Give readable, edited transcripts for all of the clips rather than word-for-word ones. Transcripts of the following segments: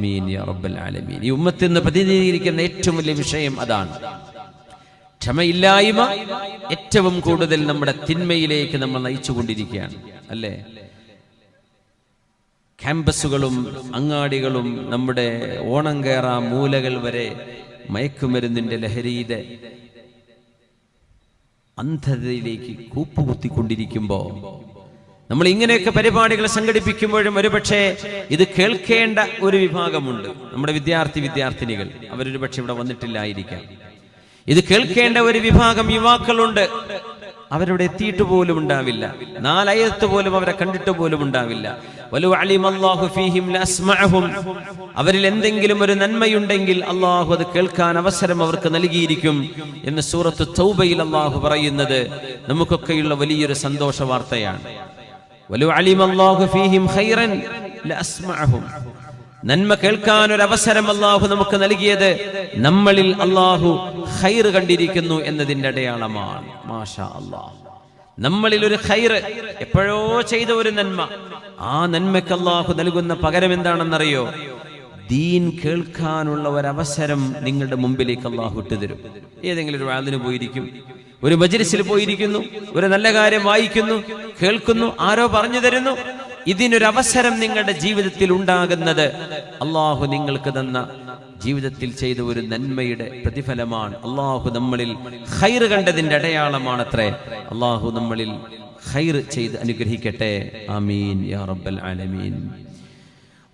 ആമീൻ യാ റബ്ബൽ ആലമീൻ. ഈ ഉമ്മത്തിന്ന് പ്രതിനിധീകരിക്കുന്ന ഏറ്റവും വലിയ വിഷയം അതാണ്. ക്ഷമയില്ലായ്മ ഏറ്റവും കൂടുതൽ നമ്മുടെ തിന്മയിലേക്ക് നമ്മൾ നയിച്ചുകൊണ്ടിരിക്കുകയാണ്, അല്ലേ? ക്യാമ്പസുകളും അങ്ങാടികളും നമ്മുടെ ഓണം കയറാ മൂലകൾ വരെ മയക്കുമരുന്നിന്റെ ലഹരിയുടെ അന്ധതയിലേക്ക് കൂപ്പുകുത്തിക്കൊണ്ടിരിക്കുമ്പോൾ നമ്മൾ ഇങ്ങനെയൊക്കെ പരിപാടികൾ സംഘടിപ്പിക്കുമ്പോഴും ഒരുപക്ഷെ ഇത് കേൾക്കേണ്ട ഒരു വിഭാഗമുണ്ട്, നമ്മുടെ വിദ്യാർത്ഥിനികൾ. അവരൊരു പക്ഷെ ഇവിടെ വന്നിട്ടില്ലായിരിക്കാം. ഇത് കേൾക്കേണ്ട ഒരു വിഭാഗം യുവാക്കളുണ്ട്, അവരവിടെ എത്തിയിട്ട് പോലും ഉണ്ടാവില്ല, 4 ആയത്ത് പോലും അവരെ കണ്ടിട്ട് പോലും ഉണ്ടാവില്ല. അവരിൽ എന്തെങ്കിലും ഒരു നന്മയുണ്ടെങ്കിൽ അള്ളാഹു അത് കേൾക്കാൻ അവസരം അവർക്ക് നൽകിയിരിക്കും എന്ന് സൂറത്ത് തൗബയിൽ അള്ളാഹു പറയുന്നത് നമുക്കൊക്കെയുള്ള വലിയൊരു സന്തോഷ വാർത്തയാണ്. നന്മ കേൾക്കാൻ ഒരു അവസരം അള്ളാഹു നമുക്ക് നൽകിയത് നമ്മളിൽ അള്ളാഹു ഖൈർ കണ്ടിരിക്കുന്നു എന്നതിന്റെ അടയാളമാണ്. മാഷാ അല്ലാഹ്, നമ്മളിൽ ഒരു ഖൈർ, എപ്പോഴോ ചെയ്ത ഒരു നന്മ, ആ നന്മയ്ക്ക് അള്ളാഹു നൽകുന്ന പകരം എന്താണെന്നറിയോ? ദീൻ കേൾക്കാനുള്ള ഒരവസരം നിങ്ങളുടെ മുമ്പിലേക്ക് അള്ളാഹു ഇട്ടുതരും. ഏതെങ്കിലും ഒരു വാദിന് പോയിരിക്കും, ഒരു മജ്‌ലിസിൽ പോയിരിക്കുന്നു, ഒരു നല്ല കാര്യം വായിക്കുന്നു, കേൾക്കുന്നു, ആരോ പറഞ്ഞു തരുന്നു. ഇതിനൊരവസരം നിങ്ങളുടെ ജീവിതത്തിൽ ഉണ്ടാകുന്നത് അള്ളാഹു നിങ്ങൾക്ക് തന്ന ജീവിതത്തിൽ ചെയ്ത ഒരു നന്മയുടെ പ്രതിഫലമാണ്. അള്ളാഹു നമ്മളിൽ ഖൈർ കണ്ടതിന്റെ അടയാളമാണത്രേ. അള്ളാഹു നമ്മളിൽ ഖൈർ ചെയ്ത് അനുഗ്രഹിക്കട്ടെ. ആമീൻ യാ റബ്ബൽ ആലമീൻ.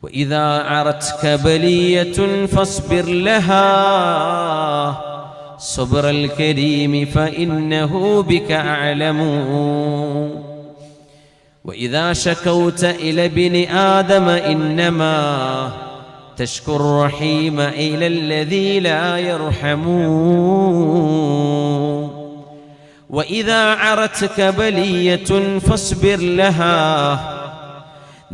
وإذا عرتك بلية فاصبر لها صبر الكريم فإنه بك أعلم وإذا شكوت إلى ابن آدم إنما تشكو الرحيم إلى الذي لا يرحم وإذا عرتك بلية فاصبر لها.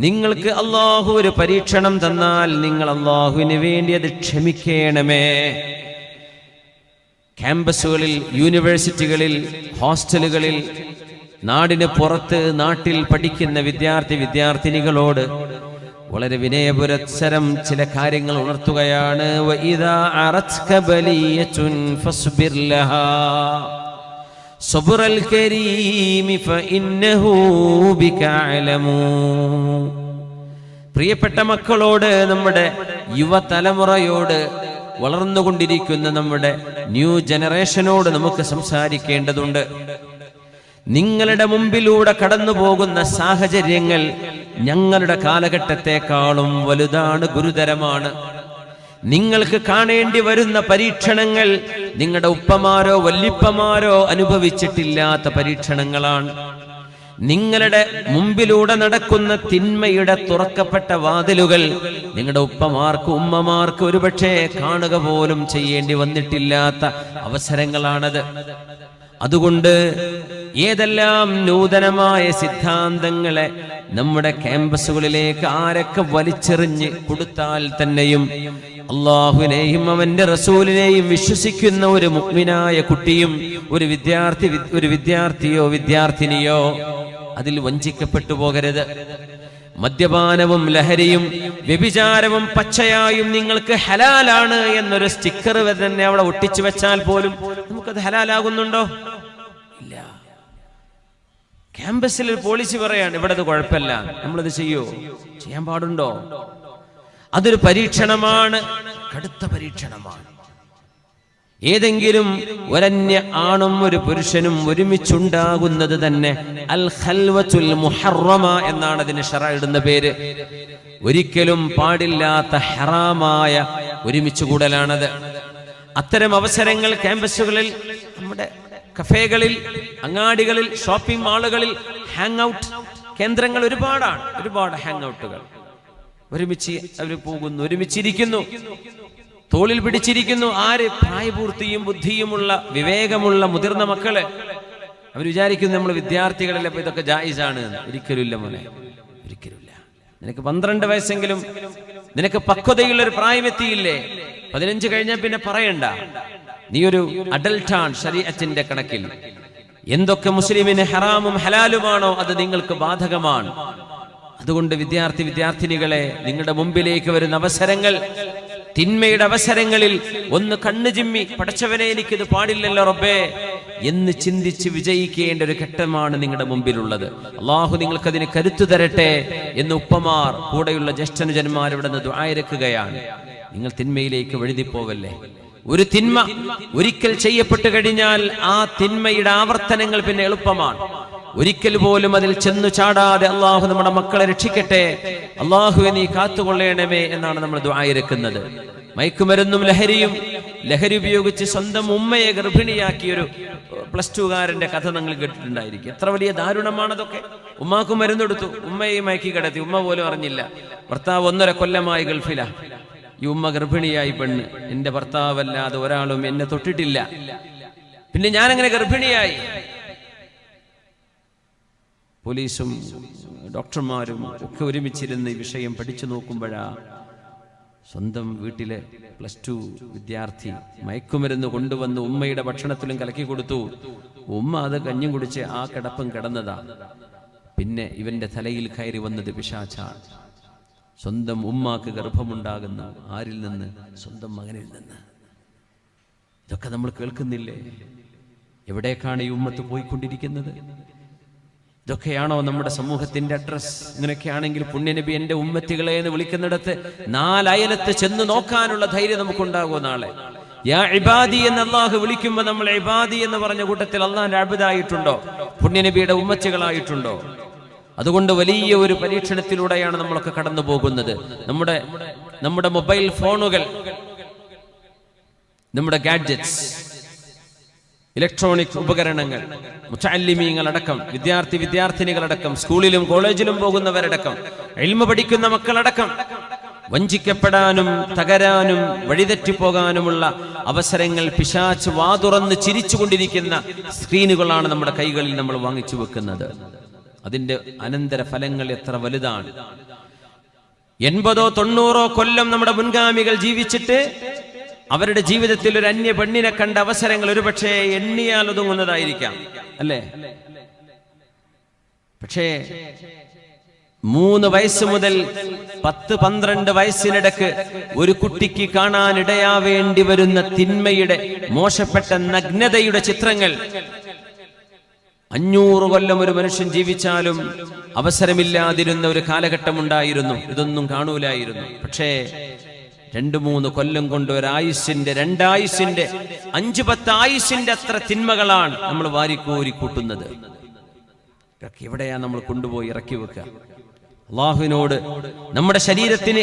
നിങ്ങൾക്ക് അള്ളാഹു ഒരു പരീക്ഷണം തന്നാൽ നിങ്ങൾ അള്ളാഹുവിന് വേണ്ടി അത് ക്ഷമിക്കണമേ. ക്യാമ്പസുകളിൽ, യൂണിവേഴ്സിറ്റികളിൽ, ഹോസ്റ്റലുകളിൽ, നാടിന് പുറത്ത്, നാട്ടിൽ പഠിക്കുന്ന വിദ്യാർത്ഥിനികളോട് വളരെ വിനയപുരസ്സരം ചില കാര്യങ്ങൾ ഉണർത്തുകയാണ്. വഇദാ അറത്ക ബലിയത്തുൻ ഫസ്ബിർ ലഹാ സബ്റൽ കരീം ഫഇന്നഹു ബിക അലമു. പ്രിയപ്പെട്ട മക്കളോട്, നമ്മുടെ യുവതലമുറയോട്, വളർന്നുകൊണ്ടിരിക്കുന്ന നമ്മുടെ ന്യൂ ജനറേഷനോട് നമുക്ക് സംസാരിക്കേണ്ടതുണ്ട്. നിങ്ങളുടെ മുമ്പിലൂടെ കടന്നു പോകുന്ന സാഹചര്യങ്ങൾ ഞങ്ങളുടെ കാലഘട്ടത്തെക്കാളും വലുതാണ്, ഗുരുതരമാണ്. നിങ്ങൾക്ക് കാണേണ്ടി വരുന്ന പരീക്ഷണങ്ങൾ നിങ്ങളുടെ ഉപ്പമാരോ വല്യപ്പമാരോ അനുഭവിച്ചിട്ടില്ലാത്ത പരീക്ഷണങ്ങളാണ്. നിങ്ങളുടെ മുമ്പിലൂടെ നടക്കുന്ന തിന്മയുടെ തുറക്കപ്പെട്ട വാതിലുകൾ നിങ്ങളുടെ ഉപ്പമാർക്ക്, ഉമ്മമാർക്ക് ഒരുപക്ഷെ കാണുക പോലും ചെയ്യേണ്ടി വന്നിട്ടില്ലാത്ത അവസരങ്ങളാണത്. അതുകൊണ്ട് ഏതെല്ലാം നൂതനമായ സിദ്ധാന്തങ്ങളെ നമ്മുടെ ക്യാമ്പസുകളിലേക്ക് ആരൊക്കെ വലിച്ചെറിഞ്ഞ് കൊടുത്താൽ തന്നെയും അള്ളാഹുവിനെയും അവന്റെ റസൂലിനെയും വിശ്വസിക്കുന്ന ഒരു മുഅ്മിനായ കുട്ടിയും ഒരു വിദ്യാർത്ഥിയോ വിദ്യാർത്ഥിനിയോ അതിൽ വഞ്ചിക്കപ്പെട്ടു പോകരുത്. മദ്യപാനവും ലഹരിയും വ്യഭിചാരവും പച്ചയായും നിങ്ങൾക്ക് ഹലാലാണ് എന്നൊരു സ്റ്റിക്കർ തന്നെ അവിടെ ഒട്ടിച്ചു വെച്ചാൽ പോലും നമുക്കത് ഹലാലാകുന്നുണ്ടോ? ഇല്ല. ക്യാമ്പസിൽ പോളിസി പറയാണ് ഇവിടെ അത് കുഴപ്പമില്ല, നമ്മളത് ചെയ്യാൻ പാടുണ്ടോ? അതൊരു പരീക്ഷണമാണ്, കടുത്ത പരീക്ഷണമാണ്. ഏതെങ്കിലും ഒരന്യ ആണും ഒരു പുരുഷനും ഒരുമിച്ചുണ്ടാകുന്നത് തന്നെ അൽ ഖൽവത്തുൽ മുഹറമ എന്നാണ് അതിന് ശറഅ ഇടുന്ന പേര്. ഒരിക്കലും പാടില്ലാത്ത ഹറാമായ ഒരുമിച്ച് കൂടലാണത്. അത്തരം അവസരങ്ങൾ ക്യാമ്പസുകളിൽ, നമ്മുടെ കഫേകളിൽ, അങ്ങാടികളിൽ, ഷോപ്പിംഗ് മാളുകളിൽ ഹാങ് ഔട്ട് കേന്ദ്രങ്ങൾ ഒരുപാട് ഹാങ് ഔട്ടുകൾ. ഒരുമിച്ച് അവർ പോകുന്നു, ഒരുമിച്ചിരിക്കുന്നു, തോളിൽ പിടിച്ചിരിക്കുന്നു. ആര്? പ്രായപൂർത്തിയും ബുദ്ധിയുമുള്ള വിവേകമുള്ള മുതിർന്ന മക്കള്. അവർ വിചാരിക്കുന്നു നമ്മൾ വിദ്യാർത്ഥികളല്ലേ, അപ്പൊ ഇതൊക്കെ ജായിസാണ്. ഒരിക്കലുമില്ല മോനെ, ഒരിക്കലുമില്ല. നിനക്ക് 12 വയസ്സെങ്കിലും, നിനക്ക് പക്വതയുള്ളൊരു പ്രായമെത്തിയില്ലേ? 15 കഴിഞ്ഞാൽ പിന്നെ പറയണ്ട, നീ ഒരു അഡൽട്ടാണ് ശരീഅത്തിന്റെ കണക്കിൽ. എന്തൊക്കെ മുസ്ലിമിന് ഹറാമും ഹലാലുമാണോ അത് നിങ്ങൾക്ക് ബാധകമാണ്. അതുകൊണ്ട് വിദ്യാർത്ഥിനികളെ, നിങ്ങളുടെ മുമ്പിലേക്ക് വരുന്ന അവസരങ്ങൾ, തിന്മയുടെ അവസരങ്ങളിൽ ഒന്ന് കണ്ണു ചിമ്മി പടച്ചവനെ എനിക്കിത് പാടില്ലല്ലോ റബ്ബേ എന്ന് ചിന്തിച്ച് വിജയിക്കേണ്ട ഒരു ഘട്ടമാണ് നിങ്ങളുടെ മുമ്പിലുള്ളത്. അള്ളാഹു നിങ്ങൾക്കതിന് കരുത്തു തരട്ടെ എന്ന് ഉപ്പമാർ, കൂടെയുള്ള ജ്യേഷ്ഠനുജന്മാർ ഇവിടെ നിന്ന് ദുആയിരക്കുകയാണ്. നിങ്ങൾ തിന്മയിലേക്ക് വഴുതിപ്പോവല്ലേ. ഒരു തിന്മ ഒരിക്കൽ ചെയ്യപ്പെട്ടു കഴിഞ്ഞാൽ ആ തിന്മയുടെ ആവർത്തനങ്ങൾ പിന്നെ എളുപ്പമാണ്. ഒരിക്കൽ പോലും അതിൽ ചെന്നു ചാടാതെ അള്ളാഹു നമ്മുടെ മക്കളെ രക്ഷിക്കട്ടെ, അള്ളാഹുവെ നീ കാത്തുകൊള്ളണമേ എന്നാണ് നമ്മൾ ദുആയിരക്കുന്നത്. മയക്കുമരുന്നും ലഹരി ഉപയോഗിച്ച് സ്വന്തം ഉമ്മയെ ഗർഭിണിയാക്കിയൊരു +2കാരന്റെ കഥ നിങ്ങൾ കേട്ടിട്ടുണ്ടായിരിക്കും. എത്ര വലിയ ദാരുണമാണതൊക്കെ. ഉമ്മാക്ക് മരുന്നെടുത്തു, ഉമ്മയെ മയക്കി കിടത്തി, ഉമ്മ പോലും അറിഞ്ഞില്ല. ഭർത്താവ് 1.5 കൊല്ലമായി ഗൾഫിലാ. ഈ ഉമ്മ ഗർഭിണിയായി പെണ്ണ്, എന്റെ ഭർത്താവല്ലാതെ ഒരാളും എന്നെ തൊട്ടിട്ടില്ല, പിന്നെ ഞാനങ്ങനെ ഗർഭിണിയായി. പോലീസും ഡോക്ടർമാരും ഒക്കെ ഒരുമിച്ചിരുന്ന് ഈ വിഷയം പഠിച്ചു നോക്കുമ്പോഴാ സ്വന്തം വീട്ടിലെ +2 വിദ്യാർത്ഥി മയക്കുമരുന്ന് കൊണ്ടുവന്ന് ഉമ്മയുടെ ഭക്ഷണത്തിലും കലക്കി കൊടുത്തു. ഉമ്മ അത് കഞ്ഞും കുടിച്ച് ആ കിടപ്പും കിടന്നതാ. പിന്നെ ഇവന്റെ തലയിൽ കയറി വന്നത് പിശാചാണ്. സ്വന്തം ഉമ്മാക്ക് ഗർഭമുണ്ടാകുന്ന ആരിൽ നിന്ന്? സ്വന്തം മകനിൽ നിന്ന്. ഇതൊക്കെ നമ്മൾ കേൾക്കുന്നില്ലേ? എവിടേക്കാണ് ഈ ഉമ്മത്ത് പോയിക്കൊണ്ടിരിക്കുന്നത്? ഇതൊക്കെയാണോ നമ്മുടെ സമൂഹത്തിന്റെ അഡ്രസ്? ഇങ്ങനെയൊക്കെയാണെങ്കിൽ പുണ്യനബി എന്റെ ഉമ്മത്തികളെ എന്ന് വിളിക്കുന്നിടത്ത് 4 അയലത്ത് ചെന്ന് നോക്കാനുള്ള ധൈര്യം നമുക്കുണ്ടാകുമോ? നാളെ യാ ഇബാദി എന്ന് അള്ളാഹു വിളിക്കുമ്പോൾ നമ്മൾ ഇബാദി എന്ന് പറഞ്ഞ കൂട്ടത്തിൽ അള്ളാഹിന്റെ അബ്ദായിട്ടുണ്ടോ? പുണ്യനബിയുടെ ഉമ്മത്തികളായിട്ടുണ്ടോ? അതുകൊണ്ട് വലിയ ഒരു പരീക്ഷണത്തിലൂടെയാണ് നമ്മളൊക്കെ കടന്നു പോകുന്നത്. നമ്മുടെ മൊബൈൽ ഫോണുകൾ, നമ്മുടെ ഗാഡ്ജറ്റ്സ്, ഇലക്ട്രോണിക് ഉപകരണങ്ങൾ, മുതഅല്ലിമീങ്ങളടക്കം, വിദ്യാർത്ഥിനികളടക്കം, സ്കൂളിലും കോളേജിലും പോകുന്നവരടക്കം, ഇൽമ പഠിക്കുന്ന മക്കളടക്കം വഞ്ചിക്കപ്പെടാനും തകരാനും വഴിതെറ്റിപ്പോകാനുമുള്ള അവസരങ്ങൾ പിശാച് വാതുറന്ന് ചിരിച്ചുകൊണ്ടിരിക്കുന്ന സ്ക്രീനുകളാണ് നമ്മുടെ കൈകളിൽ നമ്മൾ വാങ്ങിച്ചു വെക്കുന്നത്. അതിന്റെ അനന്തര ഫലങ്ങൾ എത്ര വലുതാണ്. 80-90 കൊല്ലം നമ്മുടെ മുൻഗാമികൾ ജീവിച്ചിട്ട് അവരുടെ ജീവിതത്തിൽ ഒരു അന്യ പെണ്ണിനെ കണ്ട അവസരങ്ങൾ ഒരുപക്ഷെ എണ്ണിയാൽ ഒതുങ്ങുന്നതായിരിക്കാം, അല്ലേ? പക്ഷേ 3 വയസ്സ് മുതൽ 10-12 വയസ്സിനിടക്ക് ഒരു കുട്ടിക്ക് കാണാനിടയാവേണ്ടി വരുന്ന തിന്മയുടെ, മോശപ്പെട്ട നഗ്നതയുടെ ചിത്രങ്ങൾ 500 കൊല്ലം ഒരു മനുഷ്യൻ ജീവിച്ചാലും അവസരമില്ലാതിരുന്ന ഒരു കാലഘട്ടമുണ്ടായിരുന്നു. ഇതൊന്നും കാണൂലായിരുന്നു. പക്ഷേ 2-3 കൊല്ലം കൊണ്ട് ഒരായുസിന്റെ, 2 ആയുസിന്റെ, 5-10 ആയുസിന്റെ അത്ര തിന്മകളാണ് നമ്മൾ വാരിക്കോരി കൂട്ടുന്നത്. എവിടെയാ നമ്മൾ കൊണ്ടുപോയി ഇറക്കി വെക്കുക? അള്ളാഹുവിനോട് നമ്മുടെ ശരീരത്തിന്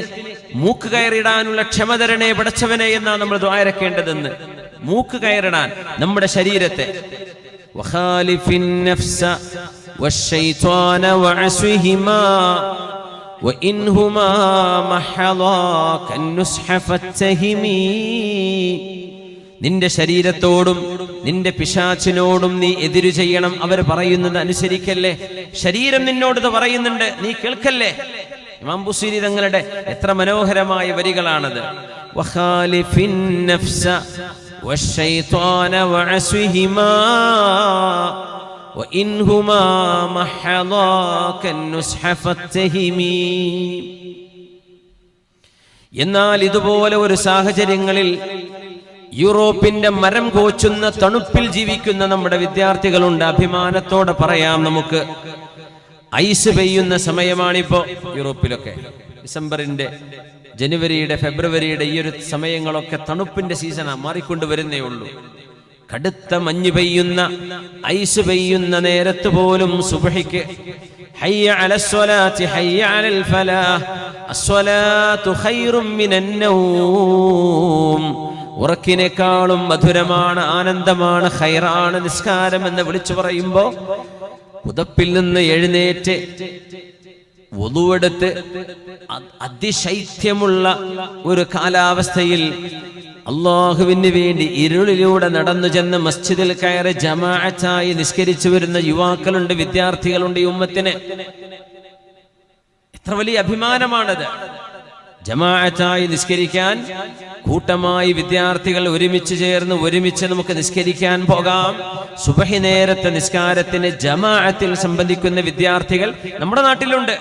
മൂക്ക് കയറിടാനുള്ള ക്ഷമ തരണേ പടച്ചവനെ എന്നാണ് നമ്മൾ ദുആയിരക്കേണ്ടതെന്ന്. മൂക്ക് കയറിടാൻ നമ്മുടെ ശരീരത്തെ. വഖാലിഫിൻ നഫ്സ വശൈത്വാന വഅസ്വിഹിമാ وإنهما محضاك النصح فاتهمي. നിന്റെ ശരീരത്തോടും നിന്റെ പിശാചിനോടും നീ എതിരു ചെയ്യണം. അവർ പറയുന്നത് അനുസരിക്കല്ലേ. ശരീരം നിന്നോട് ഇത് പറയുന്നുണ്ട്, നീ കേൾക്കല്ലേ. ഇമാം ബുസീരി തങ്ങളുടെ എത്ര മനോഹരമായ വരികളാണത്. വഖാലിഫിൻ നഫ്സ വശൈത്വാന വഅസ്വിഹിമാ وإنهما محضاك النصح فاتهمي. എന്നാൽ ഇതുപോലെ ഒരു സാഹചര്യങ്ങളിൽ യൂറോപ്പിന്റെ മരം കോച്ചുന്ന തണുപ്പിൽ ജീവിക്കുന്ന നമ്മുടെ വിദ്യാർത്ഥികളുണ്ട്. അഭിമാനത്തോടെ പറയാം നമുക്ക്, ഐസ് പെയ്യുന്ന സമയമാണിപ്പോ യൂറോപ്പിലൊക്കെ. ഡിസംബറിന്റെ, ജനുവരിയുടെ, ഫെബ്രുവരിയുടെ ഈ ഒരു സമയങ്ങളൊക്കെ തണുപ്പിന്റെ സീസണാ, മാറിക്കൊണ്ടുവരുന്നേ ഉള്ളൂ. കടുത്ത മഞ്ഞ് പെയ്യുന്ന, ഐസ് പെയ്യുന്ന നേരത്ത് പോലും സുബ്ഹിക്ക് ഹയ്യ അലസ്സലാത്തി ഹയ്യ അലൽ ഫലാഹ് അസ്സലാത്തു ഖൈറും മിനൻ നൗം. ഉറക്കിനേക്കാളും മധുരമാണ്, ആനന്ദമാണ്, ഖൈറാണ് നിസ്കാരം എന്ന് വിളിച്ചു പറയുമ്പോ പുതപ്പിൽ നിന്ന് എഴുന്നേറ്റ് വുളുവെടുത്ത് അതിശൈത്യമുള്ള ഒരു കാലാവസ്ഥയിൽ അള്ളാഹുവിന് വേണ്ടി ഇരുളിലൂടെ നടന്നു ചെന്ന് മസ്ജിദിൽ കയറി ജമാഅത്തായി നിസ്കരിച്ചു വരുന്ന യുവാക്കളുണ്ട്, വിദ്യാർത്ഥികളുണ്ട്. ഈ ഉമ്മത്തിന് എത്ര വലിയ അഭിമാനമാണത്. ജമാഅത്തായി നിസ്കരിക്കാൻ കൂട്ടമായി വിദ്യാർത്ഥികൾ ഒരുമിച്ച് ചേർന്ന് ഒരുമിച്ച് നമുക്ക് നിസ്കരിക്കാൻ പോകാം. സുബഹി നേരത്തെ നിസ്കാരത്തിന് ജമാഅത്തിൽ സംബന്ധിക്കുന്ന വിദ്യാർത്ഥികൾ നമ്മുടെ നാട്ടിലുണ്ട്.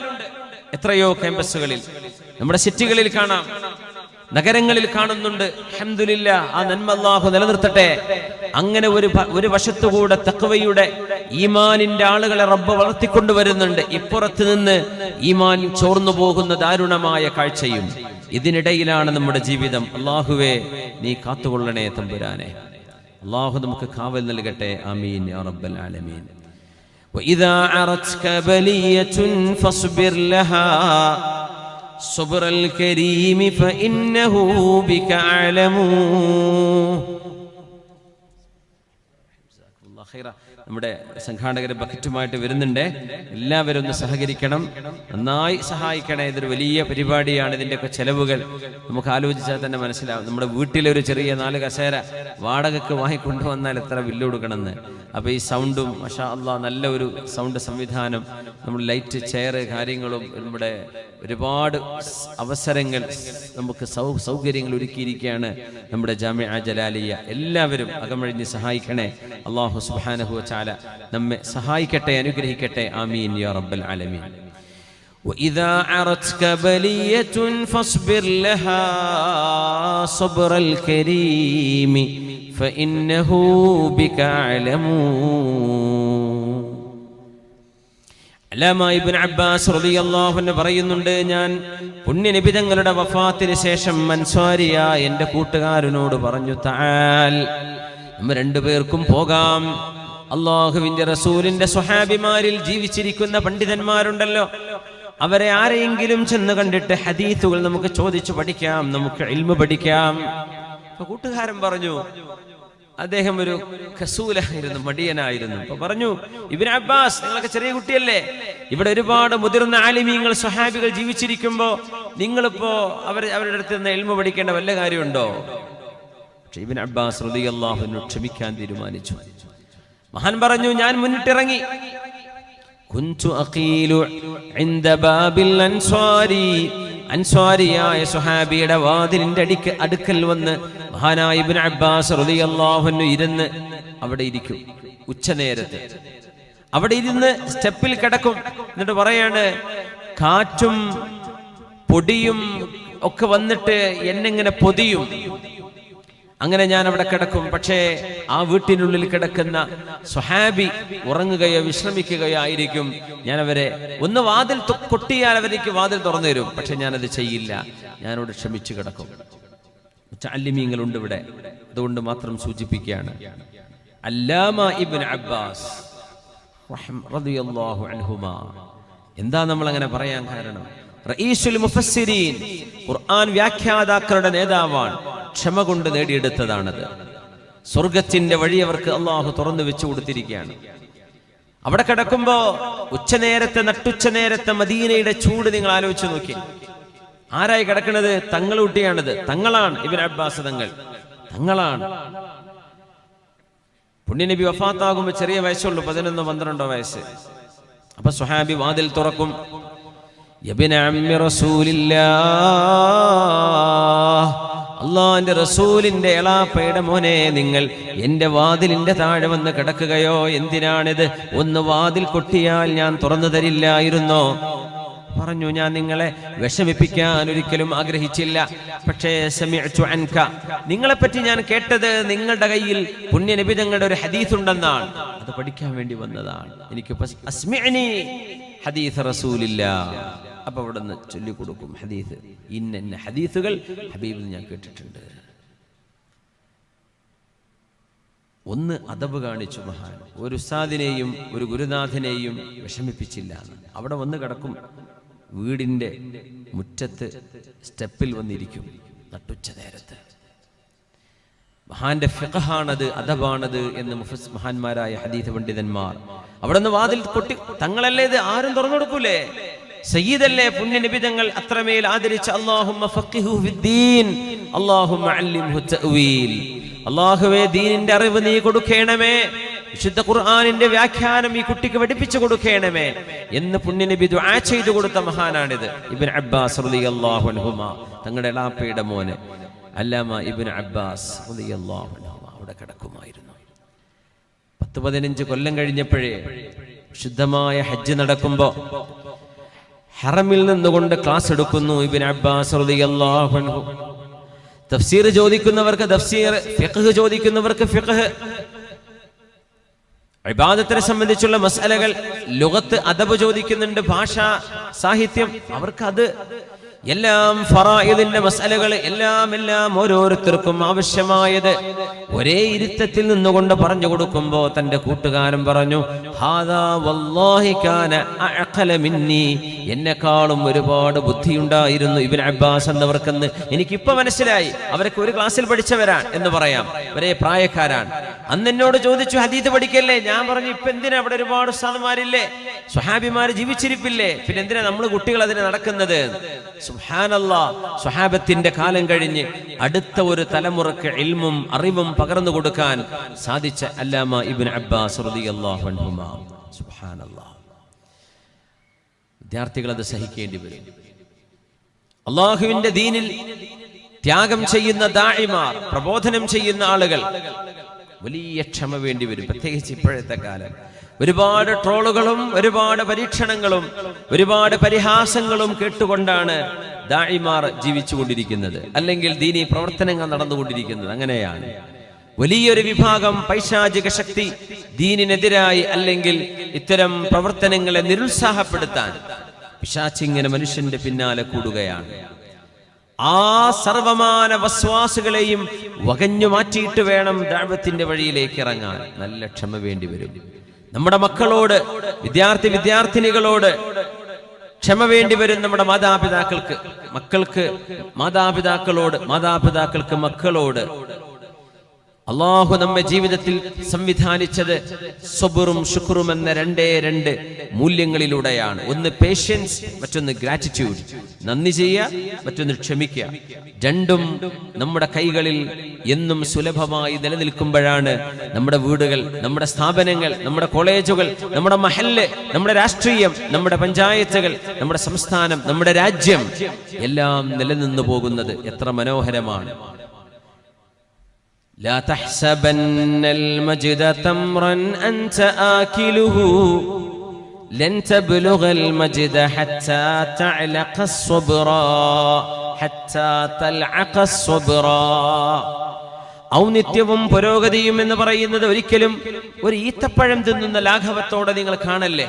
എത്രയോ ക്യാമ്പസുകളിൽ നമ്മുടെ സിറ്റികളിൽ കാണാം, നഗരങ്ങളിൽ കാണുന്നുണ്ട്. അൽഹംദുലില്ലാഹ്, ആ നന്മ അല്ലാഹു നിലനിർത്തട്ടെ. അങ്ങനെ ഒരു വശത്തുകൂടെ തഖ്വയുടെ ഈമാനിന്റെ ആളുകളെ റബ്ബ് വളർത്തിക്കൊണ്ടുവരുന്നുണ്ട്. ഇപ്പുറത്ത് നിന്ന് ഈമാൻ ചോർന്നു പോകുന്ന ദാരുണമായ കാഴ്ചയും. ഇതിനിടയിലാണ് നമ്മുടെ ജീവിതം. അല്ലാഹുവേ, നീ കാത്തുകൊള്ളണേ തമ്പുരാനെ. അല്ലാഹു നമുക്ക് കാവൽ നൽകട്ടെ. ആമീൻ യാ റബ്ബൽ ആലമീൻ. وإذا عرتك بلية فاصبر لها صبر الكريم فإنه بك أعلم. നമ്മുടെ സംഘാടകർ ബക്കറ്റുമായിട്ട് വരുന്നുണ്ട്. എല്ലാവരും ഒന്ന് സഹകരിക്കണം, നന്നായി സഹായിക്കണേ. ഇതൊരു വലിയ പരിപാടിയാണ്. ഇതിൻ്റെയൊക്കെ ചെലവുകൾ നമുക്ക് ആലോചിച്ചാൽ തന്നെ മനസ്സിലാവും. നമ്മുടെ വീട്ടിലൊരു ചെറിയ 4 കസേര വാടകയ്ക്ക് വാങ്ങിക്കൊണ്ടുവന്നാൽ എത്ര ബില്ല് കൊടുക്കണമെന്ന്. അപ്പോൾ ഈ സൗണ്ടും മാഷാ അല്ലാഹ് നല്ല ഒരു സൗണ്ട് സംവിധാനം, നമ്മുടെ ലൈറ്റ്, ചെയർ, കാര്യങ്ങളും നമ്മുടെ ഒരുപാട് അവസരങ്ങൾ, നമുക്ക് സൗകര്യങ്ങൾ ഒരുക്കിയിരിക്കുകയാണ് നമ്മുടെ ജാമിഅ ജലാലിയ. എല്ലാവരും അകമഴിഞ്ഞ് സഹായിക്കണേ. അല്ലാഹു സുബ്ഹാനഹു വ തആല നമ്മെ സഹായിക്കട്ടെ, അനുഗ്രഹിക്കട്ടെ. ആമീൻ യാ റബ്ബൽ ആലമീൻ. وإذا عرتك بلية فاصبر لها صبر الكريم فإنه بك أعلم. അല്ലാമ ഇബ്നു അബ്ബാസ് റളിയല്ലാഹു അൻഹു പറയുന്നുണ്ട്, ഞാൻ പുണ്യനബി തങ്ങളുടെ വഫാത്തിന് ശേഷം അൻസ്വാരിയ എൻ്റെ കൂട്ടുകാരനോട് പറഞ്ഞു, തആൽ, നമ്മൾ രണ്ടുപേർക്കും പോകാം. അല്ലാഹുവിൻ്റെ റസൂലിൻ്റെ സ്വഹാബിമാരിൽ ജീവിച്ചിരിക്കുന്ന പണ്ഡിതന്മാരുണ്ടല്ലോ, അവരെ ആരെയെങ്കിലും ചെന്ന് കണ്ടിട്ട് ഹദീസുകൾ നമുക്ക് ചോദിച്ചു പഠിക്കാം, നമുക്ക് ഇൽമു പഠിക്കാം. അപ്പൊ കൂട്ടുകാരൻ പറഞ്ഞു, അദ്ദേഹം ഒരു കസൂലായിരുന്നു, മടിയനായിരുന്നു. അപ്പൊ പറഞ്ഞു, ഇബ്നു അബ്ബാസ്, നിങ്ങളൊക്കെ ചെറിയ കുട്ടിയല്ലേ, ഇവിടെ ഒരുപാട് മുതിർന്ന ആലിമീങ്ങൾ സ്വഹാബികൾ ജീവിച്ചിരിക്കുമ്പോ നിങ്ങളിപ്പോ അവരുടെ അടുത്ത് നിന്ന് ഇൽമു പഠിക്കേണ്ട വല്ല കാര്യമുണ്ടോ? പക്ഷെ ഇബ്നു അബ്ബാസ് റളിയല്ലാഹു അൻഹു ക്ഷമിക്കാൻ തീരുമാനിച്ചു. മഹാൻ പറഞ്ഞു, ഞാൻ മുന്നിട്ടിറങ്ങി. കുൻതു അഖീലു ഇൻദ ബാബിൽ അൻസ്വാരി, അൻസ്വാരിയായ സ്വഹാബിയുടെ വാതിലിന്റെ അടുക്കൽ വന്ന് മഹാനായ ഇബ്നു അബ്ബാസ് റളിയല്ലാഹു അൻഹു ഇരുന്ന് അവിടെ ഇരിക്കും. ഉച്ചനേരത്ത് അവിടെ ഇരുന്ന് സ്റ്റെപ്പിൽ കിടക്കും. എന്നിട്ട് പറയാണ്, കാറ്റും പൊടിയും ഒക്കെ വന്നിട്ട് എന്നെങ്ങനെ പൊതിയും. അങ്ങനെ ഞാൻ അവിടെ കിടക്കും. പക്ഷേ ആ വീട്ടിനുള്ളിൽ കിടക്കുന്ന സ്വഹാബി ഉറങ്ങുകയോ വിശ്രമിക്കുകയോ ആയിരിക്കും. ഞാൻ അവരെ ഒന്ന് വാതിൽ കൊട്ടിയാൽ അവർക്ക് വാതിൽ തുറന്നു തരും. പക്ഷെ ഞാനത് ചെയ്യില്ല, ഞാനോട് ക്ഷമിച്ചു കിടക്കും. മുതഅല്ലിമീങ്ങളുണ്ട് ഇവിടെ, അതുകൊണ്ട് മാത്രം സൂചിപ്പിക്കുകയാണ്. അല്ലാമ ഇബ്നു അബ്ബാസ് റളിയല്ലാഹു അൻഹുമാ, എന്താ നമ്മൾ അങ്ങനെ പറയാൻ കാരണം? റഈസുൽ മുഫസ്സിരീൻ, ഖുർആൻ വ്യാഖ്യാതാക്കളുടെ നേതാവാണ്. ക്ഷമ കൊണ്ട് നേടിയെടുത്തതാണത്. സ്വർഗത്തിന്റെ വഴി അവർക്ക് അള്ളാഹു തുറന്നു വെച്ചു കൊടുത്തിരിക്കുകയാണ്. അവിടെ കിടക്കുമ്പോ നട്ടുച്ച നേരത്തെ മദീനയുടെ ചൂട് നിങ്ങൾ ആലോചിച്ച് നോക്കി. ആരായി കിടക്കുന്നത്? തങ്ങളുട്ടിയാണിത്. തങ്ങളാണ് ഇബ്നു അബ്ബാസ് തങ്ങളാണ്. പുണ്യനബി വഫാത്താകുമ്പോ ചെറിയ വയസ്സുള്ളൂ, 11-12 വയസ്സ്. അപ്പൊ സ്വഹാബി വാതിൽ തുറക്കും. യബ്ന അമ്മി റസൂലില്ലാഹ്, അല്ലാഹുവിന്റെ റസൂലിന്റെ എളാപ്പയുടെ മോനെ, നിങ്ങൾ എന്റെ വാതിലിന്റെ താഴെ വന്ന് കിടക്കുകയോ? എന്തിനാണിത്? ഒന്ന് വാതിൽ കൊട്ടിയാൽ ഞാൻ തുറന്നു തരില്ലായിരുന്നോ? പറഞ്ഞു, ഞാൻ നിങ്ങളെ വിഷമിപ്പിക്കാൻ ഒരിക്കലും ആഗ്രഹിച്ചില്ല. പക്ഷേ സമിഅ്തു അൻക, നിങ്ങളെപ്പറ്റി ഞാൻ കേട്ടത് നിങ്ങളുടെ കയ്യിൽ പുണ്യനബി തങ്ങളുടെ ഒരു ഹദീസ് ഉണ്ടെന്നാണ്. അത് പഠിക്കാൻ വേണ്ടി വന്നതാണ്. എനിക്ക് അസ്മിഅനി ഹദീസ് റസൂലില്ലാഹ്. അപ്പൊ അവിടെ നിന്ന് ചൊല്ലിക്കൊടുക്കും ഹദീസ്. ഇന്ന ഹദീസുകൾ ഹബീബിൽ ഞാൻ കേട്ടിട്ടുണ്ട്. ഒന്ന് അദബ് കാണിച്ചു മഹാൻ. ഒരു ഉസ്താദിനെയും ഒരു ഗുരുനാഥനെയും വിഷമിപ്പിച്ചില്ല. അവിടെ വന്ന് കിടക്കും. വീടിന്റെ മുറ്റത്ത് സ്റ്റെപ്പിൽ വന്നിരിക്കും നട്ടുച്ച നേരത്ത്. മഹാന്റെ ഫിഖഹാണത്, അദബാണത് എന്ന് മഹാന്മാരായ ഹദീസ് പണ്ഡിതന്മാർ അവിടെ നിന്ന് വാതിൽ കൊട്ടി. തങ്ങളല്ലേ ഇത്, ആരും തുറന്നു കൊടുക്കൂലേ? സയ്യിദല്ലേ, പുണ്യനബി തങ്ങൾ അത്രമേൽ ആദരിച്ച അല്ലാഹുമ്മ ഫഖിഹു ഫിദ്ദീൻ, അല്ലാഹുമ്മ അല്ലിംഹു തഅ്വീൽ. അല്ലാഹുവേ, ദീനിന്റെ അറിവ് നീ കൊടുക്കണമേ, വിശുദ്ധ ഖുർആനിന്റെ വ്യാഖ്യാനം ഈ കുട്ടിക്ക് പഠിപ്പിച്ചു കൊടുക്കണമേ എന്ന് പുണ്യനബി ദുആ ചെയ്തു കൊടുത്ത മഹാനാണിത്. ഇബ്നു അബ്ബാസ് റളിയല്ലാഹു അൻഹുമാ, തങ്ങളുടെ എളാപ്പയുടെ മോന് അല്ലാമ ഇബ്നു അബ്ബാസ് റളിയല്ലാഹു അൻഹുമാ അവിടെ കിടക്കുമായിരുന്നു. 10-15 കൊല്ലം കഴിഞ്ഞപ്പോഴേ ശുദ്ധമായ ഹജ്ജ് നടക്കുമ്പോ ഹറമിൽ നിന്നുകൊണ്ട് ക്ലാസ് എടുക്കുന്നു ഇബ്നു അബ്ബാസ് റളിയല്ലാഹു അൻഹു. തഫ്സീർ ചോദിക്കുന്നവർക്ക് തഫ്സീർ, ഫിഖ്ഹ് ചോദിക്കുന്നവർക്ക് ഫിഖ്ഹ്, ഇബാദത്തിനെ സംബന്ധിച്ചുള്ള മസ്അലകൾ, ലുഗത്ത്, അദബ് ചോദിക്കുന്നുണ്ട്, ഭാഷ, സാഹിത്യം, അവർക്ക് അത് എല്ലാം ഫറായിദിന്റെ മസ്അലകൾ എല്ലാം ഓരോരുത്തർക്കും ആവശ്യമായത് ഒരേ ഇരുത്തത്തിൽ നിന്നുകൊണ്ട് പറഞ്ഞു കൊടുക്കുമ്പോ തന്റെ കൂട്ടുകാരൻ പറഞ്ഞു, ഹാദാ വല്ലാഹി കാന അഅഖല മിന്നി, എന്നെക്കാളും ഒരുപാട് ബുദ്ധിയുണ്ടായിരുന്നു ഇബ്നു അബ്ബാസ് എന്നവർക്കെന്ന് എനിക്കിപ്പോ മനസ്സിലായി. അവരൊക്കെ ഒരു ക്ലാസ്സിൽ പഠിച്ചവരാണ് എന്ന് പറയാം, ഒരേ പ്രായക്കാരാണ്. അന്ന് എന്നോട് ചോദിച്ചു ഹദീസ് പഠിക്കല്ലേ? ഞാൻ പറഞ്ഞു, ഇപ്പൊ എന്തിനാ അവിടെ ഒരുപാട് ഉസ്താദുമാരില്ലേ, സ്വഹാബിമാര് ജീവിച്ചിരിപ്പില്ലേ, പിന്നെ എന്തിനാ നമ്മൾ കുട്ടികൾ അതിന് നടക്കുന്നത്? സുബ്ഹാനല്ലാഹ്, സ്വഹാബത്തിന്റെ കാലം കഴിഞ്ഞ് അടുത്ത ഒരു തലമുറക്ക് ഇൽമും അറിവും പകർന്നു കൊടുക്കാൻ സാധിച്ച അല്ലാമ ഇബ്നു അബ്ബാസ് റളിയല്ലാഹു അൻഹുമാ. സുബ്ഹാനല്ലാഹ്, വിദ്യാർത്ഥികൾ അത് സഹിക്കേണ്ടി വരും. അല്ലാഹുവിന്റെ ദീനിൽ ത്യാഗം ചെയ്യുന്ന ദാഇമാർ, പ്രബോധനം ചെയ്യുന്ന ആളുകൾ വലിയ ക്ഷമ വേണ്ടി വരും. പ്രത്യേകിച്ച് ഇപ്പോഴത്തെ കാലം ഒരുപാട് ട്രോളുകളും ഒരുപാട് പരീക്ഷണങ്ങളും ഒരുപാട് പരിഹാസങ്ങളും കേട്ടുകൊണ്ടാണ് ദാഇമാർ ജീവിച്ചുകൊണ്ടിരിക്കുന്നത്, അല്ലെങ്കിൽ ദീനി പ്രവർത്തനങ്ങൾ നടന്നുകൊണ്ടിരിക്കുന്നത്. അങ്ങനെയാണ് വലിയൊരു വിഭാഗം പൈശാചിക ശക്തി ദീനിനെതിരായി അല്ലെങ്കിൽ ഇത്തരം പ്രവർത്തനങ്ങളെ നിരുത്സാഹപ്പെടുത്താൻ പിശാചിങ്ങനെ മനുഷ്യന്റെ പിന്നാലെ കൂടുകയാണ്. ആ സർവമാന വസ്വാസുകളെയും വകഞ്ഞു മാറ്റിയിട്ട് വേണം ദഅവത്തിന്റെ വഴിയിലേക്ക് ഇറങ്ങാൻ. നല്ല ക്ഷമ വേണ്ടി വരും. നമ്മുടെ മക്കളോട്, വിദ്യാർത്ഥിനികളോട് ക്ഷമ വേണ്ടി വരും. നമ്മുടെ മാതാപിതാക്കൾക്ക്, മക്കൾക്ക് മാതാപിതാക്കളോട്, മാതാപിതാക്കൾക്ക് മക്കളോട്. അള്ളാഹു നമ്മെ ജീവിതത്തിൽ സംവിധാനിച്ചത് സബറും ശുക്റും എന്ന രണ്ട് മൂല്യങ്ങളിലൂടെയാണ്. ഒന്ന് പേഷ്യൻസ്, മറ്റൊന്ന് ഗ്രാറ്റിറ്റ്യൂഡ്, നന്ദി ചെയ്യുക, മറ്റൊന്ന് ക്ഷമിക്കുക. രണ്ടും നമ്മുടെ കൈകളിൽ എന്നും സുലഭമായി നിലനിൽക്കുമ്പോഴാണ് നമ്മുടെ വീടുകൾ, നമ്മുടെ സ്ഥാപനങ്ങൾ, നമ്മുടെ കോളേജുകൾ, നമ്മുടെ മഹല്ല്, നമ്മുടെ രാഷ്ട്രീയം, നമ്മുടെ പഞ്ചായത്തുകൾ, നമ്മുടെ സംസ്ഥാനം, നമ്മുടെ രാജ്യം എല്ലാം നിലനിന്നു പോകുന്നത്. എത്ര മനോഹരമാണ്. لا تحسبن المجد تمرا أنت آكله لن تبلغ المجد حتى تعلق الصبرا حتى تلعق الصبرا. ഔന്നിത്യവും പുരോഗതിയും എന്ന് പറയുന്നത് ഒരിക്കലും ഒരു ഈത്തപ്പഴം തിന്നുന്ന ലാഘവത്തോടെ നിങ്ങൾ കാണല്ലേ.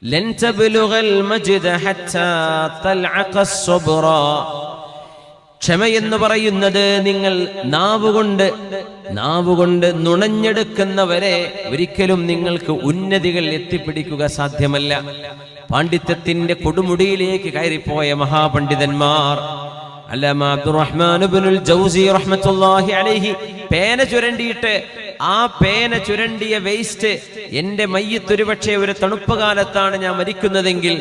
ലൻ തബ്ലുഗൽ മജ്ദ ഹത്താ തൽഅഖ الصبرا. ക്ഷമ എന്ന് പറയുന്നത് നിങ്ങൾ നാവുകൊണ്ട് നുണഞ്ഞെടുക്കുന്നവരെ ഒരിക്കലും നിങ്ങൾക്ക് ഉന്നതികൾ എത്തിപ്പിടിക്കുക സാധ്യമല്ല. പാണ്ഡിത്യത്തിന്റെ കൊടുമുടിയിലേക്ക് കയറിപ്പോയ മഹാപണ്ഡിതന്മാർ, അല്ലാമ അബ്ദുറഹ്മാൻ ഇബ്നുൽ ജൗസി റഹ്മത്തുള്ളാഹി അലൈഹി പേന ചുരണ്ടിയിട്ട് ആ പേന ചുരണ്ടിയ വേസ്റ്റ് എന്റെ മയ്യത്ത് ഒരുപക്ഷെ ഒരു തണുപ്പ് കാലത്താണ് ഞാൻ മരിക്കുന്നതെങ്കിൽ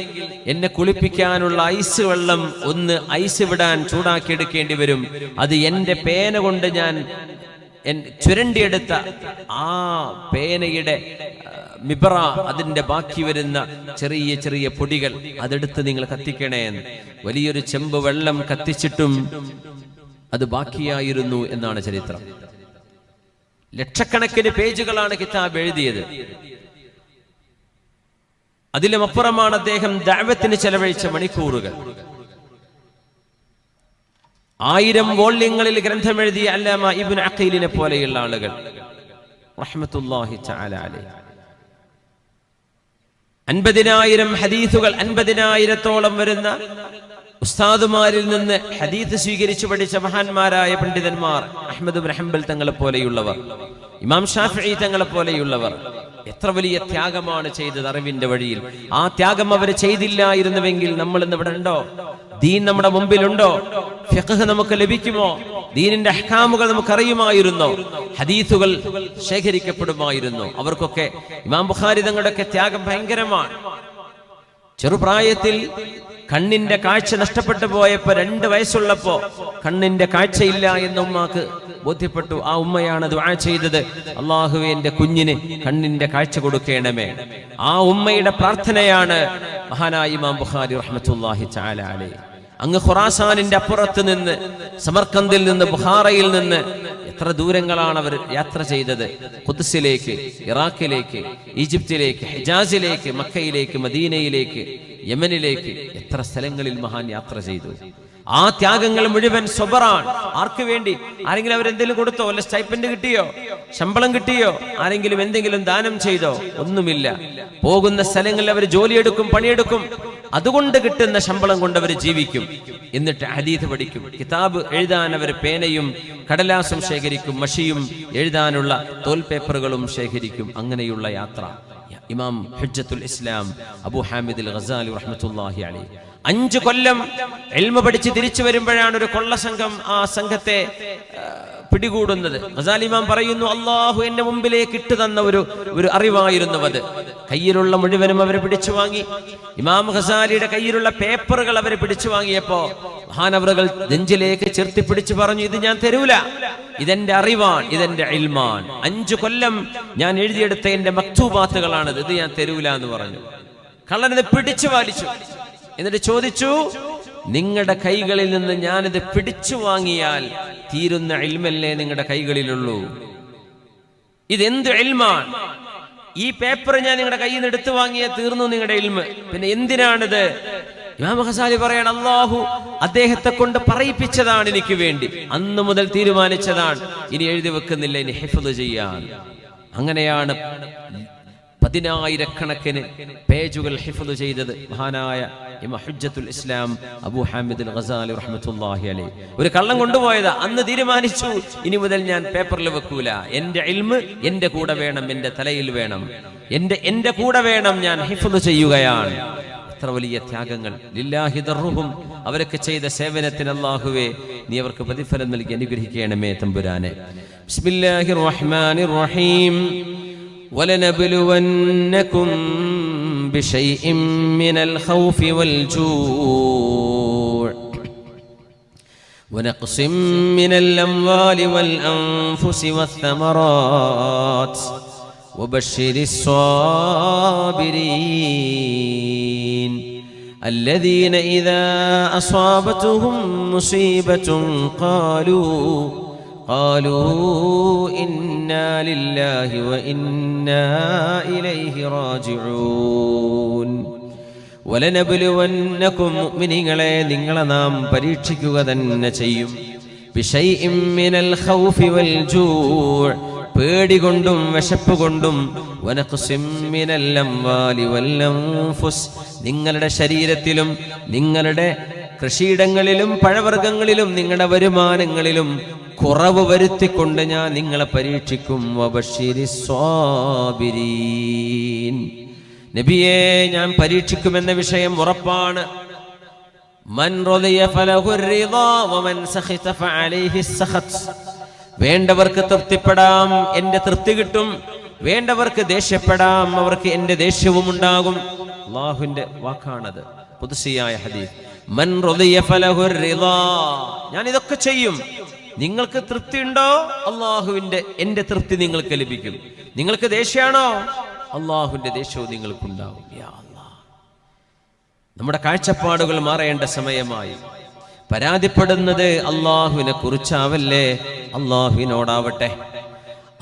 എന്നെ കുളിപ്പിക്കാനുള്ള ഐസ് വെള്ളം ഒന്ന് ഐസ് വിടാൻ ചൂടാക്കി എടുക്കേണ്ടി വരും. അത് എന്റെ പേന കൊണ്ട് ഞാൻ ചുരണ്ടിയെടുത്ത ആ പേനയുടെ മിബ്ര, അതിന്റെ ബാക്കി വരുന്ന ചെറിയ ചെറിയ പൊടികൾ അതെടുത്ത് നിങ്ങൾ കത്തിക്കണേ. വലിയൊരു ചെമ്പ് വെള്ളം കത്തിച്ചിട്ടും അത് ബാക്കിയായിരുന്നു എന്നാണ് ചരിത്രം. ലക്ഷക്കണക്കിന് പേജുകളാണ് കിതാബ് എഴുതിയത്. അതിലും അപ്പുറമാണ് അദ്ദേഹം ദഅവത്തിന് ചെലവഴിച്ച മണിക്കൂറുകൾ. 1000 വോള്യങ്ങളിൽ ഗ്രന്ഥം എഴുതിയ അല്ലാമ ഇബ്നു അഖീലിനെ പോലെയുള്ള ആളുകൾ റഹ്മത്തുള്ളാഹി തആല അലൈഹി 50,000 ഹദീസുകൾ, 50,000-ഓളം വരുന്ന ഉസ്താദുമാരിൽ നിന്ന് ഹദീസ് സ്വീകരിച്ചു പഠിച്ച മഹാന്മാരായ പണ്ഡിതന്മാർ, അഹ്മദ് ഇബ്നു ഹംബൽ തങ്ങളെ പോലെയുള്ളവർ, ഇമാം ഷാഫിഈ തങ്ങളെ പോലെയുള്ളവർ എത്ര വലിയ ത്യാഗമാണ് ചെയ്തത് അറിവിന്റെ വഴിയിൽ. ആ ത്യാഗം അവർ ചെയ്തില്ലായിരുന്നുവെങ്കിൽ നമ്മൾ ഇന്ന് ഇവിടെ ഉണ്ടോ? ദീൻ നമ്മുടെ മുമ്പിലുണ്ടോ? ഫിഖ്ഹ് നമുക്ക് ലഭിക്കുമോ? ദീനിന്റെ അഹ്കാമുകൾ നമുക്ക് അറിയുമായിരുന്നോ? ഹദീസുകൾ ശേഖരിക്കപ്പെടുമായിരുന്നോ? അവർക്കൊക്കെ ഇമാം ബുഖാരി തങ്ങളുടെയൊക്കെ ത്യാഗം ഭയങ്കരമാണ്. ചെറുപ്രായത്തിൽ കണ്ണിന്റെ കാഴ്ച നഷ്ടപ്പെട്ടു പോയപ്പോ 2 വയസ്സുള്ളപ്പോ കണ്ണിന്റെ കാഴ്ചയില്ല എന്ന് ഉമ്മാക്ക് ബോധ്യപ്പെട്ടു. ആ ഉമ്മയാണ് ദുആ ചെയ്തത്, അല്ലാഹുവേ എന്റെ കുഞ്ഞിന് കണ്ണിന്റെ കാഴ്ച കൊടുക്കണമേ. ആ ഉമ്മയുടെ പ്രാർത്ഥനയാണ് മഹാനായ ഇമാം ബുഖാരി റഹ്മത്തുള്ളാഹി തആല അലൈഹി അങ്ങ് ഖുറാസാനിന്റെ അപ്പുറത്ത് നിന്ന്, സമർക്കന്ദിൽ നിന്ന്, ബുഖാറയിൽ നിന്ന് എത്ര ദൂരങ്ങളാണ് അവർ യാത്ര ചെയ്തത്. ഖുദ്സിലേക്ക്, ഇറാഖിലേക്ക്, ഈജിപ്തിലേക്ക്, ഹിജാസിലേക്ക്, മക്കയിലേക്ക്, മദീനയിലേക്ക് യമനിലേക്ക് എത്ര സ്ഥലങ്ങളിൽ മഹാൻ യാത്ര ചെയ്തു. ആ ത്യാഗങ്ങൾ മുഴുവൻ സ്വബറാണ്. ആർക്ക് വേണ്ടി? ആരെങ്കിലും അവരെന്തെങ്കിലും കൊടുത്തോ? അല്ല സ്റ്റൈപ്പൻഡ് കിട്ടിയോ? ശമ്പളം കിട്ടിയോ? ആരെങ്കിലും എന്തെങ്കിലും ദാനം ചെയ്തോ? ഒന്നുമില്ല. പോകുന്ന സ്ഥലങ്ങളിൽ അവർ ജോലിയെടുക്കും, പണിയെടുക്കും. അതുകൊണ്ട് കിട്ടുന്ന ശമ്പളം കൊണ്ട് അവർ ജീവിക്കും. എന്നിട്ട് ഹദീസ് പഠിക്കും. കിതാബ് എഴുതാൻ അവർ പേനയും കടലാസും ശേഖരിക്കും, മഷിയും എഴുതാനുള്ള തോൽ പേപ്പറുകളും ശേഖരിക്കും. അങ്ങനെയുള്ള യാത്ര ഇമാം ഹുജ്ജത്തുൽ ഇസ്ലാം അബൂ ഹാമിദ് അൽ ഗസാലി റഹ്മത്തുള്ളാഹി അലൈഹി 5 കൊല്ലം ഇൽമു പഠിച്ച് തിരിച്ചു വരുമ്പോഴാണ് ഒരു കൊള്ള സംഘം ആ സംഘത്തെ പിടികൂടുന്നത്. ഗസാലി ഇമാം പറയുന്നു, അള്ളാഹു എന്റെ മുമ്പിലേക്ക് ഇട്ടു തന്ന ഒരു അറിവായിരുന്നു അത്. കയ്യിലുള്ള മുഴുവനും അവരെ പിടിച്ചു വാങ്ങി. ഇമാം ഗസാലിയുടെ കയ്യിലുള്ള പേപ്പറുകൾ അവരെ പിടിച്ചു വാങ്ങിയപ്പോ മഹാനവറുകൾ നെഞ്ചിലേക്ക് ചേർത്തി പിടിച്ചു പറഞ്ഞു, ഇത് ഞാൻ തരൂല, ഇതെന്റെ അറിവാണ്, ഇതെന്റെ ഇൽമാണ്. 5 കൊല്ലം ഞാൻ എഴുതിയെടുത്ത എന്റെ മക്തൂബാത്തുകളാണിത്, ഇത് ഞാൻ തരൂല എന്ന് പറഞ്ഞു. കള്ളനെ പിടിച്ചു വലിച്ചു. എന്നിട്ട് ചോദിച്ചു, നിങ്ങളുടെ കൈകളിൽ നിന്ന് ഞാനിത് പിടിച്ചു വാങ്ങിയാൽ തീരുന്ന ഇൽമല്ലേ നിങ്ങളുടെ കൈകളിലുള്ളൂ? ഇതെന്ത് ഇൽമാണ്? ഈ പേപ്പർ ഞാൻ നിങ്ങളുടെ കയ്യിൽ നിന്ന് എടുത്തു വാങ്ങിയാൽ തീർന്നു നിങ്ങളുടെ ഇൽമ്, പിന്നെ എന്തിനാണിത്? ഇമാം ഗസാലി പറയാണ്, അല്ലാഹു അദ്ദേഹത്തെ കൊണ്ട് പറയിപ്പിച്ചതാണ് എനിക്ക് വേണ്ടി. അന്ന് മുതൽ തീരുമാനിച്ചതാണ്, ഇനി എഴുതി വെക്കുന്നില്ല, ഇനി ഹിഫ്ള് ചെയ്യാൻ. അങ്ങനെയാണ് 10,000-കണക്കിന് പേജുകൾ ഹിഫ്ള് ചെയ്തത് മഹാനായ ഇമാം ഹുജ്ജത്തുൽ ഇസ്ലാം അബൂ ഹാമിദ് അൽ ഗസാലി റഹ്മത്തുള്ളാഹി അലൈഹി. ഒരു കള്ളം കൊണ്ടുപോയതാ. അന്ന് തീരുമാനിച്ചു, ഇനി മുതൽ ഞാൻ പേപ്പറിൽ വെക്കൂല. എന്റെ ഇൽമ് എന്റെ കൂടെ വേണം, എന്റെ തലയിൽ വേണം, എന്റെ കൂടെ വേണം, ഞാൻ ഹിഫ്ള് ചെയ്യുകയാണ്. എത്ര വലിയ ത്യാഗങ്ങൾ! ലില്ലാഹി ദർറുഹും, അവരൊക്കെ ചെയ്ത സേവനത്തിന് അല്ലാഹുവേ നീ അവർക്ക് പ്രതിഫലം നൽകി അനുഗ്രഹിക്കണമേ തമ്പുരാനെ. ബിസ്മില്ലാഹിർ റഹ്മാനിർ റഹീം. وَلَنَبْلُوَنَّكُمْ بِشَيْءٍ مِّنَ الْخَوْفِ وَالْجُوعِ وَنَقْصٍ مِّنَ الْأَمْوَالِ وَالْأَنفُسِ وَالثَّمَرَاتِ وَبَشِّرِ الصَّابِرِينَ الَّذِينَ إِذَا أَصَابَتْهُم مُّصِيبَةٌ قالوا إنا لله وإنا إليه راجعون ولنبلونكم മുഅ്മിനീങ്ങളെ നിങ്ങളെ നാം പരീക്ഷിക്കുക തന്നെ ചെയ്യും. ബിശൈഇൻ മിനൽ ഖൗഫി വൽ ജൂഅ്, പേടി കൊണ്ടും വിശപ്പ് കൊണ്ടും, വനഖ്സിം മിനൽ അംവാലി വൽ അൻഫുസ്, നിങ്ങളുടെ ശരീരത്തിലും നിങ്ങളുടെ കൃഷിയിടങ്ങളിലും പഴവർഗ്ഗങ്ങളിലും നിങ്ങളുടെ വരുമാനങ്ങളിലും കുറവ് വരുത്തിക്കൊണ്ട് ഞാൻ നിങ്ങളെ പരീക്ഷിക്കും. വബശ്ശിരിസ് സ്വാബിരീൻ, നബിയെ ഞാൻ പരീക്ഷിക്കുമെന്ന വിഷയം ഉറപ്പാണ്. മൻ റളിയ ഫലഹുർ റിളാ വമൻ സഖിത ഫഅലൈഹിസ് സഖത്, വേണ്ടവർക്ക് തൃപ്തിപ്പെടാം, എന്റെ തൃപ്തി കിട്ടും. വേണ്ടവർക്ക് ദേഷ്യപ്പെടാം, അവർക്ക് എന്റെ ദേഷ്യവും ഉണ്ടാകും. അല്ലാഹുവിന്റെ വാക്കാണത്, ഖുദ്സിയായ ഹദീസ്. മൻ റളിയ ഫലഹുർ റിളാ, ഞാൻ ഇതൊക്കെ ചെയ്യും. നിങ്ങൾക്ക് തൃപ്തി ഉണ്ടോ? അള്ളാഹുവിന്റെ എന്റെ തൃപ്തി നിങ്ങൾക്ക് ലഭിക്കും. നിങ്ങൾക്ക് ദേഷ്യമാണോ? അള്ളാഹുവിന്റെ ദേഷ്യവും നിങ്ങൾക്കുണ്ടാവും. യാ അല്ലാഹ്, നമ്മുടെ കാഴ്ചപ്പാടുകൾ മാറേണ്ട സമയമായി. പരാതിപ്പെടുന്നത് അള്ളാഹുവിനെ കുറിച്ചാവല്ലേ, അള്ളാഹുവിനോടാവട്ടെ.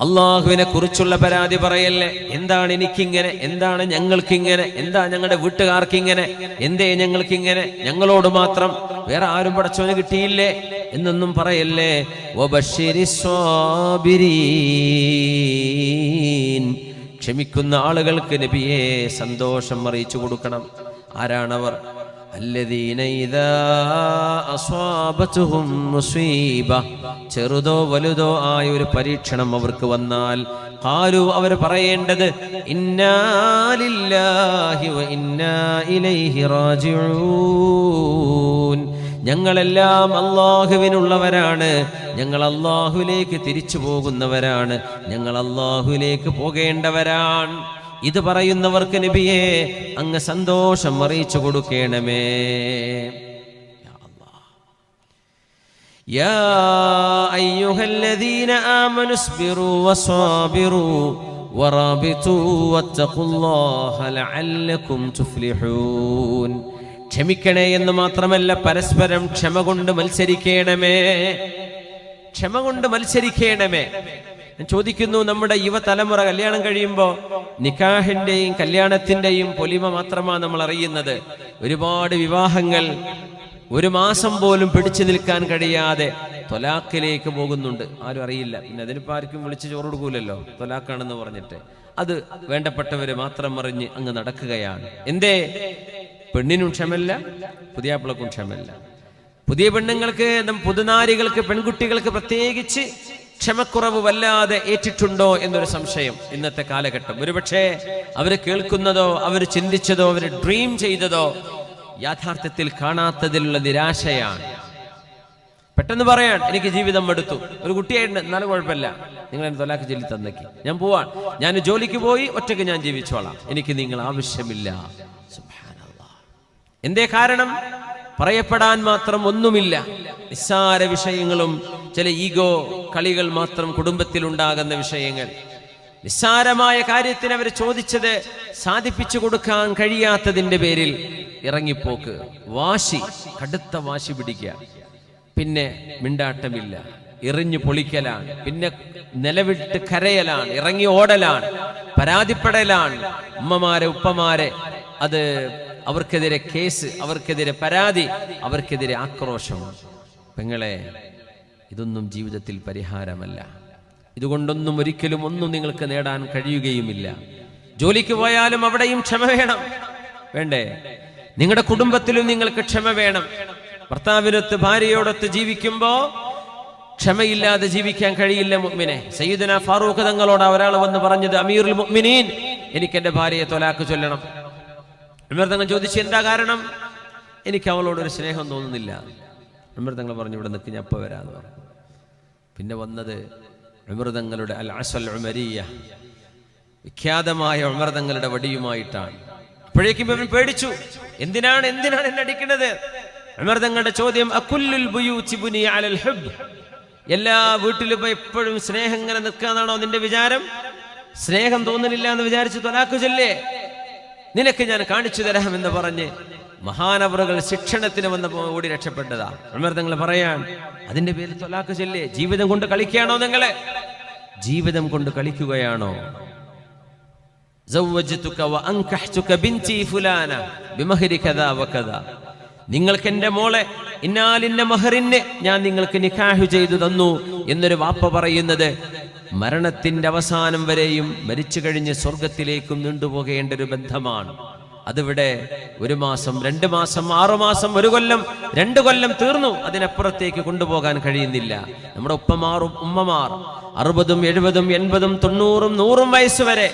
അള്ളാഹുവിനെ കുറിച്ചുള്ള പരാതി പറയല്ലേ. എന്താണ് എനിക്കിങ്ങനെ, എന്താണ് ഞങ്ങൾക്കിങ്ങനെ, എന്താ ഞങ്ങളുടെ വീട്ടുകാർക്കിങ്ങനെ, എന്തേ ഞങ്ങൾക്കിങ്ങനെ, ഞങ്ങളോട് മാത്രം, വേറെ ആരും പടച്ചോന് കിട്ടിയില്ലേ എന്നൊന്നും പറയല്ലേ. വബശ്ശിരിസ് സ്വാബിരീൻ, ക്ഷമിക്കുന്ന ആളുകൾക്ക് നബിയെ സന്തോഷം അറിയിച്ചു കൊടുക്കണം. ആരാണവർ? അല്ലദീന ഇദാ അസ്വാബതുഹും മുസീബ, ചെറുതോ വലുതോ ആയ ഒരു പരീക്ഷണം അവർക്ക് വന്നാൽ, ഖാലു, അവർ പറയേണ്ടത്, ഇന്നാ ലില്ലാഹി വ ഇന്നാ ഇലൈഹി റാജിഊൻ, ഞങ്ങളെല്ലാം അല്ലാഹുവിനുള്ളവരാണ്, ഞങ്ങൾ അല്ലാഹുവിലേക്ക് തിരിച്ചു പോകുന്നവരാണ്, ഞങ്ങൾ അല്ലാഹുവിലേക്ക് പോകേണ്ടവരാണ്. ഇത് പറയുന്നവർക്ക് നബിയെ അങ്ങ് സന്തോഷം അറിയിച്ചു കൊടുക്കണമേ. യാ അയ്യുഹല്ലദീന ആമനു സ്ബിറൂ വസ്വാബിറൂ വറാബിതൂ വത്തഖുല്ലാഹ ലഅല്ലകും തുഫ്ലിഹൂൻ, ക്ഷമിക്കണേ എന്ന് മാത്രമല്ല, പരസ്പരം ക്ഷമ കൊണ്ട് മത്സരിക്കണമേ, ക്ഷമ കൊണ്ട് മത്സരിക്കണമേ. ഞാൻ ചോദിക്കുന്നു, നമ്മുടെ യുവതലമുറ കല്യാണം കഴിയുമ്പോൾ നിക്കാഹിന്റെയും കല്യാണത്തിന്റെയും പൊലിമ മാത്രമാണ് നമ്മൾ അറിയുന്നത്. ഒരുപാട് വിവാഹങ്ങൾ 1 മാസം പോലും പിടിച്ചു നിൽക്കാൻ കഴിയാതെ തൊലാഖിലേക്ക് പോകുന്നുണ്ട്. ആരും അറിയില്ല. പിന്നെ അതിനിപ്പോൾ ആർക്കും വിളിച്ച് ചോറ് കൊടുക്കൂലല്ലോ, തൊലാഖാണെന്ന് പറഞ്ഞിട്ട്. അത് വേണ്ടപ്പെട്ടവര് മാത്രം അറിഞ്ഞ് അങ്ങ് നടക്കുകയാണ്. എന്തേ? പെണ്ണിനും ക്ഷമല്ല, പുതിയാപ്പിളക്കും ക്ഷമല്ല. പുതിയ പെണ്ണുങ്ങൾക്ക്, പുതുനാരികൾക്ക്, പെൺകുട്ടികൾക്ക് പ്രത്യേകിച്ച് ക്ഷമക്കുറവ് വല്ലാതെ ഏറ്റിട്ടുണ്ടോ എന്നൊരു സംശയം ഇന്നത്തെ കാലഘട്ടം. ഒരുപക്ഷെ അവര് കേൾക്കുന്നതോ അവർ ചിന്തിച്ചതോ അവർ ഡ്രീം ചെയ്തതോ യാഥാർത്ഥ്യത്തിൽ കാണാത്തതിലുള്ള നിരാശയാണ്. പെട്ടെന്ന് പറയാൻ, എനിക്ക് ജീവിതം എടുത്തു, ഒരു കുട്ടിയായിട്ടുണ്ട്, എന്നാലും കുഴപ്പമില്ല, നിങ്ങൾ എന്നെ തൊലാക്ക് ചൊല്ലി തന്നേക്ക്, ഞാൻ പോവാൻ, ഞാൻ ജോലിക്ക് പോയി ഒറ്റയ്ക്ക് ഞാൻ ജീവിച്ചോളാം, എനിക്ക് നിങ്ങൾ ആവശ്യമില്ല. സുബ്ഹാനല്ലാഹ്. എന്തേ കാരണം? പറയപ്പെടാൻ മാത്രം ഒന്നുമില്ല. നിസ്സാര വിഷയങ്ങളും ചില ഈഗോ കളികൾ മാത്രം കുടുംബത്തിലുണ്ടാകുന്ന വിഷയങ്ങൾ. നിസ്സാരമായ കാര്യത്തിന് അവർ ചോദിച്ചത് സാധിപ്പിച്ചു കൊടുക്കാൻ കഴിയാത്തതിന്റെ പേരിൽ ഇറങ്ങിപ്പോക്ക്, വാശി, കടുത്ത വാശി പിടിക്കുക, പിന്നെ മിണ്ടാട്ടമില്ല, എറിഞ്ഞു പൊളിക്കലാണ്, പിന്നെ നിലവിട്ട് കരയലാണ്, ഇറങ്ങി ഓടലാണ്, പരാതിപ്പെടലാണ്. ഉമ്മമാരെ ഉപ്പമാരെ അത് അവർക്കെതിരെ കേസ്, അവർക്കെതിരെ പരാതി, അവർക്കെതിരെ ആക്രോശം. പെങ്ങളെ, ഇതൊന്നും ജീവിതത്തിൽ പരിഹാരമല്ല. ഇതുകൊണ്ടൊന്നും ഒരിക്കലും ഒന്നും നിങ്ങൾക്ക് നേടാൻ കഴിയുകയുമില്ല. ജോലിക്ക് പോയാലും അവിടെയും ക്ഷമ വേണം, വേണ്ടേ? നിങ്ങളുടെ കുടുംബത്തിലും നിങ്ങൾക്ക് ക്ഷമ വേണം. ഭർത്താവിനൊത്ത് ഭാര്യയോടൊത്ത് ജീവിക്കുമ്പോ ക്ഷമയില്ലാതെ ജീവിക്കാൻ കഴിയില്ല മുഅ്മിനെ. സയ്യിദുനാ ഫാറൂഖ് തങ്ങളോട് ഒരാൾ വന്ന് പറഞ്ഞത്, അമീറുൽ മുഅ്മിനീൻ, എനിക്ക് എന്റെ ഭാര്യയെ തൊലാക്ക് ചൊല്ലണം. ഉമർ തങ്ങൾ ചോദിച്ചു, എന്താ കാരണം? എനിക്ക് അവളോടൊരു സ്നേഹം തോന്നുന്നില്ല. ഉമർ തങ്ങൾ പറഞ്ഞു, ഇവിടെ നിൽക്ക്, ഞാൻ എപ്പോൾ വരാന്ന് പറഞ്ഞു. പിന്നെ വന്നത് ഉമർ തങ്ങളുടെ അൽ അസ്വൽ ഉമരിയ, വിഖ്യാതമായ ഉമർ തങ്ങളുടെ വടിയുമായിട്ടാണ്. അപ്പോഴേക്കും ഇവൻ പേടിച്ചു, എന്തിനാണ് എന്നെ അടിക്കുന്നത്? ഉമർ തങ്ങളുടെ ചോദ്യം, അകുല്ലുൽ ബുയൂതി ബുനിയ അലൽ ഹുബ്, എല്ലാ വീട്ടിലും എപ്പോഴും സ്നേഹം ഇങ്ങനെ നിൽക്കാന്നാണോ നിന്റെ വിചാരം? സ്നേഹം തോന്നുന്നില്ല എന്ന് വിചാരിച്ച് തൊലാക്ക് ചൊല്ലേ, നിനക്ക് ഞാൻ കാണിച്ചു തരാം എന്ന് പറഞ്ഞ് മഹാനവറുകൾ ശിക്ഷണത്തിന് വന്നപ്പോൾ ഓടി രക്ഷപ്പെട്ടതാ. ഉമർ തങ്ങൾ പറയാൻ, അതിന്റെ പേരിൽ തൊലാക്ക് ചൊല്ലേ. ജീവിതം കൊണ്ട് കളിക്കുകയാണോ നിങ്ങളെ? ജീവിതം കൊണ്ട് കളിക്കുകയാണോ? നിങ്ങൾക്ക് എന്റെ മോളെ ഇന്നാലിന്ന മഹറിന് ഞാൻ നിങ്ങൾക്ക് നിക്കാഹ് ചെയ്തു തന്നു എന്നൊരു വാപ്പ പറയുന്നത് മരണത്തിന്റെ അവസാനം വരെയും മരിച്ചു കഴിഞ്ഞ് സ്വർഗത്തിലേക്കും നീണ്ടുപോകേണ്ട ഒരു ബന്ധമാണ്. അതിവിടെ 1 മാസം, 2 മാസം, 6 മാസം, 1 കൊല്ലം, 2 കൊല്ലം തീർന്നു, അതിനപ്പുറത്തേക്ക് കൊണ്ടുപോകാൻ കഴിയുന്നില്ല. നമ്മുടെ ഉപ്പമാറും ഉമ്മമാർ 60ഉം 70ഉം 80ഉം 90ഉം 100ഉം വയസ്സ് വരെ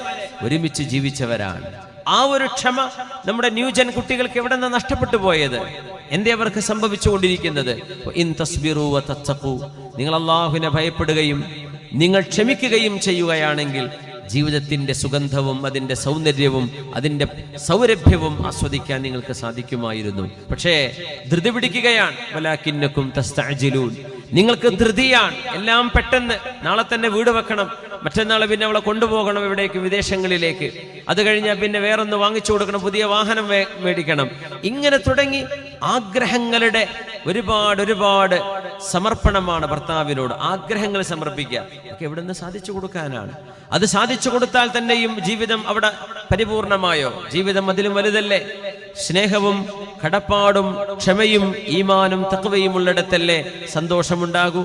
ഒരുമിച്ച് ജീവിച്ചവരാണ്. ആ ഒരു ക്ഷമ നമ്മുടെ ന്യൂജൻ കുട്ടികൾക്ക് എവിടെ നിന്ന് നഷ്ടപ്പെട്ടു പോയത്? എന്തേ അവർക്ക് സംഭവിച്ചുകൊണ്ടിരിക്കുന്നത്? ഇൻ തസ്ബിറു വ തത്തഖു, നിങ്ങൾ അല്ലാഹുവിനെ ഭയപ്പെടുകയും നിങ്ങൾ ക്ഷമിക്കുകയും ചെയ്യുകയാണെങ്കിൽ ജീവിതത്തിന്റെ സുഗന്ധവും അതിന്റെ സൗന്ദര്യവും അതിന്റെ സൗരഭ്യവും ആസ്വദിക്കാൻ നിങ്ങൾക്ക് സാധിക്കുമായിരുന്നു. പക്ഷേ ധൃതി പിടിക്കുകയാണ്. വലാകിന്നകും തസ്തഅജിലൂൻ, നിങ്ങൾക്ക് ധൃതിയാണ്, എല്ലാം പെട്ടെന്ന്. നാളെ തന്നെ വീട് വെക്കണം, മറ്റന്നാളെ പിന്നെ അവളെ കൊണ്ടുപോകണം എവിടേക്ക്, വിദേശങ്ങളിലേക്ക്. അത് കഴിഞ്ഞാൽ പിന്നെ വേറൊന്ന് വാങ്ങിച്ചു കൊടുക്കണം, പുതിയ വാഹനം മേടിക്കണം. ഇങ്ങനെ തുടങ്ങി ആഗ്രഹങ്ങളുടെ ഒരുപാട് സമർപ്പണമാണ് ഭർത്താവിനോട്. ആഗ്രഹങ്ങൾ സമർപ്പിക്കുക ഒക്കെ എവിടെ നിന്ന് സാധിച്ചു കൊടുക്കാനാണ്? അത് സാധിച്ചു കൊടുത്താൽ തന്നെയും ജീവിതം അവിടെ പരിപൂർണമായോ? ജീവിതം അതിലും വലുതല്ലേ? സ്നേഹവും കടപ്പാടും ക്ഷമയും ഈമാനും തഖ്വയും ഉള്ളിടത്തല്ലേ സന്തോഷമുണ്ടാകൂ?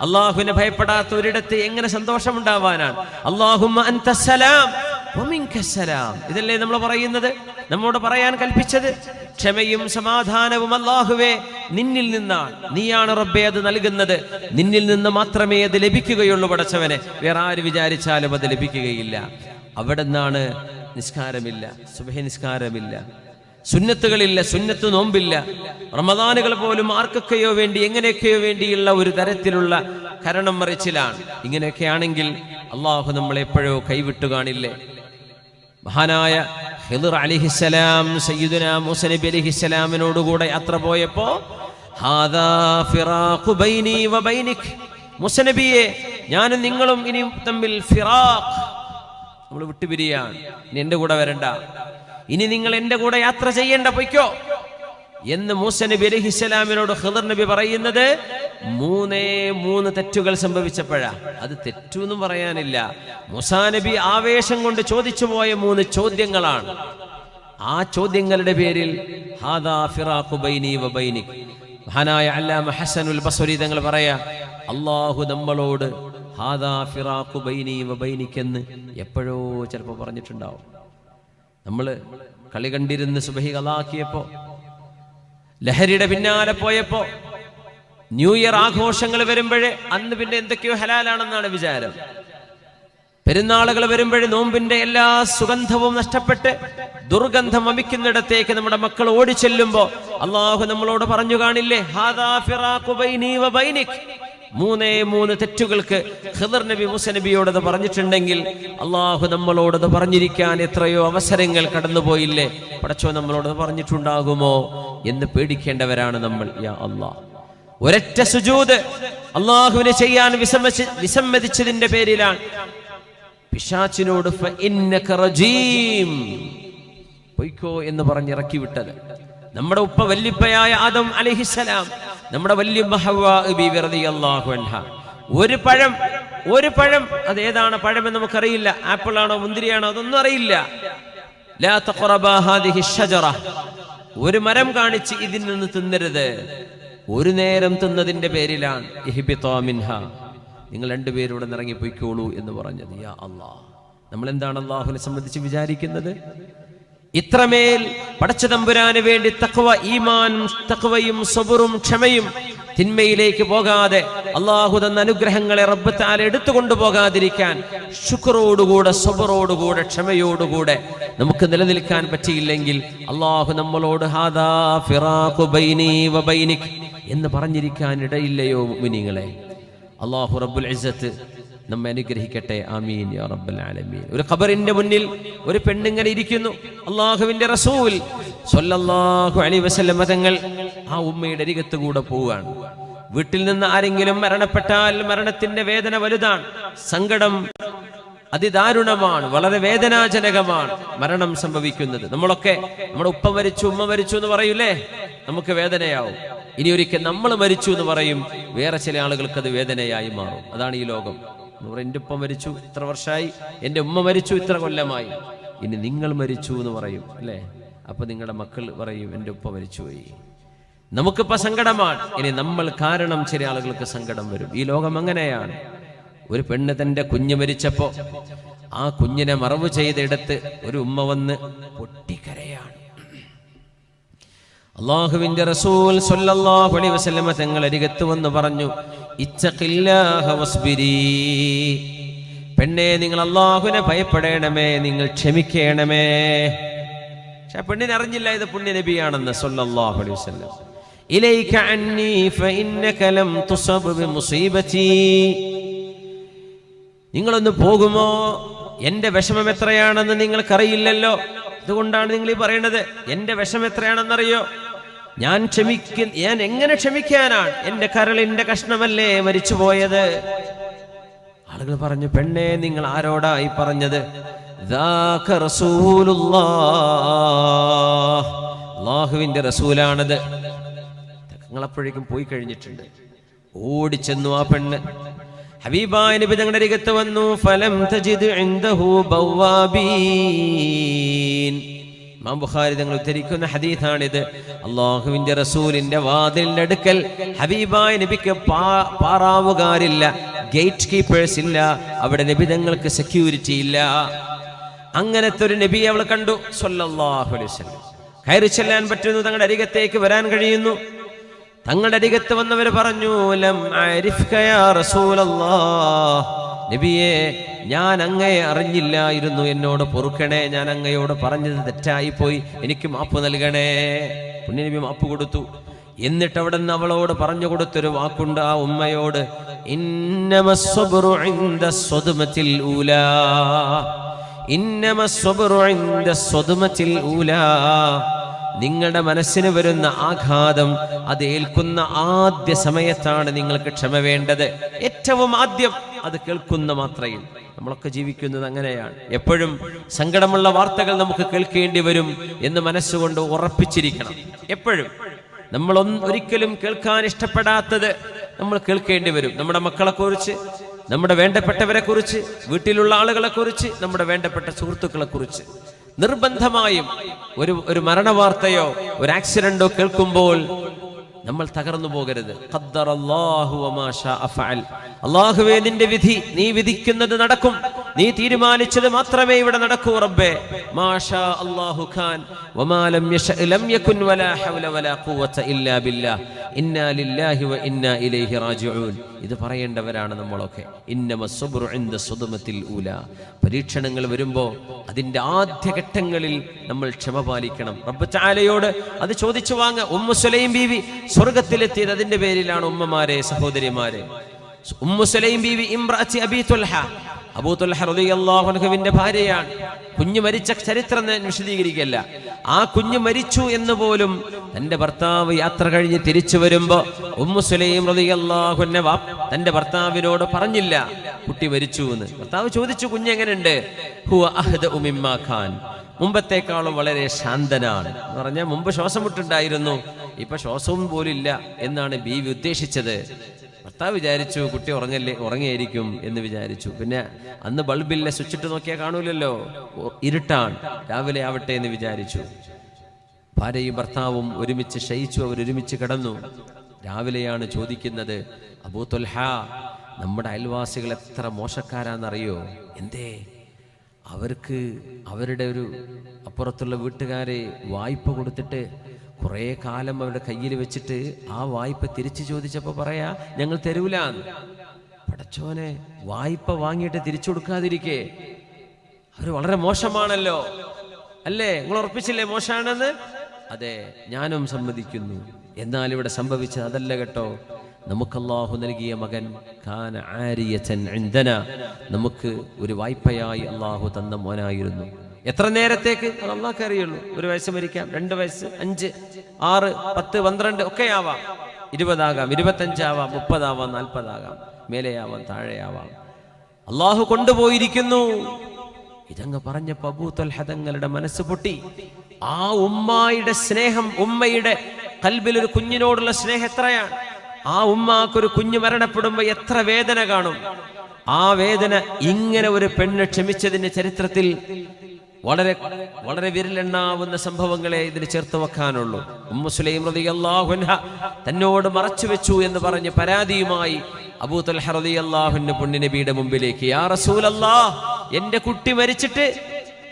അള്ളാഹുവിനെ ഭയപ്പെടാത്ത ഒരിടത്ത് എങ്ങനെ സന്തോഷമുണ്ടാവാനാണ്? അല്ലാഹുമ്മ അൻതസ്സലാം വമിൻകസ്സലാം, ഇതല്ലേ നമ്മൾ പറയുന്നത്, നമ്മോട് പറയാൻ കൽപ്പിച്ചത്? ക്ഷമയും സമാധാനവും അല്ലാഹുവേ നിന്നിൽ നിന്നാണ്, നീയാണ് റബ്ബേ അത് നൽകുന്നത്, നിന്നിൽ നിന്ന് മാത്രമേ അത് ലഭിക്കുകയുള്ളൂ പടച്ചവനെ, വേറെ ആര് വിചാരിച്ചാലും അത് ലഭിക്കുകയില്ല. അവിടെ നിന്നാണ് നിസ്കാരമില്ല, സുബ്ഹി നിസ്കാരമില്ല, സുന്നത്തുകളില്ല, സുന്നത്ത് നോമ്പില്ല, റമദാനുകൾ പോലും ആർക്കൊക്കെയോ വേണ്ടി എങ്ങനെയൊക്കെയോ വേണ്ടിയുള്ള ഒരു തരത്തിലുള്ള കരണം മറിച്ചിലാണ്. ഇങ്ങനെയൊക്കെയാണെങ്കിൽ അള്ളാഹു നമ്മളെ എപ്പോഴോ കൈവിട്ടു കാണില്ലേ? മഹാനായ ഖിദ്ർ അലൈഹിസ്സലാം സയ്യിദുനാ മൂസ നബി അലൈഹിസ്സലാമിനോടുകൂടെ യാത്ര പോയപ്പോ, ഹാദാ ഫിറാഖു ബൈനി വ ബൈനിക്, മൂസ നബിയെ ഞാനും നിങ്ങളും ഇനി തമ്മിൽ ഫിറാഖ്, നമ്മൾ വിട്ടുപിരിയാണ്, ഇനി എന്റെ കൂടെ വരണ്ട, ഇനി നിങ്ങൾ എന്റെ കൂടെ യാത്ര ചെയ്യേണ്ട, പൊയ്ക്കോ എന്ന് മൂസ നബി അലൈഹിസ്സലാമിനോട് ഖിദ്ർ നബി പറയുന്നത് മൂന്ന് തെറ്റുകൾ സംഭവിച്ചപ്പോഴാ. അത് തെറ്റൊന്നും പറയാനില്ല. മൂസാ നബി ആവേശം കൊണ്ട് ചോദിച്ചു പോയ 3 ചോദ്യങ്ങളാണ്. ആ ചോദ്യങ്ങളുടെ പേരിൽ ഹാദാ ഫിറാഖു ബൈനി വ ബൈനിക്, മഹാനായ അല്ലാമ ഹസനുൽ ബസ്രി തങ്ങൾ പറയാ, അല്ലാഹു നമ്മളോട് ഹാദാ ഫിറാഖു ബൈനി വ ബൈനിക് എന്ന് എപ്പോഴോ ചിലപ്പോൾ പറഞ്ഞിട്ടുണ്ടാവും. നമ്മൾ കളി കണ്ടിരുന്ന് സുബഹി കളാക്കിയപ്പോ, ലഹരിയുടെ പിന്നാലെ പോയപ്പോ, ന്യൂ ഇയർ ആഘോഷങ്ങൾ വരുമ്പോഴേ അന്ന് പിന്നെ എന്തൊക്കെയോ ഹലാലാണെന്നാണ് വിചാരം. പെരുന്നാളുകൾ വരുമ്പോഴേ നോമ്പിന്റെ എല്ലാ സുഗന്ധവും നഷ്ടപ്പെട്ട് ദുർഗന്ധം വമിക്കുന്നിടത്തേക്ക് നമ്മുടെ മക്കൾ ഓടിച്ചെല്ലുമ്പോ അള്ളാഹു നമ്മളോട് പറഞ്ഞു കാണില്ലേ, ഹാദാ ഫിറാഖു ബൈനി വ ബൈനിക്. 3 തെറ്റുകൾക്ക് ഖിദർ നബി മൂസ നബിയോടത് പറഞ്ഞിട്ടുണ്ടെങ്കിൽ അള്ളാഹു നമ്മളോടത് പറഞ്ഞിരിക്കാൻ എത്രയോ അവസരങ്ങൾ കടന്നുപോയില്ലേ? പടച്ചോ നമ്മളോടത് പറഞ്ഞിട്ടുണ്ടാകുമോ എന്ന് പേടിക്കേണ്ടവരാണ് നമ്മൾ. യാ അല്ലാഹ്, ഒരൊറ്റ സുജൂദ് അള്ളാഹുവിനെ ചെയ്യാൻ വിസമ്മതിച്ചതിന്റെ പേരിലാണ് പിശാചിനോട് ഫഇന്നക റജീം, പൊയ്ക്കോ എന്ന് പറഞ്ഞിറക്കി വിട്ടത്. നമ്മുടെ ഉപ്പ വല്ലിപ്പയായ ആദം അലൈഹിസ്സലാം, നമ്മുടെ വല്യമ്മ ഹവ്വാ ബീവി റളിയല്ലാഹു അൻഹ, ഒരു പഴം അത് ഏതാണ് പഴമെന്ന് നമുക്കറിയില്ല. ആപ്പിൾ ആണോ മുന്തിരിയാണോ അതൊന്നും അറിയില്ല. ലാ തഖറബാ ഹാദിഹി ഷജറ, ഒരു മരം കാണിച്ച് ഇതിൽ നിന്ന് തിന്നരുത്. ഒരു നേരം തിന്നതിന്റെ പേരിലാണ് ഇഹ്ബിതാ മിൻഹ, നിങ്ങൾ 2 പേരൂടെ ഇറങ്ങി പോയിക്കോളൂ എന്ന് പറഞ്ഞത്. യാ അല്ലാഹ്, നമ്മൾ എന്താണ് അള്ളാഹുവിനെ സംബന്ധിച്ച് വിചാരിക്കുന്നത്? ഇത്രമേൽ പടച്ച തമ്പുരാന് വേണ്ടി തഖ്വയും സബറും ക്ഷമയും തിന്മയിലേക്ക് പോകാതെ അള്ളാഹു തന്ന അനുഗ്രഹങ്ങളെ റബ്ബ് തആല എടുത്തുകൊണ്ടു പോകാതിരിക്കാൻ ശുക്രോടുകൂടെ സബറോടുകൂടെ ക്ഷമയോടുകൂടെ നമുക്ക് നിലനിൽക്കാൻ പറ്റിയില്ലെങ്കിൽ അള്ളാഹു നമ്മളോട് ഹാദാ ഫിറാഖു ബൈനി വ ബൈനിക് എന്ന് പറഞ്ഞിരിക്കാൻ ഇടയില്ലയോ മുഅ്മിനീങ്ങളെ? അള്ളാഹു റബ്ബുൽ ഇസ്സത്ത് നമ്മെ അനുഗ്രഹിക്കട്ടെ. ആമീൻ യാ റബ്ബൽ ആലമീൻ. ഒരു ഖബറിന്റെ മുന്നിൽ ഒരു പെണ്ണിങ്ങനെ ഇരിക്കുന്നു. അള്ളാഹുവിന്റെ റസൂൽ സ്വല്ലല്ലാഹു അലൈഹി വസല്ലം തങ്ങൾ ആ ഉമ്മയുടെ അരികത്ത് കൂടെ പോവുകയാണ്. വീട്ടിൽ നിന്ന് ആരെങ്കിലും മരണപ്പെട്ടാൽ മരണത്തിന്റെ വേദന വലുതാണ്, സങ്കടം അതിദാരുണമാണ്, വളരെ വേദനാജനകമാണ് മരണം സംഭവിക്കുന്നത്. നമ്മളൊക്കെ നമ്മുടെ ഉപ്പ മരിച്ചു ഉമ്മ മരിച്ചു എന്ന് പറയൂലേ, നമുക്ക് വേദനയാവും. ഇനി ഒരിക്കൽ നമ്മൾ മരിച്ചു എന്ന് പറയും, വേറെ ചില ആളുകൾക്ക് അത് വേദനയായി മാറും. അതാണ് ഈ ലോകം. എൻ്റെ ഉപ്പ മരിച്ചു ഇത്ര വർഷമായി, എൻ്റെ ഉമ്മ മരിച്ചു ഇത്ര കൊല്ലമായി, ഇനി നിങ്ങൾ മരിച്ചു എന്ന് പറയും അല്ലേ? അപ്പൊ നിങ്ങളുടെ മക്കൾ പറയും എൻ്റെ ഉപ്പ മരിച്ചുപോയി. നമുക്കിപ്പോ സങ്കടമാണ്, ഇനി നമ്മൾ കാരണം ചില ആളുകൾക്ക് സങ്കടം വരും. ഈ ലോകം അങ്ങനെയാണ്. ഒരു പെണ്ണ് തന്റെ കുഞ്ഞ് മരിച്ചപ്പോ ആ കുഞ്ഞിനെ മറവ് ചെയ്തെടുത്ത് ഒരു ഉമ്മ വന്ന് പൊട്ടിക്കരയാണ്. അല്ലാഹുവിന്റെ റസൂൽ സ്വല്ലല്ലാഹു അലൈഹി വസല്ലം തങ്ങൾ അരികത്ത് വന്ന് പറഞ്ഞു, ഇത്തഖില്ലാഹ വസ്ബിരി, പെണ്ണേ നിങ്ങൾ അല്ലാഹുവിനെ ഭയപ്പെടണമേ, നിങ്ങൾ ക്ഷമിക്കണമേ. പക്ഷെ പെണ്ണിനെ അറിഞ്ഞില്ല ഇത് പുണ്യ നബിയാണെന്ന് സ്വല്ലല്ലാഹു അലൈഹി വസല്ലം. ഇലൈക അന്നി ഫഇന്നക ലം തുസബ് ബിമുസീബതി, നിങ്ങളൊന്ന് പോകുമോ? എന്റെ വിഷമം എത്രയാണെന്ന് നിങ്ങൾക്കറിയില്ലല്ലോ, അതുകൊണ്ടാണ് നിങ്ങൾ ഈ പറയുന്നത്. എന്റെ വിഷമം എത്രയാണെന്നറിയോ? ഞാൻ എങ്ങനെ ക്ഷമിക്കാനാണ്? എന്റെ കരളിന്റെ കഷ്ണമല്ലേ മരിച്ചുപോയത്. ആളുകൾ പറഞ്ഞു, പെണ്ണേ നിങ്ങൾ ആരോടായി പറഞ്ഞത്? അല്ലാഹുവിന്റെ റസൂലാണത്. തങ്ങളപ്പോഴേക്കും പോയി കഴിഞ്ഞിട്ടുണ്ട്. ഓടിച്ചെന്നു ആ പെണ്ണ്. ഹബീബായ നബി തങ്ങളുടെ അരികത്ത് വന്നു. ഫലം തജിദ് ഇൻദഹു ബവാബീൻ. ഇമാം ബുഖാരി തങ്ങൾ ഉദ്ധരിക്കുന്ന ഹദീസാണിത്. അല്ലാഹുവിന്റെ റസൂലിന്റെ വാതിലിന്റെ അടുക്കൽ ഹബീബായ നബിക്ക് പാറാവുകാരില്ല, ഗേറ്റ് കീപ്പേഴ്സ് ഇല്ല, അവിടെ നബി തങ്ങൾക്ക് സെക്യൂരിറ്റി ഇല്ല. അങ്ങനത്തെ ഒരു നബി അവൾ കണ്ടു സ്വല്ലല്ലാഹു അലൈഹി വസല്ലം. കയറി ചെല്ലാൻ പറ്റുന്നു, തങ്ങളുടെ അരികത്തേക്ക് വരാൻ കഴിയുന്നു. തങ്ങളുടെ അരികത്ത് വന്നവർ പറഞ്ഞു, ലം അരിഫ്ക യാ റസൂലല്ലാഹ്, നബിയെ ഞാൻ അങ്ങയെ അറിഞ്ഞില്ലായിരുന്നു, എന്നോട് പൊറുക്കണേ, ഞാൻ അങ്ങയോട് പറഞ്ഞത് തെറ്റായി പോയി, എനിക്ക് മാപ്പ് നൽകണേ. പുണ്യനബി മാപ്പ് കൊടുത്തു. എന്നിട്ട് അവിടെ നിന്ന് അവളോട് പറഞ്ഞു കൊടുത്തൊരു വാക്കുണ്ട് ആ ഉമ്മയോട്, ഇന്നമസ്സബ്റു ഇൻദസ്സദ്മത്തിൽ ഊലാ, ഇന്നമസ്സബ്റു ഇൻദസ്സദ്മത്തിൽ ഊലാ, നിങ്ങളുടെ മനസ്സിന് വരുന്ന ആഘാതം അത് ഏൽക്കുന്ന ആദ്യ സമയത്താണ് നിങ്ങൾക്ക് ക്ഷമ വേണ്ടത്. ഏറ്റവും ആദ്യം അത് കേൾക്കുന്ന മാത്രയിൽ. നമ്മളൊക്കെ ജീവിക്കുന്നത് അങ്ങനെയാണ്. എപ്പോഴും സങ്കടമുള്ള വാർത്തകൾ നമുക്ക് കേൾക്കേണ്ടി വരും എന്ന് മനസ്സുകൊണ്ട് ഉറപ്പിച്ചിരിക്കണം. എപ്പോഴും നമ്മൾ ഒരിക്കലും കേൾക്കാൻ ഇഷ്ടപ്പെടാത്തത് നമ്മൾ കേൾക്കേണ്ടി വരും. നമ്മുടെ മക്കളെ കുറിച്ച്, നമ്മുടെ വേണ്ടപ്പെട്ടവരെ കുറിച്ച്, വീട്ടിലുള്ള ആളുകളെ കുറിച്ച്, നമ്മുടെ വേണ്ടപ്പെട്ട സുഹൃത്തുക്കളെ കുറിച്ച് നിർബന്ധമായും ഒരു മരണവാർത്തയോ ഒരു ആക്സിഡന്റോ കേൾക്കുമ്പോൾ നമ്മൾ തകർന്നു പോകരുത്. ഖദ്ദറല്ലാഹു വമാ ശാഅ ഫഅൽ. അല്ലാഹുവേ, നിന്റെ വിധി, നീ വിധിക്കുന്നത് നടക്കും, നീ തീരുമാനിച്ചത് മാത്രമേ ഇവിടെ നടക്കൂ റബ്ബേ. മാ ശാ അല്ലാഹു ഖാൻ വമാ ലം യശഅ ലം യകുൻ വലാ ഹൗല വലാ ഖുവത ഇല്ലാ ബില്ലാഹ്. ഇന്നാ ലില്ലാഹി വ ഇന്നാ ഇലൈഹി റാജിഊൻ. ഇത് പറയേണ്ടവരാണ് നമ്മളൊക്കെ. ഇന്നമസ്സബ്റു ഇൻദ സുദ്മത്തിൽ ഊല. പരീക്ഷണങ്ങൾ വരുമ്പോൾ അതിന്റെ ആദ്യഘട്ടങ്ങളിൽ നമ്മൾ ക്ഷമ പാലിക്കണം. റബ്ബ് തആലയോട് അത് ചോദിച്ചു വാങ്ങ. ഉമ്മു സുലൈം ബീവി സ്വർഗത്തിലെത്തിയത് അതിന്റെ പേരിലാണ്. ഉമ്മമാരെ, സഹോദരിമാരെ, ഉമ്മു സുലൈം ബീവി ഇംറഅത്തി അബീ തുൽഹ, അബൂ തുൽഹ റളിയല്ലാഹു അൻഹുവിന്റെ ഭാര്യയാണ്. കുഞ്ഞ് മരിച്ച ചരിത്രം ഞാൻ വിശദീകരിക്കല്ല. ആ കുഞ്ഞ് മരിച്ചു എന്ന് പോലും തന്റെ ഭർത്താവ് യാത്ര കഴിഞ്ഞ് തിരിച്ചു വരുമ്പോ ഉമ്മു സുലൈം റളിയല്ലാഹു അൻഹ തന്റെ ഭർത്താവിനോട് പറഞ്ഞില്ല കുട്ടി മരിച്ചു എന്ന്. ഭർത്താവ് ചോദിച്ചു, കുഞ്ഞെങ്ങനെയുണ്ട്? ഹുവ അഹ്ദഉ മിമ്മാ ഖാൻ. മുമ്പത്തേക്കാളും വളരെ ശാന്തനാണ് എന്ന് പറഞ്ഞാൽ മുമ്പ് ശ്വാസം മുട്ടുണ്ടായിരുന്നു, ഇപ്പൊ ശ്വാസവും പോലും ഇല്ല എന്നാണ് ബീവി ഉദ്ദേശിച്ചത്. ഭർത്താവ് വിചാരിച്ചു കുട്ടി ഉറങ്ങിയായിരിക്കും എന്ന് വിചാരിച്ചു. പിന്നെ അന്ന് ബൾബില്ല, സ്വിച്ചിട്ട് നോക്കിയാൽ കാണൂലല്ലോ, ഇരുട്ടാണ്, രാവിലെ ആവട്ടെ എന്ന് വിചാരിച്ചു. ഭാര്യയും ഭർത്താവും ഒരുമിച്ച് ശയിച്ചു, അവരൊരുമിച്ച് കിടന്നു. രാവിലെയാണ് ചോദിക്കുന്നത്, അബൂ തുൽഹ, നമ്മുടെ അയൽവാസികൾ എത്ര മോശക്കാരാന്നറിയോ? എന്തേ? അവർക്ക് അവരുടെ ഒരു അപ്പുറത്തുള്ള വീട്ടുകാരെ വായ്പ കൊടുത്തിട്ട് കുറേ കാലം അവരുടെ കയ്യിൽ വെച്ചിട്ട് ആ വായ്പ തിരിച്ചു ചോദിച്ചപ്പോൾ പറയാ ഞങ്ങൾ തരൂലാന്ന്. പടച്ചോനെ, വായ്പ വാങ്ങിയിട്ട് തിരിച്ചു കൊടുക്കാതിരിക്കേ? അവർ വളരെ മോശമാണല്ലോ അല്ലേ? നിങ്ങൾ ഉറപ്പിച്ചില്ലേ മോശമാണെന്ന്? അതെ, ഞാനും സമ്മതിക്കുന്നു. എന്നാൽ ഇവിടെ സംഭവിച്ചത് അതല്ല കേട്ടോ. നമുക്ക് അല്ലാഹു നൽകിയ മകൻ കാന ആരിയതൻ ഇൻദന, നമുക്ക് ഒരു വായ്പയായി അല്ലാഹു തന്ന മോനായിരുന്നു. എത്ര നേരത്തേക്ക് അല്ലാഹുവേ അറിയുള്ളൂ. 1 വയസ്സ് മരിക്കാം, 2 വയസ്സ്, 5, 6, 10, 12 ഒക്കെ ആവാം. 20 ആകാം, 25 ആവാം, 30 ആവാം, 40 ആകാം, മേലെയാവാം, താഴെയാവാം. അല്ലാഹു കൊണ്ടുപോയിരിക്കുന്നു. ഇതങ്ങ് പറഞ്ഞപ്പോ അബൂ തുൽഹ തങ്ങളുടെ മനസ്സ് പൊട്ടി. ആ ഉമ്മയുടെ സ്നേഹം, ഉമ്മയുടെ ഖൽബിൽ ഒരു കുഞ്ഞിനോടുള്ള സ്നേഹം എത്രയാണ്! ആ ഉമ്മാക്കൊരു കുഞ്ഞ് മരണപ്പെടുമ്പോ എത്ര വേദന കാണും! ആ വേദന ഇങ്ങനെ ഒരു പെണ്ണ് ക്ഷമിച്ചതിന്റെ ചരിത്രത്തിൽ വളരെ വളരെ വിരലെണ്ണാവുന്ന സംഭവങ്ങളെ ഇതിന് ചേർത്ത് വെക്കാനുള്ളൂ. ഉമ്മു സുലൈം റളിയല്ലാഹു അൻഹ തന്നോട് മറച്ചു വെച്ചു എന്ന് പറഞ്ഞ് പരാതിയുമായി അബൂ തുൽഹ റളിയല്ലാഹു അൻഹു പുണ്യനബിയുടെ മുമ്പിലേക്ക്, യാ റസൂലല്ലാഹ്, എന്റെ കുട്ടി മരിച്ചിട്ട്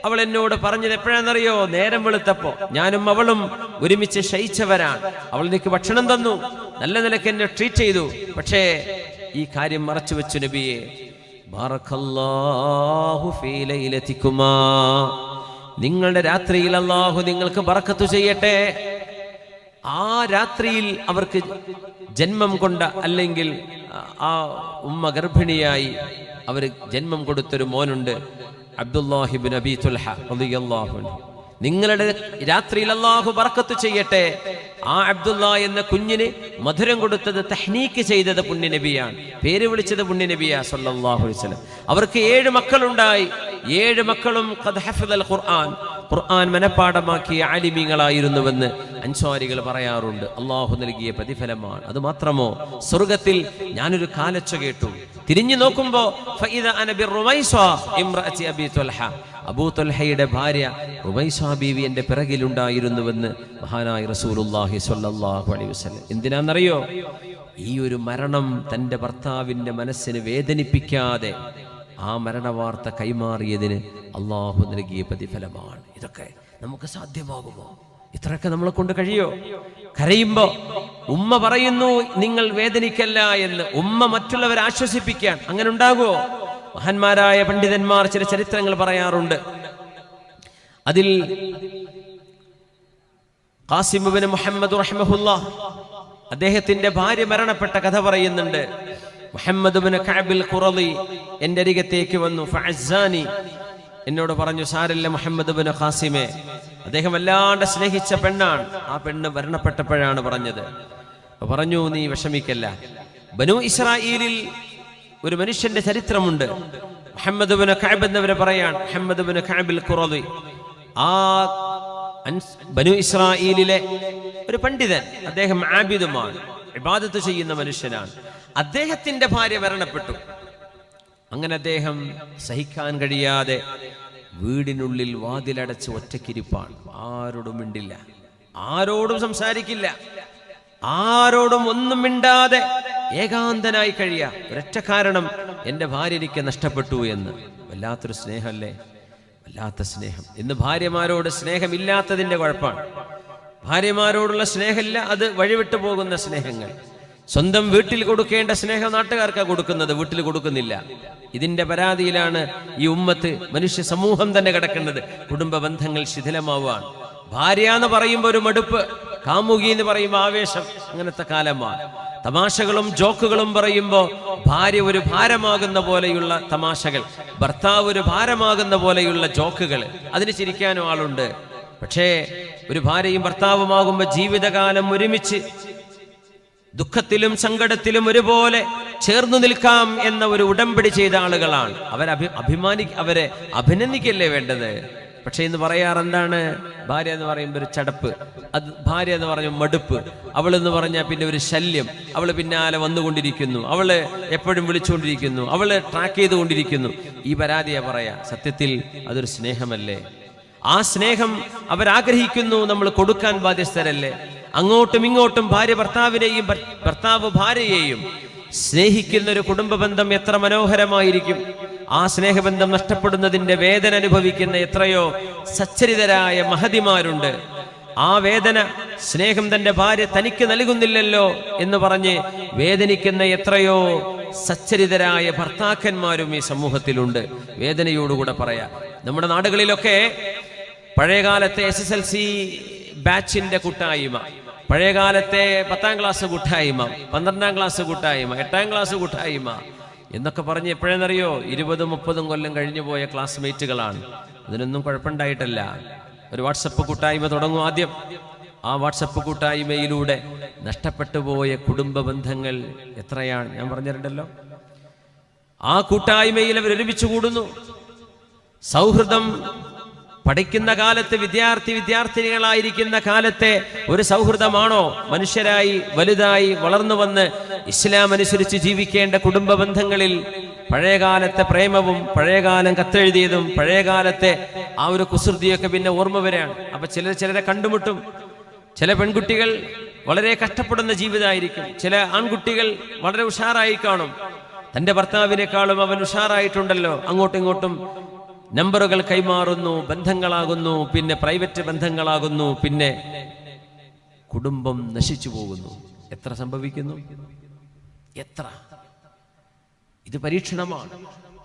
അവൾ എന്നോട് പറഞ്ഞത് എപ്പോഴാണെന്നറിയോ? നേരം വെളുത്തപ്പോ. ഞാനും അവളും ഒരുമിച്ച് ശയിച്ചവരാണ്. അവൾ എനിക്ക് ഭക്ഷണം തന്നു, നല്ല നിലയ്ക്ക് എന്നെ ട്രീറ്റ് ചെയ്തു. പക്ഷേ ഈ കാര്യം മറച്ചു വെച്ചു നബിയെ. ബറക്കല്ലാഹു ഫീ ലൈലതികുമാ, നിങ്ങളുടെ രാത്രിയിൽ അല്ലാഹു നിങ്ങൾക്ക് ബറക്കത്ത് ചെയ്യട്ടെ. ആ രാത്രിയിൽ അവർക്ക് ജന്മം കൊണ്ട, അല്ലെങ്കിൽ ആ ഉമ്മ ഗർഭിണിയായി അവർ ജന്മം കൊടുത്തൊരു മോനുണ്ട്, അബ്ദുല്ലാഹി ഇബ്നു അബീ തുൽഹ റളിയല്ലാഹു അൻഹു. നിങ്ങളുടെ രാത്രിയിൽ അല്ലാഹു ബറക്കത്ത് ചെയ്യട്ടെ. ആ അബ്ദുല്ല എന്ന കുഞ്ഞിന് മധുരം കൊടുത്തത്, തഹ്നീക്ക് ചെയ്തത് പുണ്യനബിയാണ്, പേര് വിളിച്ചത് പുണ്യനബിയാ സല്ലല്ലാഹു അലൈഹി വസല്ലം. അവർക്ക് 7 മക്കളുണ്ടായി. 7 മക്കളും ഖദ് ഹഫിദൽ ഖുർആൻ, ഖുർആൻ മനഃപ്പാഠമാക്കിയ ആലിമീങ്ങളായിരുന്നുവെന്ന് അൻസ്വാരികൾ പറയാറുണ്ട്. അള്ളാഹു നൽകിയ പ്രതിഫലമാണ്. അത് മാത്രമോ, സ്വർഗത്തിൽ ഞാനൊരു കാലൊച്ച കേട്ടു. തിരിഞ്ഞു നോക്കുമ്പോ ഫഇദ അന ബിറുമൈസ ഇംറഅതി അബീ തുൽഹ, അബൂ തുൽഹയുടെ ഭാര്യ റുമൈസ ബീവി എന്റെ പിറകിലുണ്ടായിരുന്നുവെന്ന് മഹാനായ റസൂലുള്ളാഹി സ്വല്ലല്ലാഹു അലൈഹി വസല്ലം. എന്തിനാണെന്നറിയോ? ഈ ഒരു മരണം തന്റെ ഭർത്താവിന്റെ മനസ്സിനെ വേദനിപ്പിക്കാതെ ആ മരണവാർത്ത കൈമാറിയതിന് അള്ളാഹു നൽകിയ പ്രതിഫലമാണ്. ഇതൊക്കെ നമുക്ക് സാധ്യമാകുമോ? ഇത്രയൊക്കെ നമ്മളെ കൊണ്ട് കഴിയോ? കരയുമ്പോ ഉമ്മ പറയുന്നു നിങ്ങൾ വേദനിക്കല്ല എന്ന്, ഉമ്മ മറ്റുള്ളവരെ ആശ്വസിപ്പിക്കാൻ. അങ്ങനെ ഉണ്ടാകുമോ? മഹാന്മാരായ പണ്ഡിതന്മാർ ചില ചരിത്രങ്ങൾ പറയാറുണ്ട്. അതിൽ ഖാസിം ഇബ്നു മുഹമ്മദ് റഹിമഹുല്ലാഹ് അദ്ദേഹത്തിന്റെ ഭാര്യ മരണപ്പെട്ട കഥ പറയുന്നുണ്ട്. മുഹമ്മദ് ഇബ്നു കഅബിൽ ഖുറളി എൻ്റെ അരികത്തേക്ക് വന്നു. ഫഅസ്സാനി, എന്നോട് പറഞ്ഞു, സാരല്ല മുഹമ്മദ് ഇബ്നു ഖാസിമെ, അദ്ദേഹം വല്ലാണ്ട് സ്നേഹിച്ച പെണ്ണാണ്. ആ പെണ്ണ് മരണപ്പെട്ടപ്പോഴാണ് പറഞ്ഞത്. പറഞ്ഞു, നീ വിഷമിക്കല്ല. ബനൂ ഇസ്രായേലിൽ ഒരു മനുഷ്യന്റെ ചരിത്രമുണ്ട്. മുഹമ്മദ് ഇബ്നു കഅബ് എന്നവരെ പറയാൻ, മുഹമ്മദ് ഇബ്നു കഅബിൽ ഖുറളി. ആ ബനൂ ഇസ്രായേലിലെ ഒരു പണ്ഡിതൻ, അദ്ദേഹം ആബിദുമാണ്, ഇബാദത്ത് ചെയ്യുന്ന മനുഷ്യനാണ്. അദ്ദേഹത്തിന്റെ ഭാര്യ മരണപ്പെട്ടു. അങ്ങനെ അദ്ദേഹം സഹിക്കാൻ കഴിയാതെ വീടിനുള്ളിൽ വാതിലടച്ച് ഒറ്റക്കിരിപ്പാണ്. ആരോടും മിണ്ടില്ല, ആരോടും സംസാരിക്കില്ല, ആരോടും ഒന്നും മിണ്ടാതെ ഏകാന്തനായി കഴിയാ. ഒരൊറ്റ കാരണം, എൻ്റെ ഭാര്യ എനിക്ക് നഷ്ടപ്പെട്ടു എന്ന്. വല്ലാത്തൊരു സ്നേഹമല്ലേ, വല്ലാത്ത സ്നേഹം. ഇന്ന് ഭാര്യമാരോട് സ്നേഹമില്ലാത്തതിൻ്റെ കുഴപ്പമാണ്. ഭാര്യമാരോടുള്ള സ്നേഹമില്ല, അത് വഴിവിട്ടു പോകുന്ന സ്നേഹങ്ങൾ. സ്വന്തം വീട്ടിൽ കൊടുക്കേണ്ട സ്നേഹം നാട്ടുകാർക്കാണ് കൊടുക്കുന്നത്, വീട്ടിൽ കൊടുക്കുന്നില്ല. ഇതിന്റെ പരാതിയിലാണ് ഈ ഉമ്മത്ത്, മനുഷ്യ സമൂഹം തന്നെ കിടക്കുന്നത്. കുടുംബ ബന്ധങ്ങൾ ശിഥിലമാവുകയാണ്. ഭാര്യ എന്ന് പറയുമ്പോൾ ഒരു മടുപ്പ്, കാമുകി എന്ന് പറയുമ്പോൾ ആവേശം, അങ്ങനത്തെ കാലമാണ്. തമാശകളും ജോക്കുകളും പറയുമ്പോൾ ഭാര്യ ഒരു ഭാരമാകുന്ന പോലെയുള്ള തമാശകൾ, ഭർത്താവ് ഒരു ഭാരമാകുന്ന പോലെയുള്ള ജോക്കുകൾ, അതിന് ചിരിക്കാനും ആളുണ്ട്. പക്ഷേ ഒരു ഭാര്യയും ഭർത്താവുമാകുമ്പോൾ ജീവിതകാലം ഒരുമിച്ച് ദുഃഖത്തിലും സങ്കടത്തിലും ഒരുപോലെ ചേർന്നു നിൽക്കാം എന്ന ഒരു ഉടമ്പടി ചെയ്ത ആളുകളാണ്. അവരെ അഭിനന്ദിക്കല്ലേ വേണ്ടത്. പക്ഷെ ഇന്ന് പറയാറെന്താണ്? ഭാര്യ എന്ന് പറയുമ്പോൾ ഒരു ചടപ്പ്, അത് ഭാര്യ എന്ന് പറഞ്ഞ മടുപ്പ്, അവളെന്ന് പറഞ്ഞാൽ പിന്നെ ഒരു ശല്യം, അവള് പിന്നാലെ വന്നുകൊണ്ടിരിക്കുന്നു, അവള് എപ്പോഴും വിളിച്ചുകൊണ്ടിരിക്കുന്നു, അവള് ട്രാക്ക് ചെയ്തുകൊണ്ടിരിക്കുന്നു. ഈ പരാതിയാ പറയാ. സത്യത്തിൽ അതൊരു സ്നേഹമല്ലേ? ആ സ്നേഹം അവരാഗ്രഹിക്കുന്നു, നമ്മൾ കൊടുക്കാൻ ബാധ്യസ്ഥരല്ലേ? അങ്ങോട്ടും ഇങ്ങോട്ടും ഭാര്യ ഭർത്താവിനെയും ഭർത്താവ് ഭാര്യയെയും സ്നേഹിക്കുന്ന ഒരു കുടുംബ ബന്ധം എത്ര മനോഹരമായിരിക്കും. ആ സ്നേഹബന്ധം നഷ്ടപ്പെടുന്നതിന്റെ വേദന അനുഭവിക്കുന്ന എത്രയോ സച്ചരിതരായ മഹതിമാരുണ്ട്. ആ വേദന, സ്നേഹം തന്റെ ഭാര്യ തനിക്ക് നൽകുന്നില്ലല്ലോ എന്ന് പറഞ്ഞ് വേദനിക്കുന്ന എത്രയോ സച്ചരിതരായ ഭർത്താക്കന്മാരും ഈ സമൂഹത്തിലുണ്ട്. വേദനയോടുകൂടെ പറയാം. നമ്മുടെ നാടുകളിലൊക്കെ പഴയകാലത്തെ SSLC ബാച്ചിന്റെ കൂട്ടായ്മ, പഴയകാലത്തെ 10ാം ക്ലാസ് കൂട്ടായ്മ, 12ാം ക്ലാസ് കൂട്ടായ്മ, 8ാം ക്ലാസ് കൂട്ടായ്മ എന്നൊക്കെ പറഞ്ഞ് എപ്പോഴെന്നറിയോ 20-30 കൊല്ലം കഴിഞ്ഞു പോയ ക്ലാസ്മേറ്റുകളാണ്. അതിനൊന്നും കുഴപ്പമുണ്ടായിട്ടല്ല. ഒരു വാട്സപ്പ് കൂട്ടായ്മ തുടങ്ങും ആദ്യം. ആ വാട്സപ്പ് കൂട്ടായ്മയിലൂടെ നഷ്ടപ്പെട്ടു പോയ കുടുംബ ബന്ധങ്ങൾ എത്രയാണ് ഞാൻ പറഞ്ഞിട്ടുണ്ടല്ലോ. ആ കൂട്ടായ്മയിൽ അവർ ഒരുമിച്ച് കൂടുന്നു. സൗഹൃദം പഠിക്കുന്ന കാലത്ത്, വിദ്യാർത്ഥിനികളായിരിക്കുന്ന കാലത്തെ ഒരു സൗഹൃദമാണോ മനുഷ്യരായി വലുതായി വളർന്നു വന്ന് ഇസ്ലാം അനുസരിച്ച് ജീവിക്കേണ്ട കുടുംബ ബന്ധങ്ങളിൽ പഴയകാലത്തെ പ്രേമവും പഴയകാലം കത്തെഴുതിയതും പഴയകാലത്തെ ആ ഒരു കുസൃതിയൊക്കെ പിന്നെ ഓർമ്മ വരികയാണ്. അപ്പൊ ചിലരെ കണ്ടുമുട്ടും. ചില പെൺകുട്ടികൾ വളരെ കഷ്ടപ്പെടുന്ന ജീവിതമായിരിക്കും, ചില ആൺകുട്ടികൾ വളരെ ഉഷാറായി കാണും. തന്റെ ഭർത്താവിനേക്കാളും അവൻ ഉഷാറായിട്ടുണ്ടല്ലോ. അങ്ങോട്ടും ഇങ്ങോട്ടും നമ്പറുകൾ കൈമാറുന്നു, ബന്ധങ്ങളാകുന്നു, പിന്നെ പ്രൈവറ്റ് ബന്ധങ്ങളാകുന്നു, പിന്നെ കുടുംബം നശിച്ചു പോകുന്നു. എത്ര സംഭവിക്കുന്നു, എത്ര! ഇത് പരീക്ഷണമാണ്.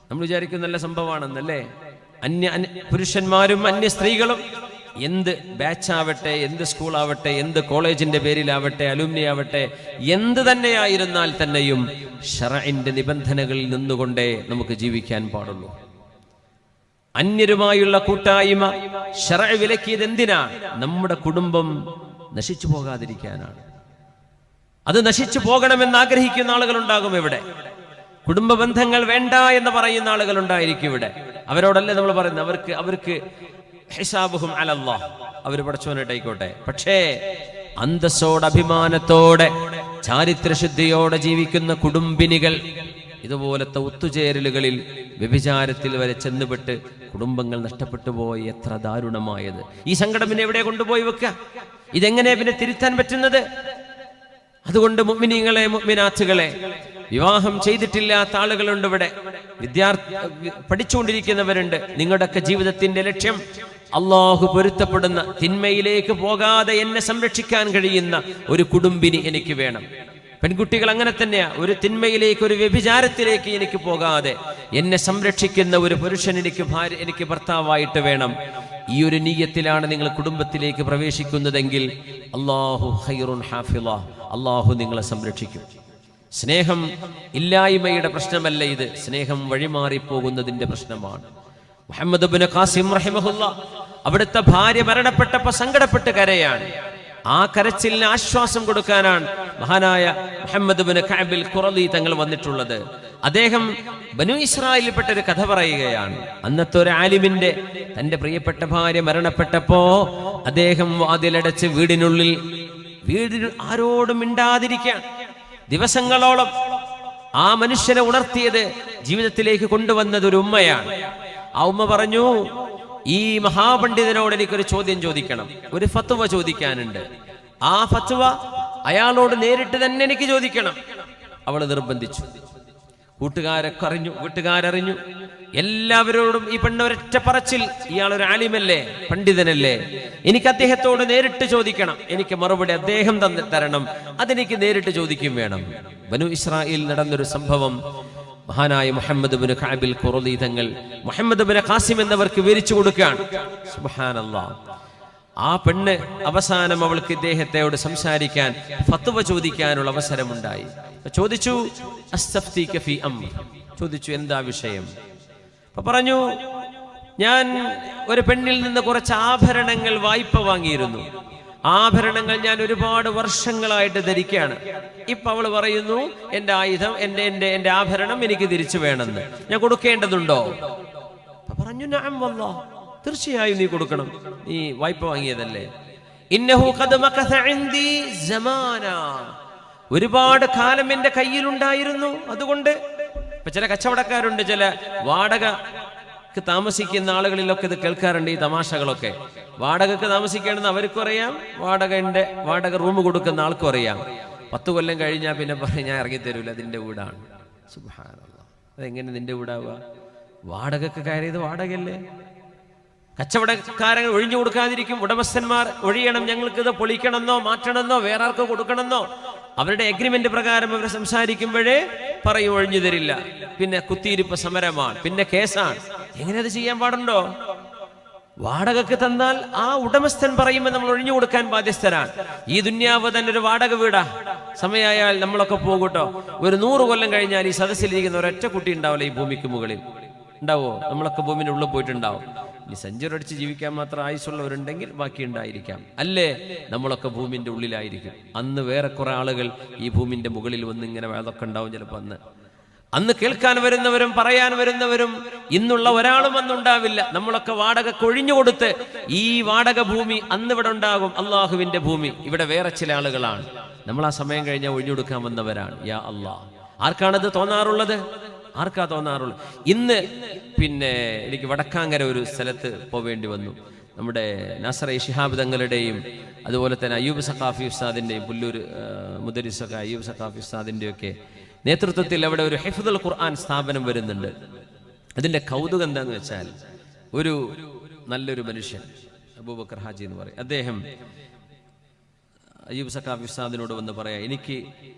നമ്മൾ വിചാരിക്കും നല്ല സംഭവമാണെന്നല്ലേ. പുരുഷന്മാരും അന്യ സ്ത്രീകളും എന്ത് ബാച്ചാവട്ടെ, എന്ത് സ്കൂളാവട്ടെ, എന്ത് കോളേജിന്റെ പേരിലാവട്ടെ, അലുമിനി ആവട്ടെ, എന്ത് തന്നെയായിരുന്നാൽ തന്നെയും ശറഇന്റെ നിബന്ധനകളിൽ നിന്നുകൊണ്ടേ നമുക്ക് ജീവിക്കാൻ പാടുള്ളൂ. അന്യരുമായുള്ള കൂട്ടായ്മ ശറഅ് വിലക്കിയത് എന്തിനാണ്? നമ്മുടെ കുടുംബം നശിച്ചു പോകാതിരിക്കാനാണ്. അത് നശിച്ചു പോകണമെന്ന് ആഗ്രഹിക്കുന്ന ആളുകളുണ്ടാകും ഇവിടെ. കുടുംബ ബന്ധങ്ങൾ വേണ്ട എന്ന് പറയുന്ന ആളുകളുണ്ടായിരിക്കും ഇവിടെ. അവരോടല്ലേ നമ്മൾ പറയുന്നത്, അവർക്ക് ഹിസാബുഹും അലല്ലാഹ്, അവർ പടച്ചവനായിട്ടായിക്കോട്ടെ. പക്ഷേ അന്തസ്സോടെ, അഭിമാനത്തോടെ, ചാരിത്രശുദ്ധിയോടെ ജീവിക്കുന്ന കുടുംബിനികൾ ഇതുപോലത്തെ ഒത്തുചേരലുകളിൽ വ്യഭിചാരത്തിൽ വരെ ചെന്നുപെട്ട് കുടുംബങ്ങൾ നഷ്ടപ്പെട്ടു പോയി. എത്ര ദാരുണമായത്! ഈ സങ്കടം പിന്നെ എവിടെ കൊണ്ടുപോയി വെക്കുക? ഇതെങ്ങനെ പിന്നെ തിരുത്താൻ പറ്റുന്നത്? അതുകൊണ്ട് മുഅ്മിനീങ്ങളെ, മുഅ്മിനാത്തുകളെ, വിവാഹം ചെയ്തിട്ടില്ലാത്ത ആളുകളുണ്ട് ഇവിടെ, പഠിച്ചുകൊണ്ടിരിക്കുന്നവരുണ്ട്. നിങ്ങളുടെയൊക്കെ ജീവിതത്തിന്റെ ലക്ഷ്യം അള്ളാഹു പൊരുത്തപ്പെടുന്ന, തിന്മയിലേക്ക് പോകാതെ എന്നെ സംരക്ഷിക്കാൻ കഴിയുന്ന ഒരു കുടുംബിനി എനിക്ക് വേണം. പെൺകുട്ടികൾ അങ്ങനെ തന്നെയാ. ഒരു തിന്മയിലേക്ക്, ഒരു വ്യഭിചാരത്തിലേക്ക് എനിക്ക് പോകാതെ എന്നെ സംരക്ഷിക്കുന്ന ഒരു പുരുഷൻ എനിക്ക് ഭർത്താവായിട്ട് വേണം. ഈ ഒരു നീയത്തിലാണ് നിങ്ങൾ കുടുംബത്തിലേക്ക് പ്രവേശിക്കുന്നതെങ്കിൽ അല്ലാഹു ഖൈറുൻ ഹാഫിള, അല്ലാഹു നിങ്ങളെ സംരക്ഷിക്കും. സ്നേഹം ഇല്ലായ്മയുടെ പ്രശ്നമല്ല ഇത്, സ്നേഹം വഴിമാറിപ്പോകുന്നതിന്റെ പ്രശ്നമാണ്. മുഹമ്മദ് ഇബ്നു ഖാസിം റഹിമഹുല്ലാ അവിടുത്തെ ഭാര്യ മരണപ്പെട്ടപ്പോൾ സങ്കടപ്പെട്ട് കരയാണ്. ആ കരച്ചിലിന് ആശ്വാസം കൊടുക്കാനാണ് മഹാനായ മുഹമ്മദ് ഇബ്നു കഅബിൽ ഖുറളി തങ്ങൾ വന്നിട്ടുള്ളത്. അദ്ദേഹം ബനു ഇസ്രായേലിൽപ്പെട്ട ഒരു കഥ പറയുകയാണ്. അന്നത്തെ ഒരു ആലിമിന്റെ തന്റെ പ്രിയപ്പെട്ട ഭാര്യ മരണപ്പെട്ടപ്പോ അദ്ദേഹം വാതിലടച്ച് വീടിനുള്ളിൽ ആരോടും മിണ്ടാതിരിക്കാൻ ദിവസങ്ങളോളം ആ മനുഷ്യനെ ഉണർത്തിയത്, ജീവിതത്തിലേക്ക് കൊണ്ടുവന്നത് ഒരു ഉമ്മയാണ്. ആ ഉമ്മ പറഞ്ഞു, ഈ മഹാപണ്ഡിതനോട് എനിക്കൊരു ചോദ്യം ചോദിക്കണം, ഒരു ഫത്വ ചോദിക്കാനുണ്ട്. ആ ഫത്വ അയാളോട് നേരിട്ട് തന്നെ എനിക്ക് ചോദിക്കണം. അവൾ നിർബന്ധിച്ചു. കൂട്ടുകാരൊക്കെ അറിഞ്ഞു, വീട്ടുകാരറിഞ്ഞു. എല്ലാവരോടും ഈ പെണ്ണ് ഒരൊറ്റ പറച്ചിൽ, ഇയാളൊരു ആലിമല്ലേ, പണ്ഡിതനല്ലേ, എനിക്ക് അദ്ദേഹത്തോട് നേരിട്ട് ചോദിക്കണം, എനിക്ക് മറുപടി അദ്ദേഹം തരണം, അതെനിക്ക് നേരിട്ട് ചോദിക്കും വേണം. ബനു ഇസ്രായേൽ നടന്നൊരു സംഭവം മഹാനായ മുഹമ്മദ് ബിൻ കഅബിൽ ഖുറദി തങ്ങൾ മുഹമ്മദ് ബിൻ ഖാസിം എന്നവർക്ക് വിവരിച്ചു കൊടുക്കുകയാണ്. സുബ്ഹാനല്ലാഹ്. ആ പെണ്ണ് അവസാനം അവൾക്ക് ഇദ്ദേഹത്തോട് സംസാരിക്കാൻ, ഫത്വ ചോദിക്കാനുള്ള അവസരമുണ്ടായി. ചോദിച്ചു, അസ്തഫ്തീക ഫീ അംർ, ചോദിച്ചു എന്താ വിഷയം. അപ്പൊ പറഞ്ഞു, ഞാൻ ഒരു പെണ്ണിൽ നിന്ന് കുറച്ച് ആഭരണങ്ങൾ വായ്പ വാങ്ങിയിരുന്നു. ആഭരണങ്ങൾ ഞാൻ ഒരുപാട് വർഷങ്ങളായിട്ട് ധരിക്കുകയാണ്. ഇപ്പൊ അവള് പറയുന്നു, എന്റെ ആയുധം, എന്റെ ആഭരണം എനിക്ക് തിരിച്ചു വേണമെന്ന്, ഞാൻ കൊടുക്കേണ്ടതുണ്ടോ? പറഞ്ഞു, നഅം വല്ലാഹ്, തീർച്ചയായും നീ കൊടുക്കണം, നീ വായ്പ വാങ്ങിയതല്ലേ. ഇന്നഹു ഖദ് മഖസ ഇൻദി സമാനാ, ഒരുപാട് കാലം എന്റെ കയ്യിലുണ്ടായിരുന്നു. അതുകൊണ്ട് ഇപ്പൊ ചില കച്ചവടക്കാരുണ്ട്, ചില വാടകക്ക് താമസിക്കുന്ന ആളുകളിലൊക്കെ ഇത് കേൾക്കാറുണ്ട്, ഈ തമാശകളൊക്കെ. വാടകക്ക് താമസിക്കണമെന്ന് അവർക്കും അറിയാം, വാടക റൂം കൊടുക്കുന്ന ആൾക്കും അറിയാം. 10 കൊല്ലം കഴിഞ്ഞാൽ പിന്നെ പറയും, ഞാൻ ഇറങ്ങിത്തരൂല, അതിന്റെ വീടാണ്. സുബ്ഹാനല്ലാഹ്. അതെങ്ങനെ നിന്റെ വീടാവുക? വാടകക്ക് കയറിയത് വാടകയല്ലേ? കച്ചവടക്കാരൻ ഒഴിഞ്ഞു കൊടുക്കാതിരിക്കും, ഉടമസ്ഥന്മാർ ഒഴിയണം, ഞങ്ങൾക്ക് ഇത് പൊളിക്കണമെന്നോ മാറ്റണമെന്നോ വേറെ ആർക്കോ കൊടുക്കണമെന്നോ അവരുടെ എഗ്രിമെന്റ് പ്രകാരം അവർ സംസാരിക്കുമ്പോഴേ പറയും ഒഴിഞ്ഞു തരില്ല. പിന്നെ കുത്തിയിരിപ്പ് സമരമാണ്, പിന്നെ കേസാണ്. എങ്ങനെ അത് ചെയ്യാൻ പാടുണ്ടോ? വാടകക്ക് തന്നാൽ ആ ഉടമസ്ഥൻ പറയുമ്പോൾ നമ്മൾ ഒഴിഞ്ഞു കൊടുക്കാൻ ബാധ്യസ്ഥരാണ്. ഈ ദുന്യാവ് തന്നെ ഒരു വാടക വീടാ. സമയമായാൽ നമ്മളൊക്കെ പോകൂട്ടോ. ഒരു 100 കൊല്ലം കഴിഞ്ഞാൽ ഈ സദസ്സിലിരിക്കുന്ന ഒരൊറ്റ കുട്ടി ഉണ്ടാവില്ല ഈ ഭൂമിക്ക് മുകളിൽ. ഉണ്ടാവോ? നമ്മളൊക്കെ ഭൂമിന്റെ ഉള്ളിൽ പോയിട്ടുണ്ടാവും. ഈ സെഞ്ചുറി അടിച്ച് ജീവിക്കാൻ മാത്രം ആയുസുള്ളവരുണ്ടെങ്കിൽ ബാക്കി ഉണ്ടായിരിക്കാം. അല്ലേ, നമ്മളൊക്കെ ഭൂമിന്റെ ഉള്ളിലായിരിക്കും. അന്ന് വേറെ കുറെ ആളുകൾ ഈ ഭൂമിന്റെ മുകളിൽ വന്ന് ഇങ്ങനെ അതൊക്കെ ഉണ്ടാവും. ചിലപ്പോൾ അന്ന് കേൾക്കാൻ വരുന്നവരും പറയാൻ വരുന്നവരും ഇന്നുള്ള ഒരാളും അന്നുണ്ടാവില്ല. നമ്മളൊക്കെ വാടക കൊഴിഞ്ഞു കൊടുത്ത് ഈ വാടക ഭൂമി അന്ന് ഇവിടെ ഉണ്ടാകും, അള്ളാഹുവിന്റെ ഭൂമി. ഇവിടെ വേറെ ചില ആളുകളാണ്, നമ്മൾ ആ സമയം കഴിഞ്ഞാൽ ഒഴിഞ്ഞു കൊടുക്കാൻ വന്നവരാണ്. യാ അള്ളാഹ്, ആർക്കാണത് തോന്നാറുള്ളത്? ആർക്കാ തോന്നാറുള്ളത്? ഇന്ന് പിന്നെ എനിക്ക് വടക്കാങ്കര ഒരു സ്ഥലത്ത് പോവേണ്ടി വന്നു. നമ്മുടെ നാസർ ശിഹാബ് തങ്ങളുടെയും അതുപോലെ തന്നെ അയ്യൂബ് സഖാഫി ഉസ്താദിന്റെയും, പുല്ലൂർ മുദരിസൊക്കെ അയ്യൂബ് സഖാഫി ഉസ്താദിന്റെയും ഒക്കെ നേതൃത്വത്തിൽ അവിടെ ഒരു ഹിഫ്ദുൽ ഖുർആൻ സ്ഥാപനം വരുന്നുണ്ട്. അതിന്റെ കൗതുകം എന്താന്ന് വെച്ചാൽ, ഒരു നല്ലൊരു മനുഷ്യൻ അബൂബക്കർ ഹാജി എന്ന് പറയും, അദ്ദേഹം അയ്യൂബ് സഖാഫി ഉസ്താദിനോട് വന്ന് പറയാ, എനിക്ക്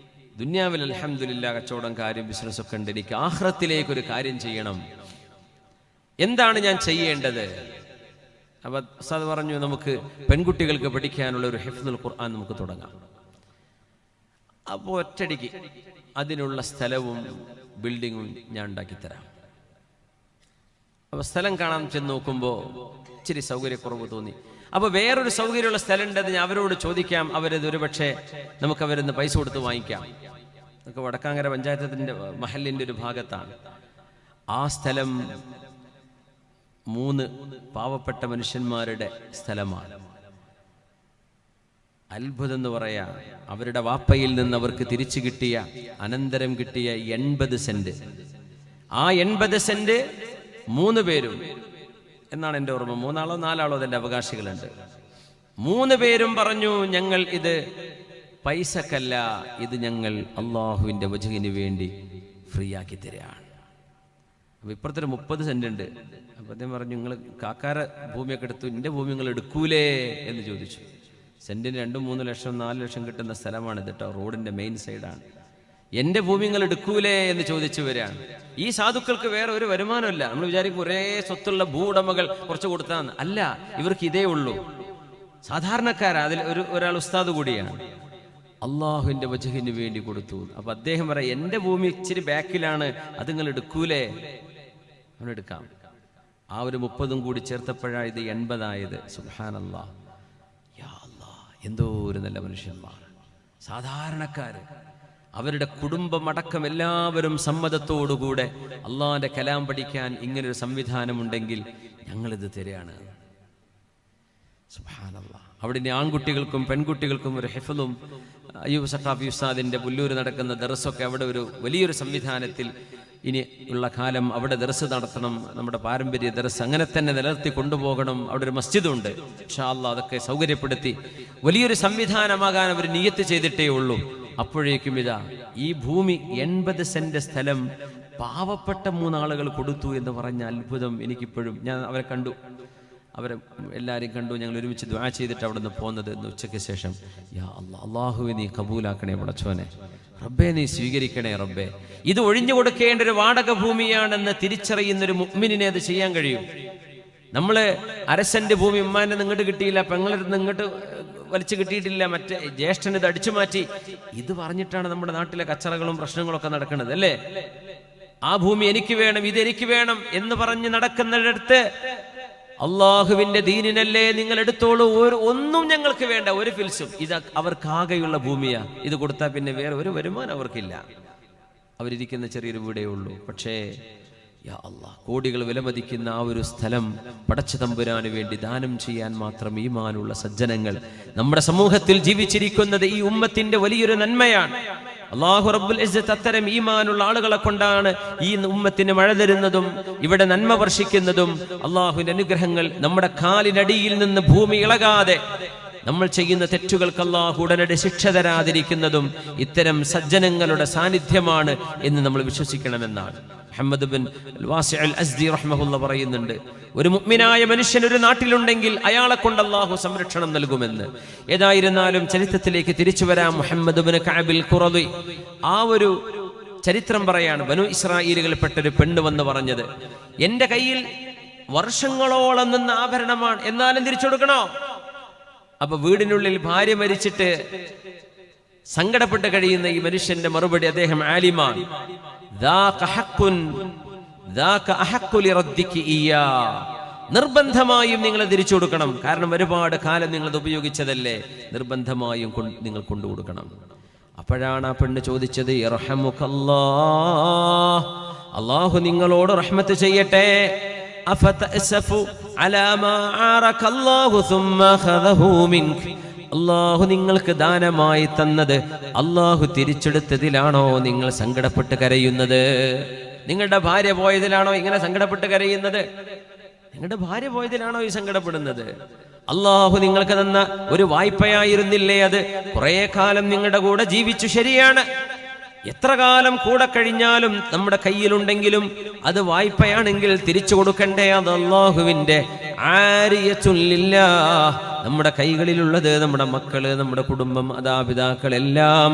ദുന്യാവിൽ അൽഹംദുലില്ലാ കച്ചവടം, കാര്യം, ബിസിനസ് ഒക്കെ ഉണ്ട്, എനിക്ക് ആഖിറത്തിലേക്ക് ഒരു കാര്യം ചെയ്യണം, എന്താണ് ഞാൻ ചെയ്യേണ്ടത്? അപ്പൊ ഉസ്താദ് പറഞ്ഞു, നമുക്ക് പെൺകുട്ടികൾക്ക് പഠിക്കാനുള്ള ഒരു ഹിഫ്ദുൽ ഖുർആൻ നമുക്ക് തുടങ്ങാം. അപ്പോൾ ഒറ്റടിക്ക് അതിനുള്ള സ്ഥലവും ബിൽഡിങ്ങും ഞാൻ ഉണ്ടാക്കിത്തരാം. അപ്പൊ സ്ഥലം കാണാൻ ചെന്ന് നോക്കുമ്പോൾ ഇച്ചിരി സൗകര്യക്കുറവ് തോന്നി. അപ്പൊ വേറൊരു സൗകര്യമുള്ള സ്ഥലം ഉണ്ടെന്ന് ഞാൻ അവരോട് ചോദിക്കാം, അവരത് ഒരു പക്ഷേ നമുക്ക് അവരിന്ന് പൈസ കൊടുത്ത് വാങ്ങിക്കാം. നമുക്ക് വടക്കാങ്കര പഞ്ചായത്തിന്റെ മഹലിന്റെ ഒരു ഭാഗത്താണ് ആ സ്ഥലം. 3 പാവപ്പെട്ട മനുഷ്യന്മാരുടെ സ്ഥലമാണ്. അത്ഭുതം എന്ന് പറയാ, അവരുടെ വാപ്പയിൽ നിന്ന് അവർക്ക് തിരിച്ചു കിട്ടിയ, അനന്തരം കിട്ടിയ 80 സെന്റ്. ആ 80 സെന്റ് 3 പേരും എന്നാണ് എൻ്റെ ഓർമ്മ, 3 ആളോ 4 ആളോ അതിന്റെ അവകാശികളുണ്ട്. 3 പേരും പറഞ്ഞു, ഞങ്ങൾ ഇത് പൈസക്കല്ല, ഇത് ഞങ്ങൾ അള്ളാഹുവിന്റെ വജ്ഹിന് വേണ്ടി ഫ്രീ ആക്കി തരാണ്. അപ്പൊ ഇപ്പുറത്തൊരു 30 സെന്റ് ഉണ്ട്. അപ്പൊ അദ്ദേഹം പറഞ്ഞു, നിങ്ങൾ കാക്കാര ഭൂമിയൊക്കെ എടുത്തു, എന്റെ ഭൂമി നിങ്ങൾ എടുക്കൂലേ എന്ന് ചോദിച്ചു. സെന്റിന് 2-3 ലക്ഷം 4 ലക്ഷം കിട്ടുന്ന സ്ഥലമാണ് ഇത് കേട്ടോ, റോഡിന്റെ മെയിൻ സൈഡാണ്. എന്റെ ഭൂമി നിങ്ങൾ എടുക്കൂലേ എന്ന് ചോദിച്ചു വരികയാണ്. ഈ സാധുക്കൾക്ക് വേറെ ഒരു വരുമാനമില്ല. നമ്മൾ വിചാരിക്കും ഒരേ സ്വത്തുള്ള ഭൂവുടമകൾ കുറച്ച് കൊടുത്താന്ന്. അല്ല, ഇവർക്ക് ഇതേ ഉള്ളൂ. സാധാരണക്കാരാ. അതിൽ ഒരാൾ ഉസ്താദ് കൂടിയാണ്. അള്ളാഹുവിന്റെ വജ്ഹിന് വേണ്ടി കൊടുത്തു. അപ്പൊ അദ്ദേഹം പറയാം, എന്റെ ഭൂമി ഇച്ചിരി ബാക്കിലാണ്, അത് നിങ്ങൾ എടുക്കൂലേ? അവനെടുക്കാം. ആ ഒരു 30 കൂടി ചേർത്തപ്പോഴാണ് ഇത് 80 ആയത്. സുബ്ഹാനല്ലാഹ്, യാ അല്ലാഹ്, എന്തോ ഒരു നല്ല മനുഷ്യന്മാർ, സാധാരണക്കാര്, അവരുടെ കുടുംബമടക്കം എല്ലാവരും സമ്മതത്തോടുകൂടെ അള്ളാഹിന്റെ കലാം പഠിക്കാൻ ഇങ്ങനൊരു സംവിധാനമുണ്ടെങ്കിൽ ഞങ്ങളിത് തരികയാണ്. സുബ്ഹാനല്ലാഹ്. അവിടെ ഇനി ആൺകുട്ടികൾക്കും പെൺകുട്ടികൾക്കും ഒരു ഹിഫ്ളും അയ്യൂബ് സഖാഫി ഉസ്താദിന്റെ പുല്ലൂര് നടക്കുന്ന ദർസൊക്കെ അവിടെ ഒരു വലിയൊരു സംവിധാനത്തിൽ ഇനി ഉള്ള കാലം അവിടെ ദർസ് നടത്തണം. നമ്മുടെ പാരമ്പര്യ ദർസ് അങ്ങനെ തന്നെ നിലനിർത്തി കൊണ്ടുപോകണം. അവിടെ ഒരു മസ്ജിദുണ്ട്. ഇൻഷാ അല്ലാഹ് അതൊക്കെ സൗകര്യപ്പെടുത്തി വലിയൊരു സംവിധാനമാകാൻ അവർ നിയത്ത് ചെയ്തിട്ടേ ഉള്ളൂ. അപ്പോഴേക്കും ഇതാ ഈ ഭൂമി 80 സെന്റ് സ്ഥലം പാവപ്പെട്ട 3 ആളുകൾ കൊടുത്തു എന്ന് പറഞ്ഞ അത്ഭുതം എനിക്കിപ്പോഴും. ഞാൻ അവരെ കണ്ടു, അവരെ എല്ലാവരെയും കണ്ടു. ഞങ്ങൾ ഒരുമിച്ച് ദുആ ചെയ്തിട്ട് അവിടെ നിന്ന് പോകുന്നത് ഇന്ന് ഉച്ചയ്ക്ക് ശേഷം. യാ അല്ലാഹ്, അല്ലാഹുവേ നീ കബൂലാക്കണേ പടച്ചോനെ, റബ്ബേ നീ സ്വീകരിക്കണേ റബ്ബേ. ഇത് ഒഴിഞ്ഞു കൊടുക്കേണ്ട ഒരു വാടക ഭൂമിയാണെന്ന് തിരിച്ചറിയുന്നൊരു മുഅ്മിനിനെ അത് ചെയ്യാൻ കഴിയും. നമ്മൾ അരസന്റെ ഭൂമി ഉമ്മാന്റെ നിങ്ങോട്ട് കിട്ടിയില്ല, പെങ്ങളിരുന്ന് നിങ്ങോട്ട് വലിച്ചു കിട്ടിയിട്ടില്ല, മറ്റേ ജ്യേഷ്ഠന് ഇത് അടിച്ചു മാറ്റി, ഇത് പറഞ്ഞിട്ടാണ് നമ്മുടെ നാട്ടിലെ കച്ചറകളും പ്രശ്നങ്ങളൊക്കെ നടക്കുന്നത് അല്ലേ? ആ ഭൂമി എനിക്ക് വേണം, ഇതെനിക്ക് വേണം എന്ന് പറഞ്ഞ് നടക്കുന്നിടത്ത് അള്ളാഹുവിന്റെ ദീനിനല്ലേ നിങ്ങൾ എടുത്തോളൂ, ഒന്നും ഞങ്ങൾക്ക് വേണ്ട, ഒരു ഫിൽസും. ഇത് അവർക്കാകെയുള്ള ഭൂമിയാ. ഇത് കൊടുത്താൽ പിന്നെ വേറെ ഒരു വരുമാനം അവർക്കില്ല. അവരിയ്ക്കുന്ന ചെറിയൊരു വീടേ ഉള്ളൂ. പക്ഷേ യാ അല്ലാഹ്, കോടികൾ വിലമതിക്കുന്ന ആ ഒരു സ്ഥലം പടച്ച തമ്പുരാന് വേണ്ടി ദാനം ചെയ്യാൻ മാത്രം ഈമാനുള്ള സജ്ജനങ്ങൾ നമ്മുടെ സമൂഹത്തിൽ ജീവിച്ചിരിക്കുന്നത് ഈ ഉമ്മത്തിന്റെ വലിയൊരു നന്മയാണ്. അല്ലാഹു റബ്ബുൽ ഇസ്സത്ത് അത്തരം ഈമാനുള്ള ആളുകളെ കൊണ്ടാണ് ഈ ഉമ്മത്തിന് മഴ തരുന്നതും ഇവിടെ നന്മ വർഷിക്കുന്നതും. അല്ലാഹുവിന്റെ അനുഗ്രഹങ്ങൾ നമ്മുടെ കാലിനടിയിൽ നിന്ന് ഭൂമി ഇളകാതെ നമ്മൾ ചെയ്യുന്ന തെറ്റുകൾക്ക് അല്ലാഹു ഉടനടി ശിക്ഷ തരാതിരിക്കുന്നതും ഇത്തരം സജ്ജനങ്ങളുടെ സാന്നിധ്യമാണ് എന്ന് നമ്മൾ വിശ്വസിക്കണമെന്നാണ്. മുഹമ്മദ് ബിൻ വാസിഅ അൽ അസ്ദി റഹ്മഹുല്ലാഹ് പറയുന്നുണ്ട്, ഒരു മുഅ്മിനായ മനുഷ്യൻ ഒരു നാട്ടിലുണ്ടെങ്കിൽ അയാളെ കൊണ്ട് അല്ലാഹു സംരക്ഷണം നൽകുമെന്ന്. ഏതായിരുന്നാലും ചരിത്രത്തിലേക്ക് തിരിച്ചു വരാം. മുഹമ്മദ് ബിൻ കഅബിൽ ഖുറദി ആ ഒരു ചരിത്രം പറയാണ്. ബനു ഇസ്രായേലുകളിൽപ്പെട്ടൊരു പെണ്ണ് വന്ന് പറഞ്ഞത്, എന്റെ കയ്യിൽ വർഷങ്ങളോളം നിന്ന ആഭരണമാണ്, എന്നാലും തിരിച്ചു കൊടുക്കണോ? അപ്പൊ വീടിനുള്ളിൽ ഭാര്യ മരിച്ചിട്ട് സങ്കടപ്പെട്ട് കഴിയുന്ന ഈ മനുഷ്യന്റെ മറുപടി, അദ്ദേഹം ആലിമാണ്, നിർബന്ധമായും നിങ്ങൾ തിരിച്ചു കൊടുക്കണം. കാരണം ഒരുപാട് കാലം നിങ്ങൾ അത് ഉപയോഗിച്ചതല്ലേ, നിർബന്ധമായും നിങ്ങൾ കൊണ്ടു കൊടുക്കണം. അപ്പോഴാണ് ആ പെണ്ണ് ചോദിച്ചത്, ഇർഹമുകല്ലാഹ്, അല്ലാഹു നിങ്ങളോട് റഹ്മത്ത് ചെയ്യട്ടെ. അഫതഅസഫു അലാ മാ ആറകല്ലാഹു സുമ്മ ഖദഹു മിൻക, അല്ലാഹു നിങ്ങൾക്ക് ദാനമായി തന്നത് അല്ലാഹു തിരിച്ചെടുത്തതിലാണോ നിങ്ങൾ സങ്കടപ്പെട്ട് കരയുന്നത്? നിങ്ങളുടെ ഭാര്യ പോയതിലാണോ ഇങ്ങനെ സങ്കടപ്പെട്ട് കരയുന്നത്? നിങ്ങളുടെ ഭാര്യ പോയതിലാണോ ഈ സങ്കടപ്പെടുന്നത്? അല്ലാഹു നിങ്ങൾക്ക് തന്ന ഒരു വായ്പയായിരുന്നില്ലേ അത്? കുറെ കാലം നിങ്ങളുടെ കൂടെ ജീവിച്ചു, ശരിയാണ്. എത്ര കാലം കൂടെ കഴിഞ്ഞാലും നമ്മുടെ കയ്യിലുണ്ടെങ്കിലും അത് വായ്പയാണെങ്കിൽ തിരിച്ചു കൊടുക്കണ്ടേ? അത് അല്ലാഹുവിന്റെ ആരിയത്തുൻ ലില്ലാഹ്, നമ്മുടെ കൈകളിലുള്ളത് നമ്മുടെ മക്കള്, നമ്മുടെ കുടുംബം, മാതാപിതാക്കൾ എല്ലാം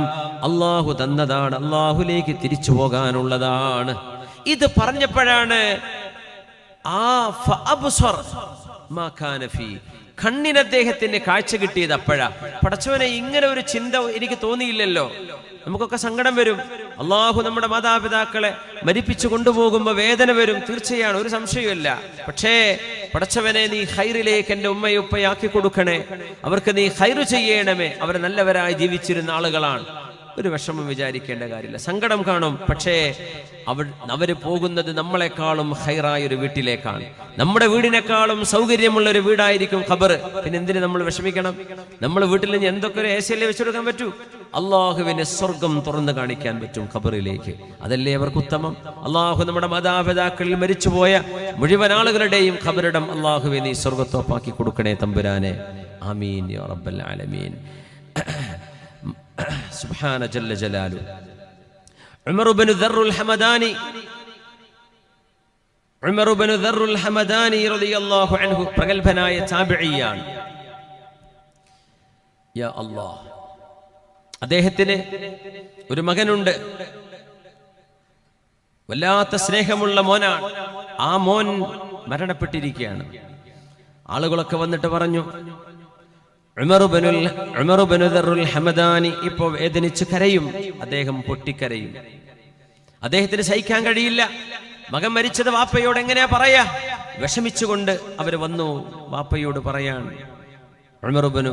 അല്ലാഹു തന്നതാണ്, അല്ലാഹുലേക്ക് തിരിച്ചു പോകാനുള്ളതാണ്. ഇത് പറഞ്ഞപ്പോഴാണ് കണ്ണിന് അദ്ദേഹത്തിന് കാഴ്ച കിട്ടിയത്. അപ്പോഴാ, പടച്ചവനെ ഇങ്ങനെ ഒരു ചിന്ത എനിക്ക് തോന്നിയില്ലല്ലോ. നമുക്കൊക്കെ സങ്കടം വരും. അല്ലാഹു നമ്മുടെ മാതാപിതാക്കളെ മരിപ്പിച്ചു കൊണ്ടുപോകുമ്പോൾ വേദന വരും, തീർച്ചയാണ്, ഒരു സംശയമില്ല. പക്ഷേ പടച്ചവനെ നീ ഖൈറിലേക്ക് എൻ്റെ ഉമ്മയും ഉപ്പയാക്കി കൊടുക്കണേ, അവർക്ക് നീ ഖൈറ് ചെയ്യണമേ. അവർ നല്ലവരായി ജീവിച്ചിരുന്ന ആളുകളാണ്. ഒരു വിഷമം വിചാരിക്കേണ്ട കാര്യമില്ല, സങ്കടം കാണും. പക്ഷേ അവര് പോകുന്നത് നമ്മളെക്കാളും ഖൈറായ ഒരു വീട്ടിലേക്കാണ്. നമ്മുടെ വീടിനേക്കാളും സൗകര്യമുള്ള ഒരു വീടായിരിക്കും ഖബർ. പിന്നെ എന്തിന് നമ്മൾ വിഷമിക്കണം? നമ്മൾ വീട്ടിൽ നിന്ന് എന്തൊക്കെ ഒരു ഏസിയല്ലേ വെച്ചെടുക്കാൻ പറ്റൂ? അള്ളാഹുവിന് സ്വർഗം തുറന്നു കാണിക്കാൻ പറ്റും ഖബറിലേക്ക്. അതല്ലേ അവർക്ക് ഉത്തമം. അള്ളാഹു നമ്മുടെ മാതാപിതാക്കളിൽ മരിച്ചുപോയ മുഴുവൻ ആളുകളുടെയും ഖബറിടം അള്ളാഹുവെ നീ സ്വർഗത്തോപ്പാക്കി കൊടുക്കണേ തമ്പുരാനെ. ആമീൻ യാ റബ്ബൽ ആലമീൻ. സുബ്ഹാന ജല്ല ജലാലു. ഉമർ ഇബ്നു ദർറുൽ ഹമദാനി, ഉമർ ഇബ്നു ദർറുൽ ഹമദാനി റളിയല്ലാഹു അൻഹു പ്രഗൽഭനായ താബിഈയാണ്. യാ അല്ലാഹ്, അദ്ദേഹത്തിന് ഒരു മകനുണ്ട്, വല്ലാത്ത സ്നേഹമുള്ള മോനാണ്. ആ മോൻ മരണപ്പെട്ടിരിക്കുകയാണ്. ആളുകളൊക്കെ വന്നിട്ട് പറഞ്ഞു, ഉമർ ഇബ്നു ദർറുൽ ഹമദാനി ഇപ്പോ വേദനിച്ച് കരയും. അദ്ദേഹം പൊട്ടിക്കരയും. അദ്ദേഹത്തിന് സഹിക്കാൻ കഴിയില്ല. മകൻ മരിച്ചത് വാപ്പയോട് എങ്ങനെയാ പറയാ? വിഷമിച്ചുകൊണ്ട് അവര് വന്നു വാപ്പയോട് പറയാൻ, ഉമർ ഇബ്നു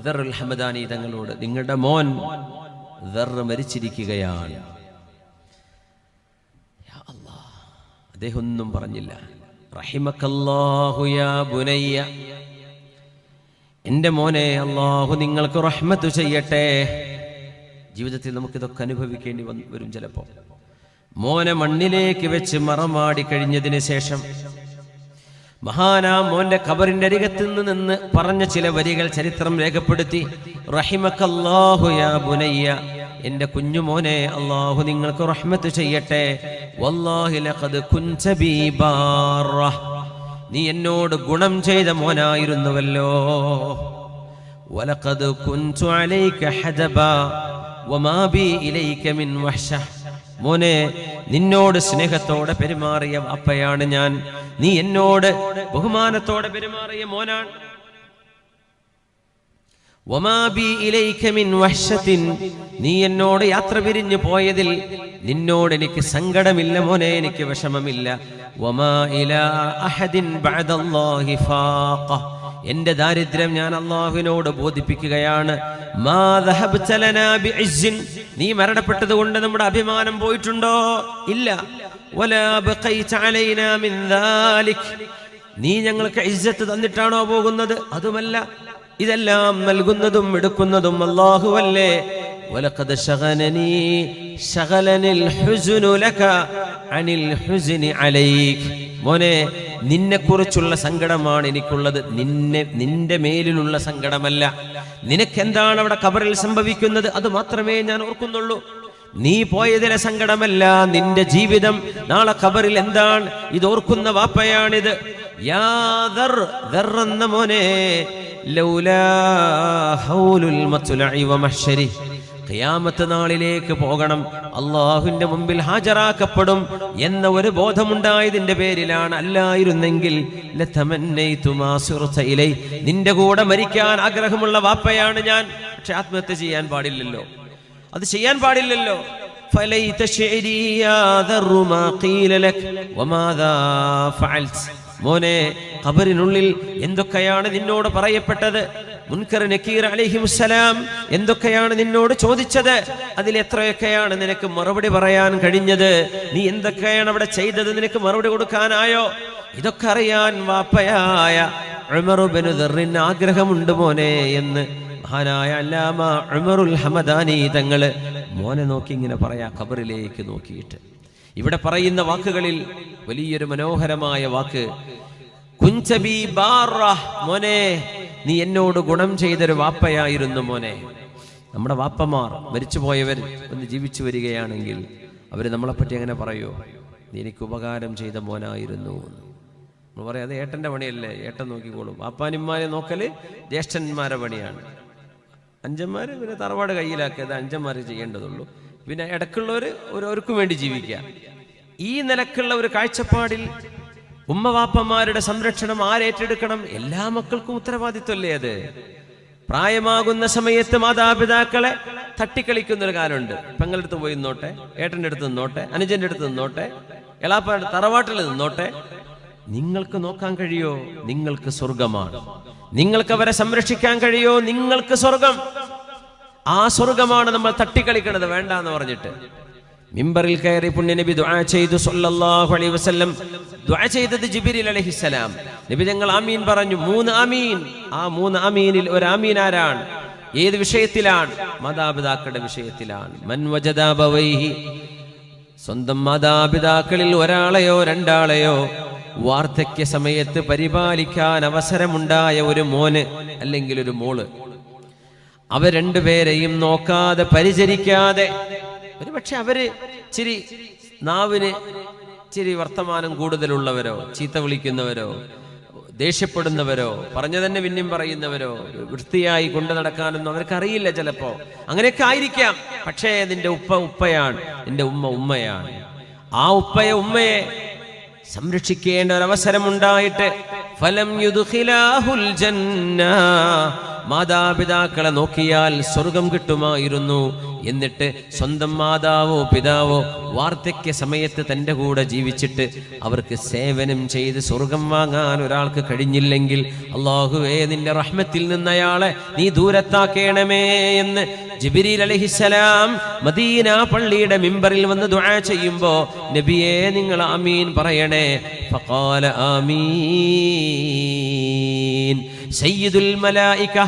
ദർറുൽ ഹമദാനി തങ്ങളോട്, നിങ്ങളുടെ മോൻ ദർ മരിച്ചിരിക്കുകയാണ്. യാ അല്ലാഹ്, അദ്ദേഹം ഒന്നും പറഞ്ഞില്ല. റഹിമക്കല്ലാഹു യാ ബുനയ്യ എൻ്റെ മോനെ അള്ളാഹു നിങ്ങൾക്ക് റഹ്മത്ത് ചെയ്യട്ടെ. ജീവിതത്തിൽ നമുക്കിതൊക്കെ അനുഭവിക്കേണ്ടി വരും ചിലപ്പോൾ. മോനെ മണ്ണിലേക്ക് വെച്ച് മറമാടി കഴിഞ്ഞതിന് ശേഷം മഹാനാം മോന്റെ ഖബറിന്റെ അരികത്ത് നിന്ന് പറഞ്ഞ ചില വരികൾ ചരിത്രം രേഖപ്പെടുത്തി. റഹിമക്കല്ലാഹു യാ ബുനയ്യ, എൻ്റെ കുഞ്ഞുമോനെ അള്ളാഹു നിങ്ങൾക്ക് റഹ്മത്ത് ചെയ്യട്ടെ. വല്ലാഹി ലഖദ് കുൻത ബീ ബാറ, നീ എന്നോട് ഗുണം ചെയ്ത മോനായിരുന്നുവല്ലോ. വലഖദ് കുൻതു അലൈക ഹദബാ വമാ ബി ഇലൈക മിൻ വഹ്ശ, മോനെ നിന്നോട് സ്നേഹത്തോടെ പെരുമാറിയ വാപ്പയാണ് ഞാൻ, നീ എന്നോട് ബഹുമാനത്തോടെ പെരുമാറിയ മോനാണ്. വമാ ബി ഇലൈക മിൻ വഹ്ശത്തിൻ, നീ എന്നോട് യാത്ര പിരിഞ്ഞു പോയതിൽ നിന്നോട് എനിക്ക് സങ്കടമില്ല മോനെ, എനിക്ക് വിഷമമില്ല. വമാ ഇലാ അഹദിൻ ബഅദല്ലാഹി ഫാഖ, എന്റെ ദാരിദ്ര്യം ഞാൻ അള്ളാഹുവിനോട് ബോധിപ്പിക്കുകയാണ്. മാ ദഹബ്ത ലനാ ബിഇസ്സിൻ, നീ മരണപ്പെട്ടത് കൊണ്ട് നമ്മുടെ അഭിമാനം പോയിട്ടുണ്ടോ? ഇല്ല. വലാ ബഖൈത അലൈനാ മിൻ ദാലിക്, നീ ഞങ്ങൾക്ക് ഇസ്സത്ത് തന്നിട്ടാണോ പോകുന്നത്? അതുമല്ല, ഇതെല്ലാം നൽകുന്നതും എടുക്കുന്നതും അല്ലാഹുവല്ലേ. വലഖദ് ശഗലനിൽ ഹുസ്നു ലക അനിൽ ഹുസ്നി അലൈക്, മോനെ നിന്നെക്കുറിച്ചുള്ള സങ്കടമാണ് എനിക്കുള്ളത്, നിന്റെ മേലിലുള്ള സങ്കടമല്ല. നിനക്കെന്താണ് അവിടെ ഖബറിൽ സംഭവിക്കുന്നത് അത് മാത്രമേ ഞാൻ ഓർക്കുന്നുള്ളൂ. നീ പോയതിലെ സങ്കടമല്ല, നിന്റെ ജീവിതം നാളെ ഖബറിൽ എന്താണ് ഇതോർക്കുന്ന വാപ്പയാണിത്. യാ ദർ, ദർ എന്ന മോനെ, ലൗലാ ഹൗലുൽ മത്ലഇ വമഹ്ശരി, ഖിയാമത്ത് നാളിലേക്ക് പോകണം, അള്ളാഹുവിന്റെ മുമ്പിൽ ഹാജരാക്കപ്പെടും എന്ന ഒരു ബോധമുണ്ടായതിന്റെ പേരിലാണ്. അല്ലായിരുന്നെങ്കിൽ ലതമന്നൈതു മാ സുർത ഇലൈ, നിന്റെ കൂടെ മരിക്കാൻ ആഗ്രഹമുള്ള വാപ്പയാണ് ഞാൻ. പക്ഷെ ആത്മഹത്യ ചെയ്യാൻ പാടില്ലല്ലോ, അത് ചെയ്യാൻ പാടില്ലല്ലോ. ഫലൈത ശിഅരി യാ ദറു മാ ഖീല ലക് വമാദാ ഫഅൽത്, മോനെ ഖബറിനുള്ളിൽ എന്തൊക്കെയാണ് നിന്നോട് പറയപ്പെട്ടത്? മുൻകർ നക്കീർ അലൈഹിമുസ്സലാം എന്തൊക്കെയാണ് നിന്നോട് ചോദിച്ചത്? അതിൽ എത്രയൊക്കെയാണ് നിനക്ക് മറുപടി പറയാൻ കഴിഞ്ഞത്? നീ എന്തൊക്കെയാണ് അവിടെ ചെയ്തത്? നിനക്ക് മറുപടി കൊടുക്കാനായോ? ഇതൊക്കെ അറിയാൻ വാപ്പയായ ഉമർ ഇബ്നു ദർറിന് ആഗ്രഹമുണ്ട് മോനെ എന്ന് മഹാനായ അല്ലാമ ഉമറുൽ ഹമദാനി തങ്ങള് മോനെ നോക്കി ഇങ്ങനെ പറയാ, ഖബറിലേക്ക് നോക്കിയിട്ട്. ഇവിടെ പറയുന്ന വാക്കുകളിൽ വലിയൊരു മനോഹരമായ വാക്ക്, കുൻത ബീ ബാറ, മോനെ നീ എന്നോട് ഗുണം ചെയ്തൊരു വാപ്പയായിരുന്നു മോനെ. നമ്മുടെ വാപ്പമാർ മരിച്ചുപോയവർ ഒന്ന് ജീവിച്ചു വരികയാണെങ്കിൽ അവർ നമ്മളെപ്പറ്റി എങ്ങനെ പറയോ? നീ എനിക്ക് ഉപകാരം ചെയ്ത മോനായിരുന്നു നമ്മൾ പറയാം. അത് ഏട്ടൻ്റെ പണിയല്ലേ, ഏട്ടൻ നോക്കിക്കോളും. വാപ്പാനിമാരെ നോക്കല് ജ്യേഷ്ഠന്മാരുടെ പണിയാണ്. അഞ്ചന്മാർ പിന്നെ തറവാട് കയ്യിലാക്കിയത് അഞ്ചന്മാർ ചെയ്യേണ്ടതുള്ളൂ. പിന്നെ ഇടയ്ക്കുള്ളവർ ഓരോർക്കും വേണ്ടി ജീവിക്കുക. ഈ നിലക്കുള്ള ഒരു കാഴ്ചപ്പാടിൽ ഉമ്മവാപ്പമാരുടെ സംരക്ഷണം ആരേറ്റെടുക്കണം? എല്ലാ മക്കൾക്കും ഉത്തരവാദിത്വമല്ലേ അത്? പ്രായമാകുന്ന സമയത്ത് മാതാപിതാക്കളെ തട്ടിക്കളിക്കുന്നൊരു കാലമുണ്ട്. പെങ്ങളുടെ അടുത്ത് പോയി നിന്നോട്ടെ, ഏട്ടൻ്റെ അടുത്ത് നിന്നോട്ടെ, അനുജന്റെ അടുത്ത് നിന്നോട്ടെ, എളാപ്പാരുടെ തറവാട്ടിൽ നിന്നോട്ടെ. നിങ്ങൾക്ക് നോക്കാൻ കഴിയോ? നിങ്ങൾക്ക് സ്വർഗമാണ്. നിങ്ങൾക്ക് അവരെ സംരക്ഷിക്കാൻ കഴിയോ? നിങ്ങൾക്ക് സ്വർഗം. ആ സ്വർഗമാണ് നമ്മൾ തട്ടിക്കളിക്കണത് വേണ്ടാന്ന് പറഞ്ഞിട്ട്. മിമ്പറിൽ കയറി പുണ്യനബി ദുആ ചെയ്തു സല്ലല്ലാഹു അലൈഹി വസല്ലം. ദുആ ചെയ്തത് ജിബ്രീൽ അലൈഹിസ്സലാം. നബി തങ്ങൾ ആമീൻ പറഞ്ഞു. 3 ആമീൻ. ആ 3 ആമീനിൽ ഒരു ആമീൻ ആരാണ്? ഏത് വിഷയത്തിലാണ്? മാതാപിതാക്കളുടെ വിഷയത്തിലാണ്. മൻ വജദ അബവൈഹി, സ്വന്തം മാതാപിതാക്കളിൽ ഒരാളെയോ രണ്ടാളെയോ വാർദ്ധക്യ സമയത്ത് പരിപാലിക്കാൻ അവസരമുണ്ടായ ഒരു മോന് അല്ലെങ്കിൽ ഒരു മോള്, അവർ രണ്ടുപേരെയും നോക്കാതെ പരിചരിക്കാതെ, ഒരു പക്ഷെ അവര് ചിരി നാവിന് ചിരി വർത്തമാനം കൂടുതലുള്ളവരോ, ചീത്ത വിളിക്കുന്നവരോ, ദേഷ്യപ്പെടുന്നവരോ, പറഞ്ഞു തന്നെ പിന്നെയും പറയുന്നവരോ, വൃത്തിയായി കൊണ്ടു നടക്കാനൊന്നും അവർക്കറിയില്ല ചിലപ്പോ. അങ്ങനെയൊക്കെ ആയിരിക്കാം. പക്ഷേ നിന്റെ ഉപ്പയാണ്, നിന്റെ ഉമ്മയാണ്. ആ ഉമ്മയെ സംരക്ഷിക്കേണ്ട ഒരവസരമുണ്ടായിട്ട് ഫലം യുദ്ഖിലാഹുൽ ജന്ന, മാതാപിതാക്കളെ നോക്കിയാൽ സ്വർഗം കിട്ടുമായിരുന്നു. എന്നിട്ട് സ്വന്തം മാതാവോ പിതാവോ വാർദ്ധക്യ സമയത്ത് തൻ്റെ കൂടെ ജീവിച്ചിട്ട് അവർക്ക് സേവനം ചെയ്ത് സ്വർഗം വാങ്ങാൻ ഒരാൾക്ക് കഴിഞ്ഞില്ലെങ്കിൽ, അല്ലാഹുവേ നിന്റെ റഹ്മത്തിൽ നിന്ന് അയാളെ നീ ദൂരത്താക്കേണമേ എന്ന് ജിബ്രീൽ അലൈഹിസ്സലാം മദീന പള്ളിയുടെ മിമ്പറിൽ വന്ന് ദുആ ചെയ്യുമ്പോൾ നബിയെ നിങ്ങൾ ആമീൻ പറയണേ. ഫഖാല ആമീൻ. സയ്യിദുൽ മലായിക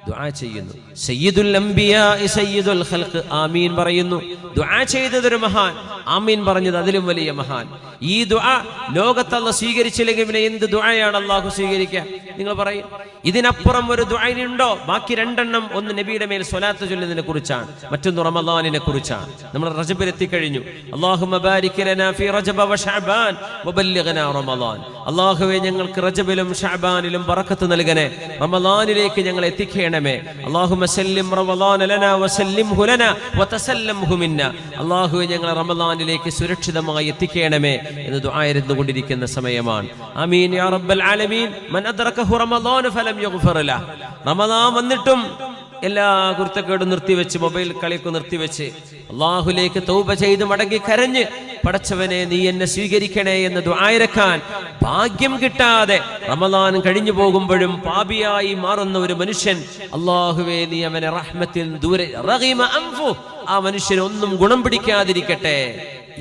ദുആ ചെയ്യുന്നു, സയ്യിദുൽ അംബിയാ സയ്യിദുൽ ഖൽഖ് ആമീൻ പറയുന്നു. ദുആ ചെയ്തതൊരു മഹാൻ, ആമീൻ പറഞ്ഞത് അതിലും വലിയ മഹാൻ. ഈ ദുആ ലോകത്ത് അല്ലാഹു സ്വീകരിച്ചില്ലെങ്കിൽ പിന്നെ എന്ത് ദുആയാണ് അല്ലാഹു സ്വീകരിക്കുക? നിങ്ങൾ പറയും. ഇതിനപ്പുറം ഒരു ദുആ ഉണ്ടോ? ബാക്കി രണ്ടെണ്ണം, ഒന്ന് നബിയുടെ മേൽ സ്വലാത്ത് ചൊല്ലുന്നതിനെ കുറിച്ചാണ്, മറ്റൊന്ന് റമളാനിനെ കുറിച്ചാണ്. നമ്മൾ റജബിൽ എത്തിക്കഴിഞ്ഞു. അല്ലാഹുമ്മ ബാരിക് ലനാ ഫീ റജബ വ ശഅബാൻ വബല്ലിഗ്നാ റമളാൻ. അല്ലാഹുവേ ഞങ്ങൾക്ക് റജബിലും ശഅബാനിലും ബറക്കത്ത് നൽകണേ, റമളാനിലേക്ക് ഞങ്ങൾ എത്തിക്കണമേ. അല്ലാഹുമ്മ സല്ലിം റമളാന ലനാ വസല്ലിംഹു ലനാ വതസല്ലംഹു മിന്നാ. അല്ലാഹുവേ ഞങ്ങളെ റമളാനിലേക്ക് സുരക്ഷിതമായി എത്തിക്കണമേ എന്ന് ദുആ ഇരുന്നുകൊണ്ടിരിക്കുന്ന സമയമാണ്. ആമീൻ യാ റബ്ബൽ ആലമീൻ. മൻ അദ്റകഹു റമളാൻ ഫലം യഗ്ഫർ ലഹു. റമളാൻ വന്നിട്ടും എല്ലാ കുരുത്തക്കേടും നിർത്തിവെച്ച്, മൊബൈൽ കളിയൊക്കെ നിർത്തിവെച്ച് അള്ളാഹുലേക്ക് തൗബ ചെയ്ത് മടങ്ങി കരഞ്ഞ് പടച്ചവനെ നീ എന്നെ സ്വീകരിക്കണേ എന്ന് ദുആയിരക്കാൻ ഭാഗ്യം കിട്ടാതെ റമളാൻ കഴിഞ്ഞു പോകുമ്പോഴും പാപിയായി മാറുന്ന ഒരു മനുഷ്യൻ, അള്ളാഹുവേ നീ അവനെ റഹ്മത്തിൽ ദൂരെ റഗീമ അൻഫു, ആ മനുഷ്യന് ഒന്നും ഗുണം പിടിക്കാതിരിക്കട്ടെ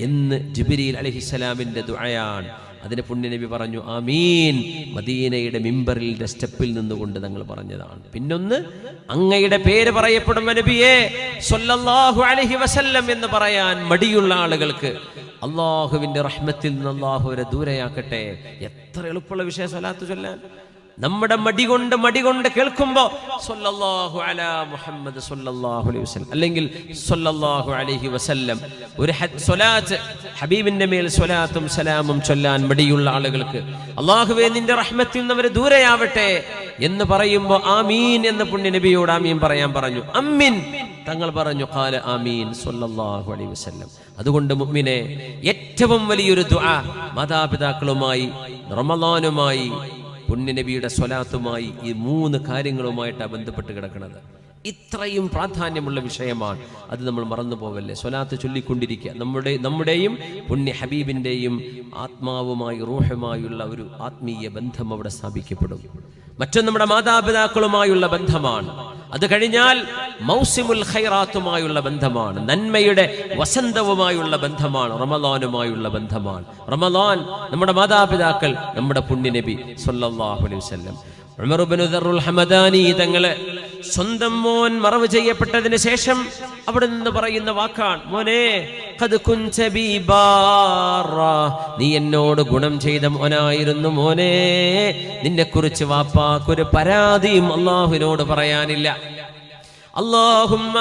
എന്ന് ജിബ്രീൽ അലൈഹിസ്സലാമിന്റെ ദുആയാണ്. അതിന് പുണ്യനബി പറഞ്ഞു ആമീൻ. മദീനയുടെ മിമ്പറിന്റെ സ്റ്റെപ്പിൽ നിന്നുകൊണ്ട് തങ്ങൾ പറഞ്ഞതാണ്. പിന്നൊന്ന്, അങ്ങയുടെ പേര് പറയപ്പെടുന്ന നബിയെ സ്വല്ലല്ലാഹു അലൈഹി വസല്ലം എന്ന് പറയാൻ മടിയുള്ള ആളുകൾക്ക് അള്ളാഹുവിന്റെ റഹ്മത്തിൽ നിന്ന് അള്ളാഹു അവരെ ദൂരെയാക്കട്ടെ. എത്ര എളുപ്പമുള്ള വിഷയം സ്വലാത്ത് ചൊല്ലാൻ. നമ്മുടെ മടി കൊണ്ട് കേൾക്കുമ്പോ സ്വല്ലല്ലാഹു അലാ മുഹമ്മദ് സ്വല്ലല്ലാഹു അലൈഹി വസല്ലം അല്ലെങ്കിൽ സ്വല്ലല്ലാഹു അലൈഹി വസല്ലം, ഒരു സ്വലാത്ത്, ഹബീബിന്റെ മേൽ സ്വലാത്തും സലാമും ചൊല്ലാൻ മടിയുള്ള ആളുകൾക്ക് അല്ലാഹുവേ നിന്റെ റഹ്മത്തിൽ നിന്ന് അവരെ ദൂരെയാവട്ടെ എന്ന് പറയുമ്പോ ആമീൻ എന്ന് പുണ്യ നബിയോട് ആമീൻ പറയാൻ പറഞ്ഞു. അമ്മിൻ തങ്ങൾ പറഞ്ഞു ഖാല ആമീൻ സ്വല്ലല്ലാഹു അലൈഹി വസല്ലം. അതുകൊണ്ട് മുഅ്മിനെ, ഏറ്റവും വലിയൊരു ദുആ മാതാപിതാക്കളുമായി, റമളാനുമായി, പുണ്യനബിയുടെ സ്വലാത്തുമായി, ഈ മൂന്ന് കാര്യങ്ങളുമായിട്ടാണ് ബന്ധപ്പെട്ട് കിടക്കുന്നത്. ഇത്രയും പ്രാധാന്യമുള്ള വിഷയമാണ്. അത് നമ്മൾ മറന്നു പോവല്ലേ. സ്വലാത്ത് ചൊല്ലിക്കൊണ്ടിരിക്കുക. നമ്മുടെയും പുണ്യ ഹബീബിന്റെയും ആത്മാവുമായി, റൂഹുമായുള്ള ഒരു ആത്മീയ ബന്ധം അവിടെ സ്ഥാപിക്കപ്പെടും. മറ്റൊന്ന് നമ്മുടെ മാതാപിതാക്കളുമായുള്ള ബന്ധമാണ്. അത് കഴിഞ്ഞാൽ മൗസിമുൽ ഖൈറാത്തുമായുള്ള ബന്ധമാണ്, നന്മയുടെ വസന്തവുമായുള്ള ബന്ധമാണ്, റമളാനുമായുള്ള ബന്ധമാണ്. റമളാൻ നമ്മുടെ മാതാപിതാക്കൾ, നമ്മുടെ പുണ്യനബി സ്വല്ലല്ലാഹു അലൈഹി വസല്ലം. ഉമർ ഇബ്നു ദർറുൽ ഹമദാനി തങ്ങളെ സ്വന്തം മോൻ മറവ് ചെയ്യപ്പെട്ടതിന് ശേഷം അവിടെ നിന്ന് പറയുന്ന വാക്കാണ്, മോനെ ഖദ് കുൻത ബി ബാറ, നീ എന്നോട് ഗുണം ചെയ്ത മോനായിരുന്നു മോനെ. നിന്നെക്കുറിച്ച് വാപ്പാക്കൊരു പരാതിയും അല്ലാഹുവിനോട് പറയാനില്ല. അല്ലാഹുമ്മ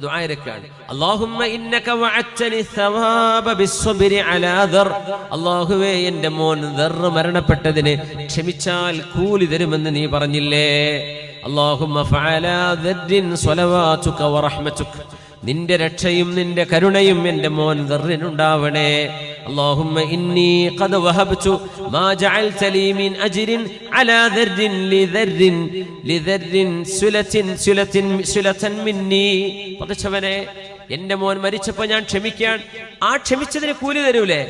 ദുആയിരക്കാണ്, അല്ലാഹുമ്മ ഇന്നക വഅദ്തനി സവാബ ബിസ്സബ്രി അലാ ദർ. അല്ലാഹുവേ എൻ്റെ മോൻ ദർ മരണപ്പെട്ടതിന് ക്ഷമിച്ചാൽ കൂലി തരുമെന്ന് നീ പറഞ്ഞില്ലേ. അല്ലാഹുമ്മ ഫഅലാ ദർരിൻ സ്വലവാതുക വറഹ്മതുക, നിന്റെ രക്ഷയും നിന്റെ കരുണയും എൻ്റെ മോൻ ദർറിനുണ്ടാവണേ. അല്ലാഹുമ്മ ഇന്നി ഖദ് വഹബ്തു മാ ജഅൽത ലീ മിൻ അജ്രിൻ അലാ ദർരിൻ ലിദർരിൻ സുലതൻ മിന്നി. പടച്ചവനെ, എൻ്റെ മോൻ മരിച്ചപ്പോൾ ഞാൻ ക്ഷമിക്കാൻ, ആ ക്ഷമിച്ചതിന് കൂലി തരൂലേ,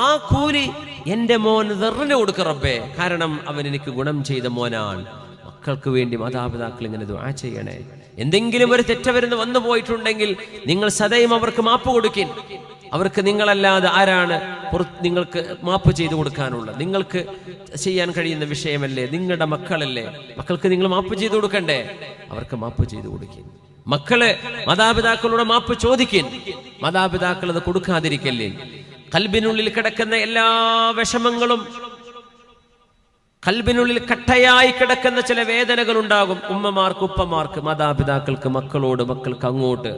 ആ കൂലി എൻ്റെ മോൻ ദർറിന് കൊടുക്ക റബ്ബേ, കാരണം അവൻ എനിക്ക് ഗുണം ചെയ്ത മോനാണ്. മക്കൾക്ക് വേണ്ടി മാതാപിതാക്കൾ ഇങ്ങനെ ദുആ ചെയ്യണേ. എന്തെങ്കിലും ഒരു തെറ്റവരുന്ന് വന്നു പോയിട്ടുണ്ടെങ്കിൽ നിങ്ങൾ സദയം അവർക്ക് മാപ്പ് കൊടുക്കിൻ. അവർക്ക് നിങ്ങളല്ലാതെ ആരാണ് നിങ്ങൾക്ക് മാപ്പ് ചെയ്തു കൊടുക്കാനുള്ളത്? നിങ്ങൾക്ക് ചെയ്യാൻ കഴിയുന്ന വിഷയമല്ലേ, നിങ്ങളുടെ മക്കളല്ലേ, മക്കൾക്ക് നിങ്ങൾ മാപ്പ് ചെയ്തു കൊടുക്കണ്ടേ? അവർക്ക് മാപ്പ് ചെയ്തു കൊടുക്കിൻ. മക്കള് മാതാപിതാക്കളോട് മാപ്പ് ചോദിക്കിൻ. മാതാപിതാക്കൾ അത് കൊടുക്കാതിരിക്കല്ലേ. ഖൽബിനുള്ളിൽ കിടക്കുന്ന എല്ലാ വിഷമങ്ങളും, ഖൽബിനുള്ളിൽ കട്ടയായി കിടക്കുന്ന ചില വേദനകൾ ഉണ്ടാകും. ഉമ്മമാർക്ക്, ഉപ്പമാർക്ക്, മാതാപിതാക്കൾക്ക്, മക്കളോട്, മക്കൾക്ക് അങ്ങോട്ട്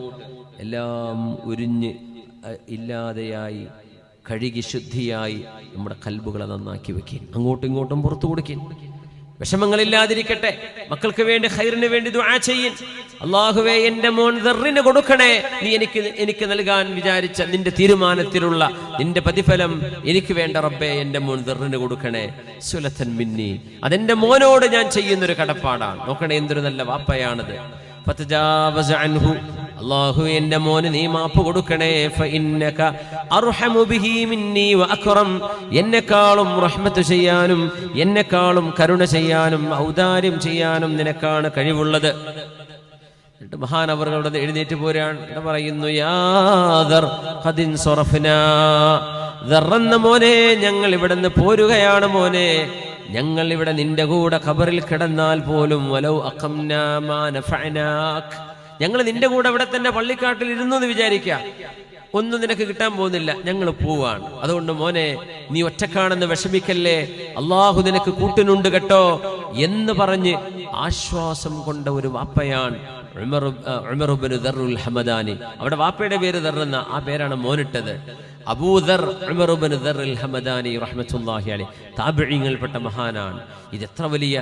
എല്ലാം ഉരിഞ്ഞ് ഇല്ലാതെയായി കഴുകി ശുദ്ധിയായി നമ്മുടെ ഖൽബുകളെ നന്നാക്കി വെക്കിൻ. അങ്ങോട്ടും ഇങ്ങോട്ടും പുറത്തു കൊടുക്കിൻ. വിഷമങ്ങളില്ലാതിരിക്കട്ടെ. മക്കൾക്ക് വേണ്ടി, ഖൈറിന് വേണ്ടി ദുആ ചെയ്യിൻ. അല്ലാഹുവേ എൻ്റെ മോൻ ദർറിന് കൊടുക്കണേ, നീ എനിക്ക് നൽകാൻ വിചാരിച്ച നിന്റെ തീരുമാനത്തിലുള്ള നിന്റെ പ്രതിഫലം എനിക്ക് വേണ്ട റബ്ബേ, എൻ്റെ മോൻ ദർറിന് കൊടുക്കണേ. സുലതൻ മിന്നി, അതെന്റെ മോനോട് ഞാൻ ചെയ്യുന്നൊരു കടപ്പാടാണ്. നോക്കണേ എന്തൊരു നല്ല വാപ്പയാണത്. ഫതജാവസ് അൻഹു, അല്ലാഹു എൻ്റെ മോന് നീ മാപ്പ് കൊടുക്കണേ. ഫഇന്നക അർഹമു ബിഹി മിന്നി വഅക്റം, എന്നെക്കാളും റഹ്മത്ത് ചെയ്യാനും എന്നെക്കാളും കരുണ ചെയ്യാനും ഔദാര്യം ചെയ്യാനും നിനക്കാണ് കഴിവുള്ളത്. എന്നിട്ട് മഹാനവറുകളുടെ എഴുന്നേറ്റ് പോരാണ്. പറയുന്നു, യാദർ ഖദിൻ സറഫ്നാ, ദർറന്ന മോനെ, ഞങ്ങൾ ഇവിടെ നിന്ന് പോരുകയാണ് മോനെ. ഞങ്ങൾ ഇവിടെ നിന്റെ കൂടെ ഖബറിൽ കിടന്നാൽ പോലും വലൗ അഖംനാ മാ നഫഅനാക്, ഞങ്ങൾ നിന്റെ കൂടെ ഇവിടെ തന്നെ പള്ളിക്കാട്ടിൽ ഇരുന്നു എന്ന് വിചാരിക്കുക, ഒന്നും നിനക്ക് കിട്ടാൻ പോകുന്നില്ല, ഞങ്ങൾ പോവാണ്. അതുകൊണ്ട് മോനെ, നീ ഒറ്റക്കാണെന്ന് വിഷമിക്കല്ലേ, അള്ളാഹു നിനക്ക് കൂട്ടിനുണ്ട് കേട്ടോ എന്ന് പറഞ്ഞ് ആശ്വാസം കൊണ്ട ഒരു വാപ്പയാണ് ഉമർ ഇബ്നു ദർറുൽ ഹമദാനി. അവിടെ വാപ്പയുടെ പേര് ദർറെന്ന, ആ പേരാണ് മോനിട്ടത്. അബൂദർ ഉമർ ഇബ്നു ദർറുൽ ഹമദാനി റഹ്മത്തുള്ളാഹി അലൈഹി, താബിഈങ്ങളിൽപ്പെട്ട മഹാനാണ്. ഇത് എത്ര വലിയ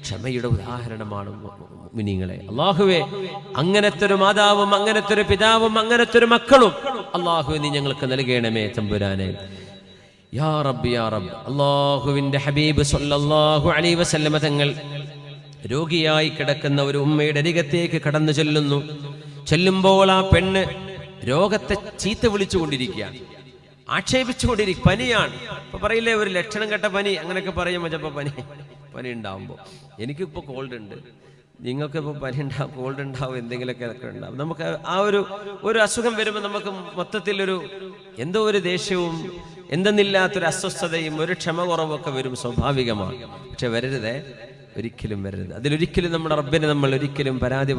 ക്ഷമയുടെ ഉദാഹരണമാണ് മുഅ്മിനീങ്ങളെ. അല്ലാഹുവേ, അങ്ങനത്തെ ഒരു മാതാവും അങ്ങനത്തെ ഒരു പിതാവും അങ്ങനത്തെ ഒരു മക്കളും അല്ലാഹുവേ നീ ഞങ്ങൾക്ക് നൽകണമേ തമ്പുരാനെ. യാ റബ്ബ് യാ റബ്ബ്. അല്ലാഹുവിന്റെ ഹബീബ് സല്ലല്ലാഹു അലൈഹി വസല്ലമ തങ്ങൾ രോഗിയായി കിടക്കുന്ന ഒരു ഉമ്മയുടെ അരികത്തേക്ക് കടന്നു ചെല്ലുമ്പോൾ ആ പെണ്ണ് രോഗത്തെ ചീത്ത വിളിച്ചുകൊണ്ടിരിക്കുകയാണ്, ആക്ഷേപിച്ചുകൊണ്ടിരിക്കുക. പനിയാണ്. ഇപ്പൊ പറയില്ലേ, ഒരു ലക്ഷണം കെട്ട പനി, അങ്ങനെയൊക്കെ പറയുമ്പോൾ ചിലപ്പോൾ പനി ഉണ്ടാവുമ്പോൾ, എനിക്കിപ്പോൾ കോൾഡ് ഉണ്ട്, നിങ്ങൾക്കിപ്പോൾ പനി ഉണ്ടാവും, കോൾഡ് ഉണ്ടാവും, എന്തെങ്കിലുമൊക്കെ ഉണ്ടാവും. നമുക്ക് ആ ഒരു അസുഖം വരുമ്പോൾ നമുക്ക് മൊത്തത്തിലൊരു എന്തോ ഒരു ദേഷ്യവും എന്തെന്നില്ലാത്തൊരു അസ്വസ്ഥതയും ഒരു ക്ഷമ കുറവൊക്കെ വരും, സ്വാഭാവികമാണ്. പക്ഷെ വരരുതേ, ഒരിക്കലും വരരുത്. അതിലൊരിക്കലും നമ്മുടെ റബ്ബിനെ നമ്മൾ ഒരിക്കലും പരാതി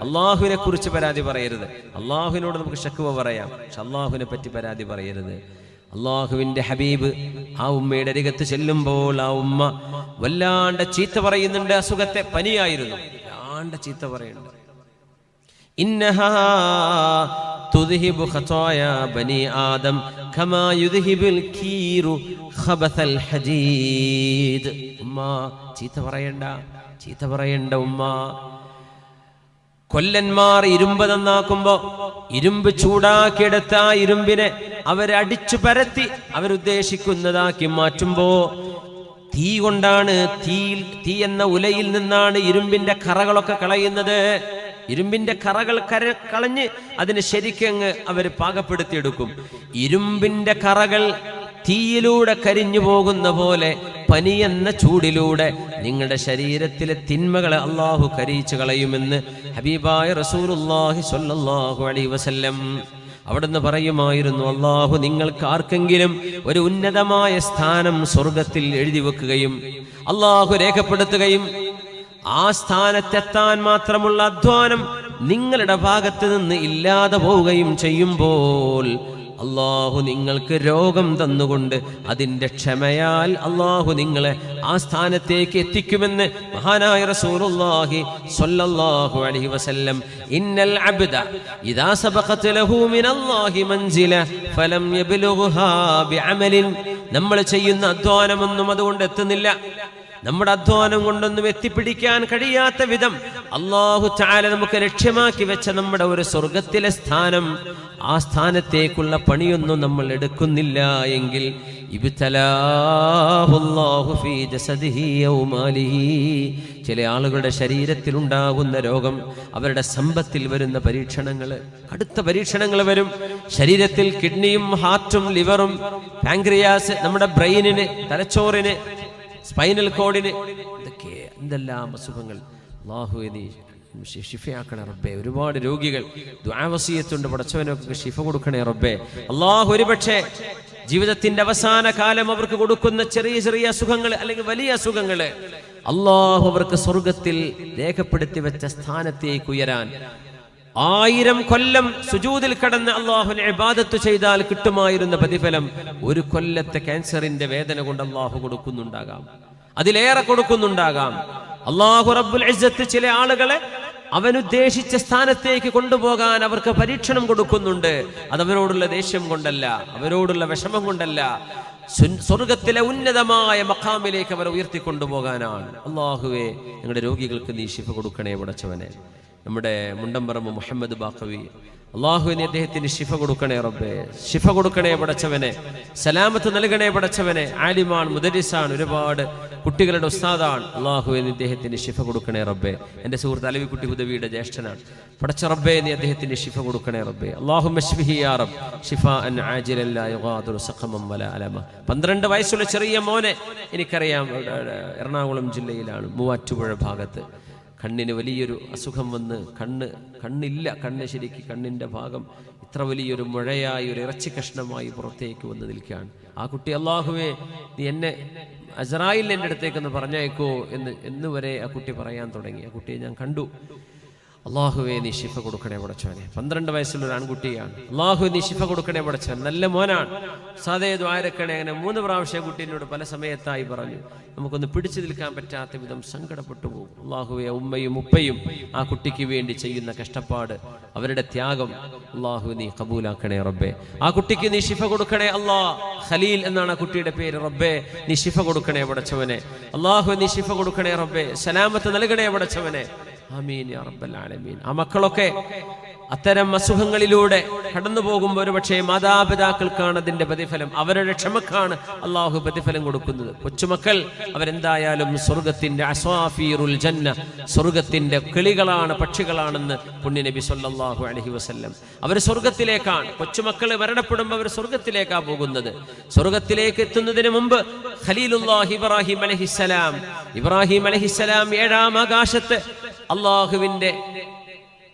അള്ളാഹുവിനെ കുറിച്ച് പരാതി പറയരുത്. അള്ളാഹുവിനോട് നമുക്ക് ശക്വ പറയാം, പക്ഷെ അള്ളാഹുവിനെ പറ്റി പരാതി പറയരുത്. അള്ളാഹുവിന്റെ ഹബീബ് ആ ഉമ്മയുടെ അരികത്ത് ചെല്ലുമ്പോൾ ആ ഉമ്മ വല്ലാണ്ട് ചീത്ത പറയുന്നുണ്ട്. അസുഖത്തെ, പനിയായിരുന്നു, വല്ലാണ്ട് ചീത്ത പറയുന്നുണ്ട്. ഇന്നഹാ തുദ്ഹിബു ഖതായാ ബനി ആദം കമാ യുദ്ഹിബുൽ കീറു ഖബസൽ ഹദീദ്. ഉമ്മ ചീത്ത പറയണ്ട ഉമ്മ. കൊല്ലന്മാർ ഇരുമ്പ് നന്നാക്കുമ്പോ ഇരുമ്പ് ചൂടാക്കിയെടുത്ത ആ ഇരുമ്പിനെ അവരടിച്ചു പരത്തി അവരുദ്ദേശിക്കുന്നതാക്കി മാറ്റുമ്പോ തീ കൊണ്ടാണ്, തീ എന്ന ഉലയിൽ നിന്നാണ് ഇരുമ്പിന്റെ കറകളൊക്കെ കളയുന്നത്. ഇരുമ്പിന്റെ കറകൾ കളഞ്ഞ് അതിന് ശരിക്കങ്ങ് അവര് പാകപ്പെടുത്തിയെടുക്കും. ഇരുമ്പിന്റെ കറകൾ തീയിലൂടെ കരിഞ്ഞു പോകുന്ന പോലെ പനി എന്ന ചൂടിലൂടെ നിങ്ങളുടെ ശരീരത്തിലെ തിന്മകളെ അള്ളാഹു കരിയിച്ചു കളയുമെന്ന് ഹബീബായ റസൂലുള്ളാഹി സ്വല്ലല്ലാഹു അലൈഹി വസല്ലം അവിടുന്ന് പറയുമായിരുന്നു. അള്ളാഹു നിങ്ങൾക്ക് ആർക്കെങ്കിലും ഒരു ഉന്നതമായ സ്ഥാനം സ്വർഗത്തിൽ എഴുതി വെക്കുകയും അള്ളാഹു രേഖപ്പെടുത്തുകയും ആ സ്ഥാനത്തെത്താൻ മാത്രമുള്ള അധ്വാനം നിങ്ങളുടെ ഭാഗത്ത് നിന്ന് ഇല്ലാതെ പോവുകയും ചെയ്യുമ്പോൾ അള്ളാഹു നിങ്ങൾക്ക് രോഗം തന്നുകൊണ്ട് അതിന്റെ ക്ഷമയാൽ അള്ളാഹു നിങ്ങളെ ആ സ്ഥാനത്തേക്ക് എത്തിക്കുമെന്ന് മഹാനായ റസൂലുള്ളാഹി സ്വല്ലല്ലാഹു അലൈഹി വസല്ലം. ഇന്നൽ അബ്ദ ഇദാ സബഖത് ലഹു മിനല്ലാഹി മൻസില ഫലം യബ്ലുഗ്ഹാ ബിഅമലിൻ. നമ്മൾ ചെയ്യുന്ന അധ്വാനമൊന്നും അതുകൊണ്ട് എത്തുന്നില്ല. നമ്മുടെ അധ്വാനം കൊണ്ടൊന്നും എത്തിപ്പിടിക്കാൻ കഴിയാത്ത വിധം അല്ലാഹു തആല നമുക്ക് ലക്ഷ്യമാക്കി വെച്ച നമ്മുടെ ഒരു സ്വർഗത്തിലെ സ്ഥാനം, ആ സ്ഥാനത്തേക്കുള്ള പണിയൊന്നും നമ്മൾ എടുക്കുന്നില്ല എങ്കിൽ ഇബ്തലാഹുല്ലാഹു ഫീ ജസദിഹി ഔ മാലിഹി. ചില ആളുകളുടെ ശരീരത്തിൽ ഉണ്ടാകുന്ന രോഗം, അവരുടെ സമ്പത്തിൽ വരുന്ന പരീക്ഷണങ്ങൾ, കടുത്ത പരീക്ഷണങ്ങൾ വരും. ശരീരത്തിൽ കിഡ്നിയും ഹാർട്ടും ലിവറും പാൻക്രിയാസ്, നമ്മുടെ ബ്രെയിനിന്, തലച്ചോറിന്, സ്പൈനൽ കോഡിന്, ഇതൊക്കെ എന്തെല്ലാം അസുഖങ്ങൾ. അല്ലാഹുവേ നീ ശിഫയാക്കണേ റബ്ബേ. ഒരുപാട് രോഗികൾ ദുആ വസിയത്തുണ്ട്, പടച്ചവനൊക്കെ ശിഫ കൊടുക്കണേ റബ്ബേ. അല്ലാഹു ഒരുപക്ഷെ ജീവിതത്തിന്റെ അവസാന കാലം അവർക്ക് കൊടുക്കുന്ന ചെറിയ ചെറിയ അസുഖങ്ങൾ അല്ലെങ്കിൽ വലിയ അസുഖങ്ങൾ അല്ലാഹു അവർക്ക് സ്വർഗത്തിൽ രേഖപ്പെടുത്തി വെച്ച സ്ഥാനത്തേക്ക് ഉയരാൻ 1000 കൊല്ലം സുജൂദിൽ കടന്ന് അല്ലാഹുവിനെ ഇബാദത്ത് ചെയ്താൽ കിട്ടുമായിരുന്ന പ്രതിഫലം 1 കൊല്ലത്തെ ക്യാൻസറിന്റെ വേദന കൊണ്ട് അല്ലാഹു കൊടുക്കുന്നുണ്ടാകാം, അതിലേറെ കൊടുക്കുന്നുണ്ടാകാം. അല്ലാഹു റബ്ബുൽ ഇസ്സത്ത് ചില ആളുകളെ അവനുദ്ദേശിച്ച സ്ഥാനത്തേക്ക് കൊണ്ടുപോകാൻ അവർക്ക് പരീക്ഷണം കൊടുക്കുന്നുണ്ട്. അത് അവരോടുള്ള ദേഷ്യം കൊണ്ടല്ല, അവരോടുള്ള വിഷമം കൊണ്ടല്ല, സ്വർഗത്തിലെ ഉന്നതമായ മഖാമിലേക്ക് അവരെ ഉയർത്തിക്കൊണ്ടുപോകാനാണ്. അല്ലാഹുവേ, ഞങ്ങളുടെ രോഗികൾക്ക് നീ ശിഫ കൊടുക്കണേ പടച്ചവനെ. നമ്മുടെ മുണ്ടമ്പറമ്പ് മുഹമ്മദ് ബാഖവി, അല്ലാഹുവിനെ അദ്ദേഹത്തിന് ശിഫ കൊടുക്കണേ റബ്ബേ, ശിഫ കൊടുക്കണേ പടച്ചവനെ, സലാമത്ത് നൽകണേ പടച്ചവനെ. ആലിമാൻ, മുദരിസാണ്, ഒരുപാട് കുട്ടികളുടെ ഉസ്താദാണ്. അല്ലാഹുവിനെ ഇദ്ദേഹത്തിന് ശിഫ കൊടുക്കണേ റബ്ബേ. എൻ്റെ സുഹൃത്ത് അലവിക്കുട്ടി ഹുദവിയുടെ ജ്യേഷ്ഠനാണ്. പടച്ച റബ്ബേ, നീ അദ്ദേഹത്തിന് ശിഫ കൊടുക്കണേ റബ്ബേ. അല്ലാഹുമ്മ ശ്ഫിഹി യാ റബ്ബ് ശിഫാഅൻ ആജിലൻ ലാ യുഗാദിറു സഖമൻ വലാ അലമ. 12 വയസ്സുള്ള ചെറിയ മോനെ, എനിക്കറിയാം, എറണാകുളം ജില്ലയിലാണ്, മൂവാറ്റുപുഴ ഭാഗത്ത് കണ്ണിന് വലിയൊരു അസുഖം വന്ന് കണ്ണില്ല, ശരിക്ക് കണ്ണിൻ്റെ ഭാഗം ഇത്ര വലിയൊരു മുഴയായി ഒരു ഇറച്ചി കഷ്ണമായി പുറത്തേക്ക് വന്ന് നിൽക്കുകയാണ്. ആ കുട്ടി അല്ലാഹുവേ നീ എന്നെ അസ്രായിൽ എൻ്റെ അടുത്തേക്കൊന്ന് പറഞ്ഞയക്കോ എന്ന് വരെ ആ കുട്ടി പറയാൻ തുടങ്ങി. ആ കുട്ടിയെ ഞാൻ കണ്ടു. അല്ലാഹുവേ നീ ശിഫ കൊടുക്കണേ പടച്ചവനെ. 12 വയസ്സുള്ള ഒരു ആൺകുട്ടിയാണ്. അല്ലാഹുവേ നീ ശിഫ കൊടുക്കണേ പടച്ചവൻ, നല്ല മോനാണ്, സാദേ ദ്വാരക്കണേ. അങ്ങനെ 3 പ്രാവശ്യം കുട്ടീനോട് പല സമയത്തായി പറഞ്ഞു. നമുക്കൊന്ന് പിടിച്ചു നിൽക്കാൻ പറ്റാത്ത വിധം സങ്കടപ്പെട്ടു പോകും. അല്ലാഹുവേ ഉമ്മയും ഉപ്പയും ആ കുട്ടിക്ക് വേണ്ടി ചെയ്യുന്ന കഷ്ടപ്പാട്, അവരുടെ ത്യാഗം അല്ലാഹു നീ കബൂലാക്കണേ റബ്ബേ. ആ കുട്ടിക്ക് നീ ശിഫ കൊടുക്കണേ അല്ലാ. ഖലീൽ എന്നാണ് ആ കുട്ടിയുടെ പേര്. റബ്ബേ നീ ശിഫ കൊടുക്കണേ പടച്ചവനെ. അല്ലാഹു നീ ശിഫ കൊടുക്കണേ റബ്ബേ, സലാമത്ത് നൽകണേ പടച്ചവനെ. ആമീൻ യാ റബ്ബൽ ആലമീൻ. ആ മക്കളൊക്കെ അത്തരം അസുഖങ്ങളിലൂടെ കടന്നു പോകുമ്പോൾ ഒരു പക്ഷേ മാതാപിതാക്കൾക്കാണ് അതിന്റെ പ്രതിഫലം, അവരുടെ ക്ഷമക്കാണ് അള്ളാഹു പ്രതിഫലം കൊടുക്കുന്നത്. കൊച്ചുമക്കൾ അവരെന്തായാലും സ്വർഗത്തിന്റെ അസ്വാഫീറുൽ ജന്ന, സ്വർഗത്തിന്റെ കിളികളാണ്, പക്ഷികളാണെന്ന് പുണ്യനബി സല്ലല്ലാഹു അലൈഹി വസല്ലം. അവർ സ്വർഗത്തിലേക്കാണ്. കൊച്ചുമക്കൾ മരണപ്പെടുമ്പോൾ അവർ സ്വർഗത്തിലേക്കാണ് പോകുന്നത്. സ്വർഗത്തിലേക്ക് എത്തുന്നതിന് മുമ്പ് ഖലീലുല്ലാഹി ഇബ്രാഹിം അലൈഹിസ്സലാം 7-ാം ആകാശത്ത്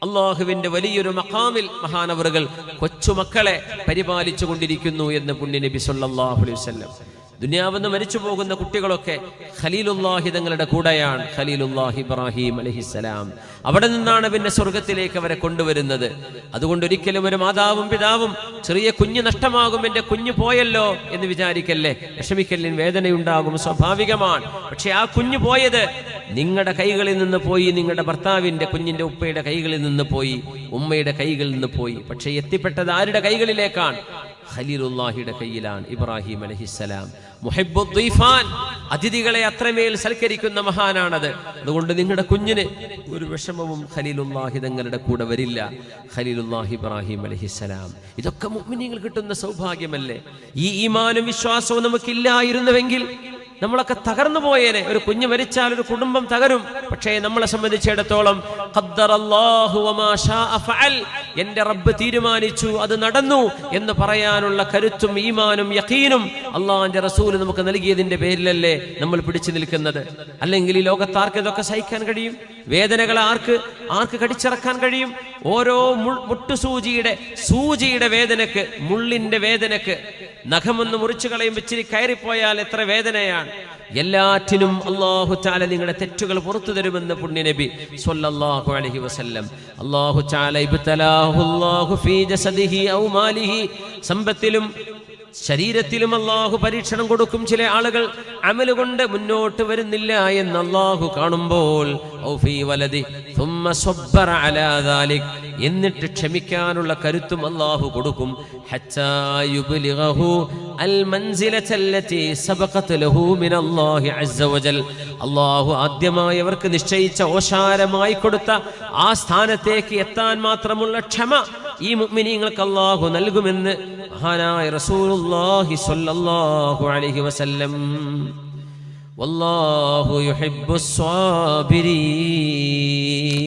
അള്ളാഹുവിന്റെ വലിയൊരു മഖാമിൽ മഹാനവറുകൾ കൊച്ചുമക്കളെ പരിപാലിച്ചു കൊണ്ടിരിക്കുന്നു എന്ന് പുണ്യനബി സല്ലല്ലാഹു അലൈഹി വസല്ലം. ദുനിയാവെന്ന് മരിച്ചു പോകുന്ന കുട്ടികളൊക്കെ ഖലീലുല്ലാഹി തങ്ങളുടെ കൂടെയാണ്. ഖലീലുല്ലാഹി ഇബ്രാഹിം അലൈഹിസ്സലാം. അവിടെ നിന്നാണ് പിന്നെ സ്വർഗത്തിലേക്ക് അവരെ കൊണ്ടുവരുന്നത്. അതുകൊണ്ട് ഒരിക്കലും ഒരു മാതാവും പിതാവും ചെറിയ കുഞ്ഞ് നഷ്ടമാകും, എൻ്റെ കുഞ്ഞ് പോയല്ലോ എന്ന് വിചാരിക്കല്ലേ, വിഷമിക്കലിന് വേദനയുണ്ടാകും, സ്വാഭാവികമാണ്. പക്ഷെ ആ കുഞ്ഞ് പോയത് നിങ്ങളുടെ കൈകളിൽ നിന്ന് പോയി, നിങ്ങളുടെ ഭർത്താവിന്റെ കുഞ്ഞിന്റെ ഉപ്പയുടെ കൈകളിൽ നിന്ന് പോയി, ഉമ്മയുടെ കൈകളിൽ നിന്ന് പോയി. പക്ഷെ എത്തിപ്പെട്ടത് ആരുടെ കൈകളിലേക്കാണ്? ഖലീലുല്ലാഹിയുടെ കയ്യിലാണ്. ഇബ്രാഹിം അലൈഹിസ്സലാം മുഹിബ്ബുദ്ദീഫാൻ, അതിഥികളെ അത്രമേൽ സൽക്കരിക്കുന്ന മഹാനാണത്. അതുകൊണ്ട് നിങ്ങളുടെ കുഞ്ഞിന് ഒരു വിഷമവും ഖലീലുല്ലാഹി തങ്ങളുടെ കൂടെ വരില്ല. ഖലീലുല്ലാഹി ഇബ്രാഹിം അലൈഹിസ്സലാം. ഇതൊക്കെ മുഅ്മിനീങ്ങൾ കിട്ടുന്ന സൗഭാഗ്യമല്ലേ? ഈ ഈമാനും വിശ്വാസവും നമുക്കില്ലായിരുന്നുവെങ്കിൽ നമ്മളൊക്കെ തകർന്നു പോയേനെ. ഒരു കുഞ്ഞ് മരിച്ചാൽ ഒരു കുടുംബം തകരും. പക്ഷേ നമ്മളെ സംബന്ധിച്ചിടത്തോളം ഖദ്ദറല്ലാഹു വമാ ശാഅ ഫഅൽ, എൻ്റെ റബ്ബ് തീരുമാനിച്ചു അത് നടന്നു എന്ന് പറയാനുള്ള കരുത്തും ഈമാനും യഖീനും അള്ളാഹുവിന്റെ റസൂൽ നമുക്ക് നൽകിയതിന്റെ പേരിലല്ലേ നമ്മൾ പിടിച്ചു നിൽക്കുന്നത്. അല്ലെങ്കിൽ ഈ ലോകത്ത് ആർക്ക് ഇതൊക്കെ സഹിക്കാൻ കഴിയും? വേദനകൾ ആർക്ക് കടിച്ചിറക്കാൻ കഴിയും? ഓരോ സൂചിയുടെ വേദനക്ക്, മുള്ളിന്റെ വേദനക്ക്, നഖമൊന്ന് മുറിച്ചു കളയും ഇച്ചിരി കയറിപ്പോയാൽ എത്ര വേദനയാണ്. എല്ലാറ്റിനും അല്ലാഹു തആല നിങ്ങളുടെ തെറ്റുകൾ പുറത്തു തരുമെന്ന് പുണ്യനബി സ്വല്ലല്ലാഹു അലൈഹി വസല്ലം. അല്ലാഹു തആല ഇബ്തലാഹു അല്ലാഹു ഫീ ജസദിഹി ഔ മാലിഹി, സമ്പത്തിലും ശരീരത്തിലും അല്ലാഹു പരീക്ഷണം കൊടുക്കും. ചില ആളുകൾ അമൽ കൊണ്ട് മുന്നോട്ട് വരുന്നില്ല എന്ന് അല്ലാഹു കാണുമ്പോൾ ഔ ഫീ വലദി സുമ്മ സബ്ബറ അലാ ദാലിക്, എന്നിട്ട് ക്ഷമിക്കാനുള്ള കരുത്തും അല്ലാഹു കൊടുക്കും. ഹത്താ യുബ്ലിഗഹു അൽ മൻസിലത്തല്ലതി സബഖത് ലഹു മിനല്ലാഹി അസ്സ വജൽ, അല്ലാഹു ആദ്യമായി അവർക്ക് നിശ്ചയിച്ച ഓശാരമായി കൊടുത്ത ആ സ്ഥാനത്തേക്ക് എത്താൻ മാത്രമുള്ള ക്ഷമ ഈ മുഅ്മിനീങ്ങൾക്ക് അല്ലാഹു നൽകുമെന്ന് മഹാനായ റസൂലുള്ളാഹി സ്വല്ലല്ലാഹു അലൈഹി വസല്ലം. വല്ലാഹു യുഹിബ്ബുസ് സ്വാബിരീൻ.